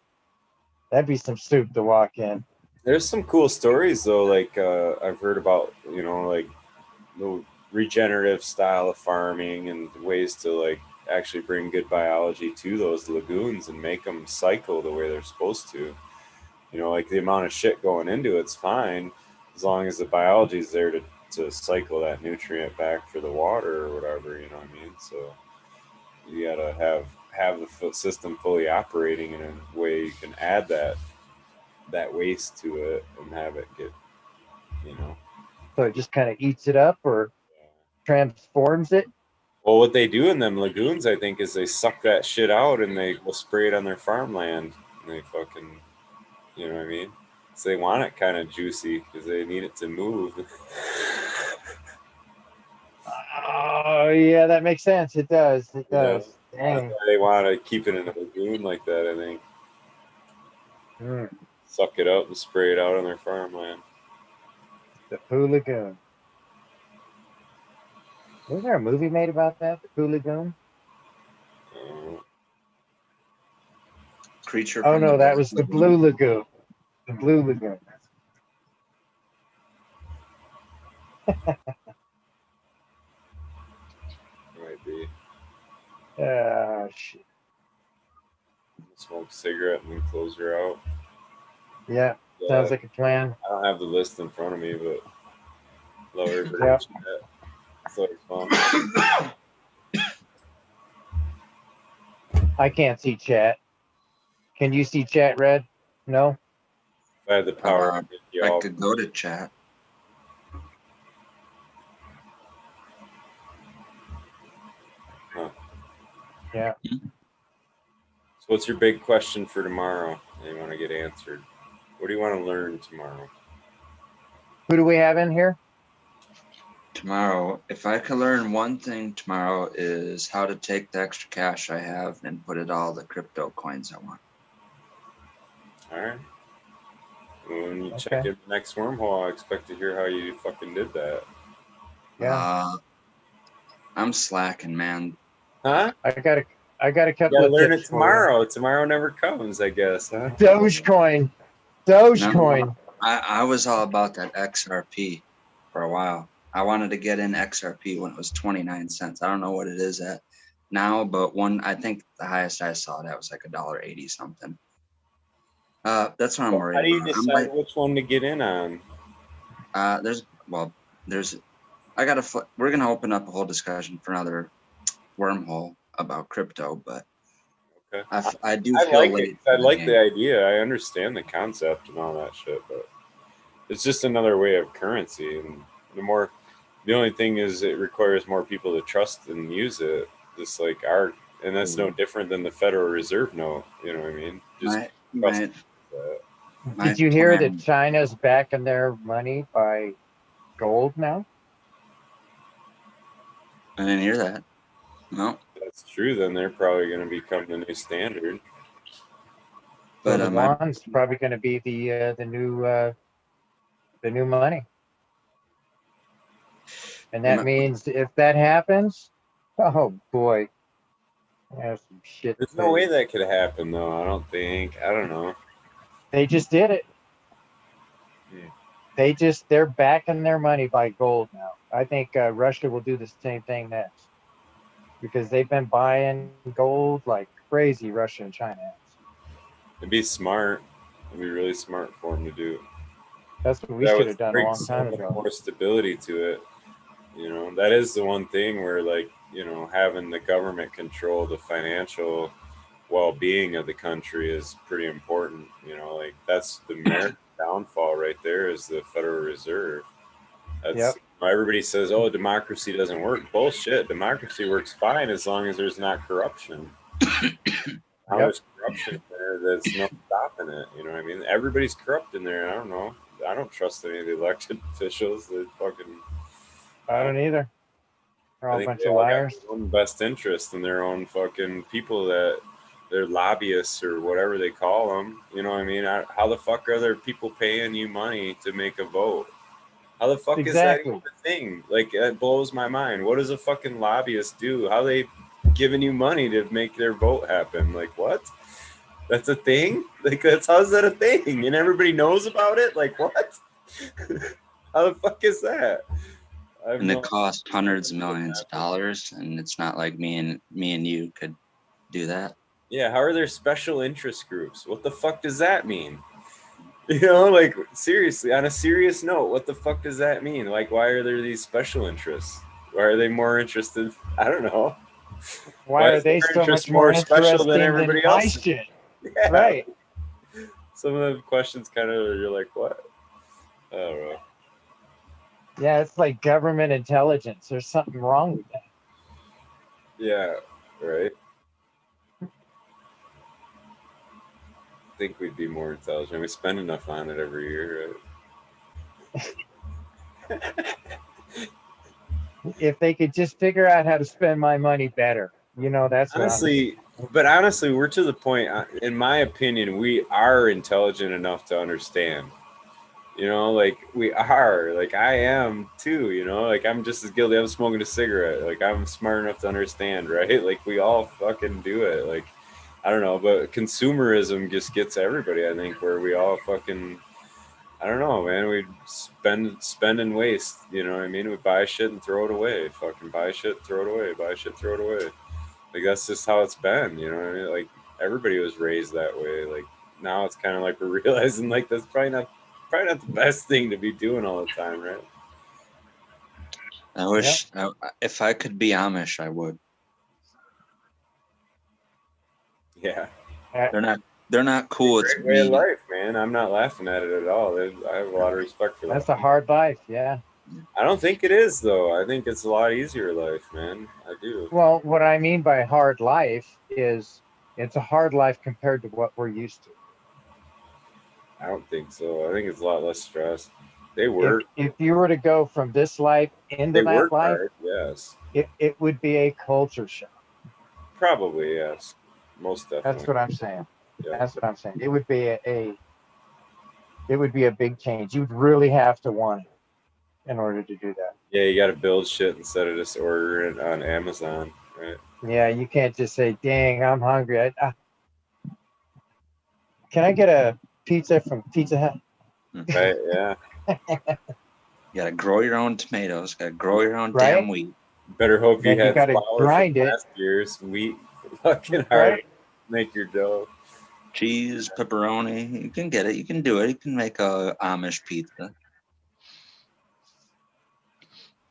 That'd be some soup to walk in. There's some cool stories though, like I've heard about, like the regenerative style of farming and ways to like actually bring good biology to those lagoons and make them cycle the way they're supposed to. Like the amount of shit going into it's fine as long as the biology is there to cycle that nutrient back for the water or whatever, you know what I mean? So you gotta have the system fully operating in a way you can add that waste to it and have it get, So it just kind of eats it up or transforms it. Well, what they do in them lagoons, I think, is they suck that shit out and they will spray it on their farmland. And they fucking, you know what I mean? So they want it kind of juicy because they need it to move. Oh, yeah, that makes sense. It does. It does. Dang. They want to keep it in a lagoon like that, I think. Suck it up and spray it out on their farmland. The Poo Lagoon. Wasn't there a movie made about that? The Poo Lagoon? Creature. Oh, no, that was the Blue Lagoon. The Blue Lagoon. Might be. Shit. Smoke a cigarette and then close her out. Yeah, sounds like a plan. I don't have the list in front of me, but lower her. It's always fun. I can't see chat. Can you see chat, Red? No? If I had the power, I could go to chat. Huh. Yeah. So what's your big question for tomorrow that you want to get answered? What do you want to learn tomorrow? Who do we have in here? Tomorrow, if I could learn one thing tomorrow is how to take the extra cash I have and put it all the crypto coins I want. All right. When you check in the next wormhole, I expect to hear how you fucking did that. Yeah. I'm slacking, man. Huh? I got a couple you of learn tips it tomorrow. Tomorrow never comes, I guess, huh? Dogecoin. No, I was all about that XRP for a while. I wanted to get in XRP when it was 29 cents. I don't know what it is at now, but I think the highest I saw that was like $1.80 something. That's what I'm worried about. How do you decide which one to get in on? We're gonna open up a whole discussion for another wormhole about crypto, but okay. I like the idea. I understand the concept and all that shit, but it's just another way of currency, and the only thing is it requires more people to trust and use it, just like and that's no different than the Federal Reserve note. You know what I mean? Just trust Did you hear that China's backing their money by gold now? I didn't hear that. No. That's true. Then they're probably going to become the new standard. But the yuan's probably going to be the new money. And that means if that happens, oh boy, there's some shit. There's no way that could happen, though. I don't think. I don't know. They just did it. Yeah. They're backing their money by gold now. I think Russia will do the same thing next because they've been buying gold like crazy. Russia and China. It'd be smart. It'd be really smart for them to do. That's what we should have done a long time ago. More stability to it. That is the one thing where, like, having the government control the financial well-being of the country is pretty important. Like that's the American downfall right there is the Federal Reserve. That's everybody says, oh, democracy doesn't work. Bullshit. Democracy works fine as long as there's not corruption. How there's corruption there, that's no stopping it. You know what I mean? Everybody's corrupt in there. I don't know. I don't trust any of the elected officials. They fucking. I don't either. They're all a bunch of liars. Their own best interest in their own fucking people that they're lobbyists or whatever they call them. You know what I mean? How the fuck are there people paying you money to make a vote? How the fuck is that even a thing? Like, it blows my mind. What does a fucking lobbyist do? How they giving you money to make their vote happen. Like, what? That's a thing? Like, how's that a thing? And everybody knows about it? Like, what? How the fuck is that? And it costs hundreds of millions of dollars, and it's not like me and you could do that. Yeah, how are there special interest groups? What the fuck does that mean? You know, like, seriously, on a serious note, what the fuck does that mean? Like, why are there these special interests? Why are they more interested? I don't know. Why are they so much more special than everybody else? Shit? Yeah. Right. Some of the questions kind of, you're like, what? I don't know. Yeah, it's like government intelligence. There's something wrong with that. Yeah, right. I think we'd be more intelligent. We spend enough on it every year, right? If they could just figure out how to spend my money better, you know, that's honestly. But honestly, we're to the point, in my opinion, we are intelligent enough to understand. You know, like, we are. Like, I am too. You know, like, I'm just as guilty. I'm smoking a cigarette. Like, I'm smart enough to understand, right? Like, we all fucking do it. Like, I don't know, but consumerism just gets everybody, I think, where we all fucking, I don't know, man. We spend and waste. You know what I mean? We buy shit and throw it away. Fucking buy shit, throw it away. Buy shit, throw it away. Like, that's just how it's been. You know what I mean? Like, everybody was raised that way. Like, now it's kind of like we're realizing, like, that's probably not the best thing to be doing all the time, right? I wish if I could be Amish, I would. Yeah. They're not cool. It's a great way of life, man. I'm not laughing at it at all. I have a lot of respect for that. That's a hard life, yeah. I don't think it is, though. I think it's a lot easier life, man. I do. Well, what I mean by hard life is it's a hard life compared to what we're used to. I don't think so. I think it's a lot less stress. They work. If you were to go from this life into that life, hard, yes, it would be a culture shock. Probably, yes. Most definitely. That's what I'm saying. Yeah. That's what I'm saying. It would be a big change. You'd really have to want it in order to do that. Yeah, you got to build shit instead of just ordering it on Amazon, right? Yeah, you can't just say, "Dang, I'm hungry. Can I get a pizza from Pizza Hut?" Right? Yeah. You gotta grow your own tomatoes. Gotta grow your own damn wheat. Better hope you had gotta flour grind from it. last year's wheat. Fucking hard. Make your dough. Cheese, pepperoni. You can get it. You can do it. You can make a Amish pizza.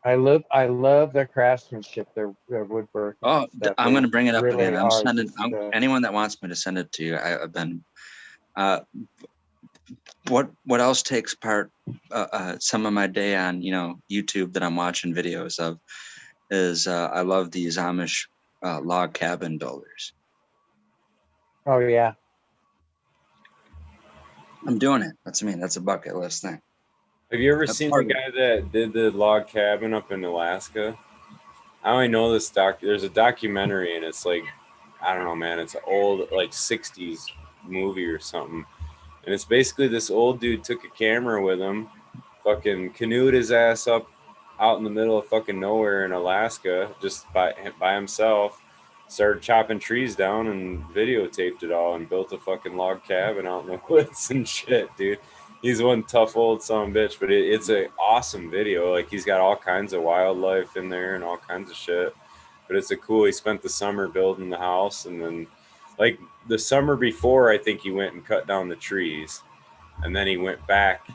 I love their craftsmanship, their woodwork. Oh, I'm gonna bring it up really again. I'm sending anyone that wants me to send it to you. I've been. What else takes part some of my day on YouTube that I'm watching videos of is I love these Amish log cabin builders. Oh yeah, I'm doing it. That's a bucket list thing. Have you ever seen the guy that did the log cabin up in Alaska? I only know this there's a documentary, and it's like, I don't know, man, it's an old like 60s movie or something. And it's basically this old dude took a camera with him, fucking canoed his ass up out in the middle of fucking nowhere in Alaska, just by himself, started chopping trees down and videotaped it all and built a fucking log cabin out in the woods and shit, dude. He's one tough old son of a bitch, but it's an awesome video. Like, he's got all kinds of wildlife in there and all kinds of shit. But it's he spent the summer building the house, and then like the summer before, I think he went and cut down the trees, and then he went back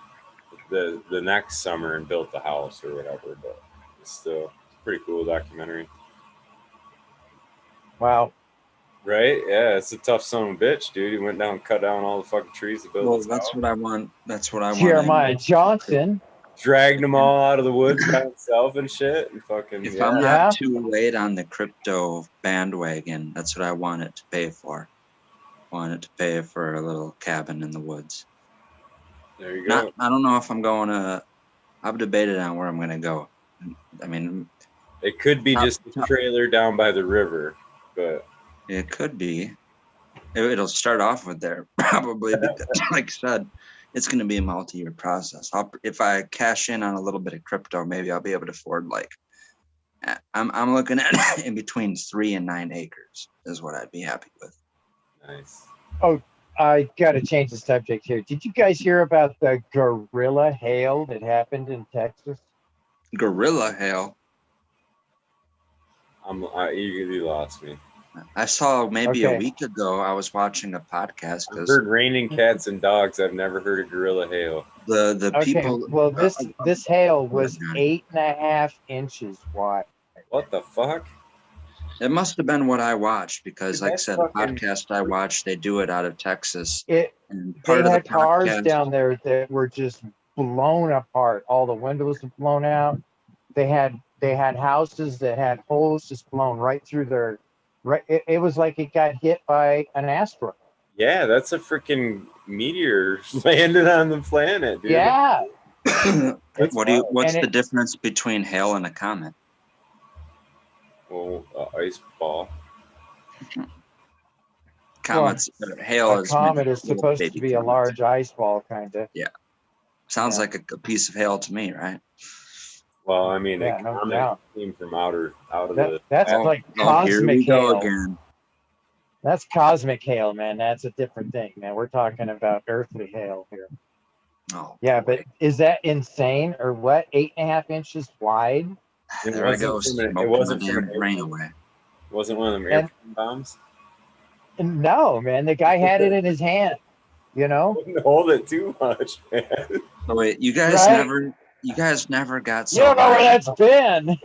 the next summer and built the house or whatever. But it's still a pretty cool documentary. Wow. Right? Yeah, it's a tough son of a bitch, dude. He went down and cut down all the fucking trees to build his house. What I want. That's what I want. Jeremiah Johnson dragged them all out of the woods by himself and shit. And fucking. If I'm not too late on the crypto bandwagon, that's what I want it to pay for. I want it to pay for a little cabin in the woods. There you go. I don't know if I'm going to. I've debated on where I'm going to go. I mean, it could be just a trailer down by the river, but it could be. It'll start off with there probably, because, like I said, it's going to be a multi-year process. If I cash in on a little bit of crypto, maybe I'll be able to afford like I'm looking at in between 3 and 9 acres is what I'd be happy with. Nice. Oh, I got to change the subject here. Did you guys hear about the gorilla hail that happened in Texas? Gorilla hail? You lost me. I saw maybe a week ago, I was watching a podcast. I've heard raining cats and dogs. I've never heard of gorilla hail. The people. Well, this hail was 8.5 inches wide. What the fuck? It must have been what I watched because, like I said, the podcast I watched, they do it out of Texas. They had cars down there that were just blown apart. All the windows were blown out. They had houses that had holes just blown right through their. Right, it was like it got hit by an asteroid. Yeah, that's a freaking meteor landed on the planet, dude. Yeah. What's the difference between hail and a comet? Well, ice ball. Comets, hail is. A comet is supposed to be a large ice ball, kind of. Yeah. Sounds like a piece of hail to me, right? Well, I mean, a comet came from out of the. That's like cosmic hail. Again. That's cosmic hail, man. That's a different thing, man. We're talking about earthly hail here. Oh. Yeah, but is that insane or what? 8.5 inches wide? There I go. It wasn't from rain away. It wasn't one of them airplane bombs. No, man. The guy had it in his hand. You know. Wouldn't hold it too much, man. Oh, wait, you guys never got so. You don't know where that's been.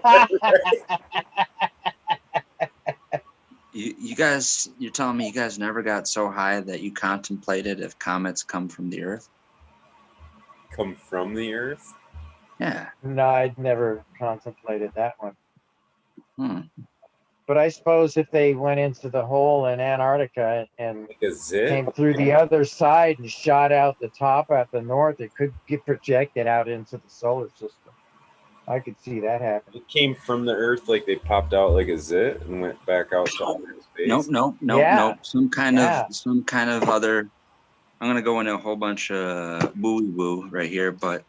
You're telling me you guys never got so high that you contemplated if comets come from the Earth? Come from the Earth? Yeah. No, I'd never contemplated that one. But I suppose if they went into the hole in Antarctica and came through the other side and shot out the top at the north, it could get projected out into the solar system. I could see that happen. It came from the Earth, like they popped out like a zit and went back out to outer space. Nope. Some kind of other. I'm gonna go into a whole bunch of woo right here, but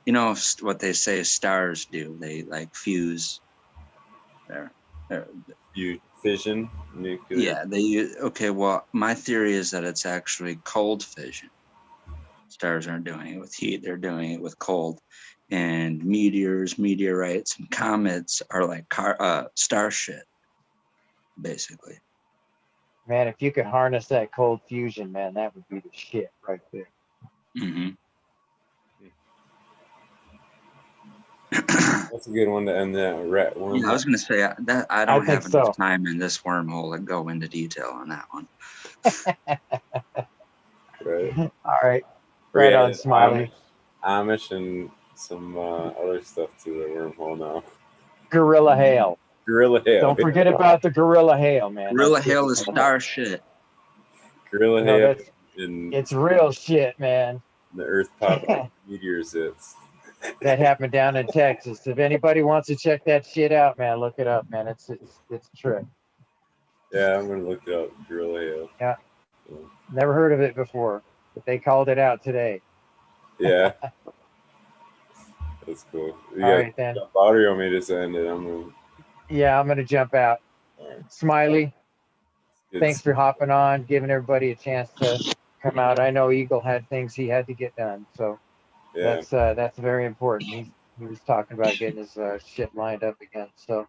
you know what they say stars do? They like fuse. Fission, nuclear. Yeah, they use. Okay, well, my theory is that it's actually cold fission. Stars aren't doing it with heat; they're doing it with cold. And meteors, meteorites, and comets are like star shit, basically. Man, if you could harness that cold fusion, man, that would be the shit right there. Mm-hmm. That's a good one to end that wormhole. Yeah, I was going to say that I don't have enough time in this wormhole to go into detail on that one. Right. All right. Right on, Smiley. Amish and some other stuff to the wormhole now. Gorilla hail. Gorilla hail. Don't forget about the gorilla hail, man. Gorilla hail is star shit. Gorilla hail. It's real shit, man. The Earth popping meteors. That happened down in Texas. If anybody wants to check that shit out, man, look it up, man. It's a trip. Yeah, I'm gonna look it up. Gorilla hail. Yeah. Never heard of it before, but they called it out today. Yeah. That's cool. You all right, then. Or you want me to just end it? I'm gonna jump out. Right. Smiley, thanks for hopping on, giving everybody a chance to come out. I know Eagle had things he had to get done, so yeah. That's very important. He was talking about getting his shit lined up again. So,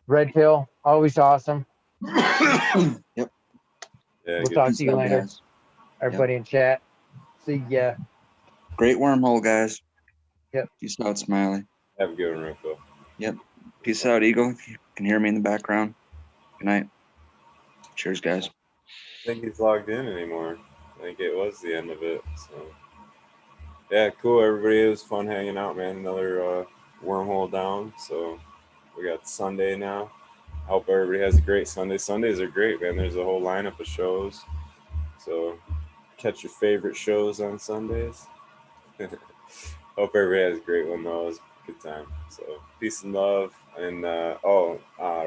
Red Pill, always awesome. Yep. Yeah, we'll talk to you later. Guys. Everybody in chat. See ya. Great wormhole, guys. Yep. Peace out, Smiley. Have a good one, Red Pill. Yep. Peace out, Eagle. If you can hear me in the background. Good night. Cheers, guys. I think he's logged in anymore. I think it was the end of it. So, yeah, cool. Everybody, it was fun hanging out, man. Another wormhole down. So, we got Sunday now. I hope everybody has a great Sunday. Sundays are great, man. There's a whole lineup of shows. So, catch your favorite shows on Sundays. Hope everybody has a great one, though. It was a good time. So, peace and love. And,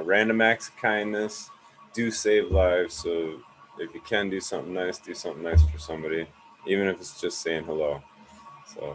random acts of kindness do save lives. So, if you can do something nice for somebody, even if it's just saying hello. So,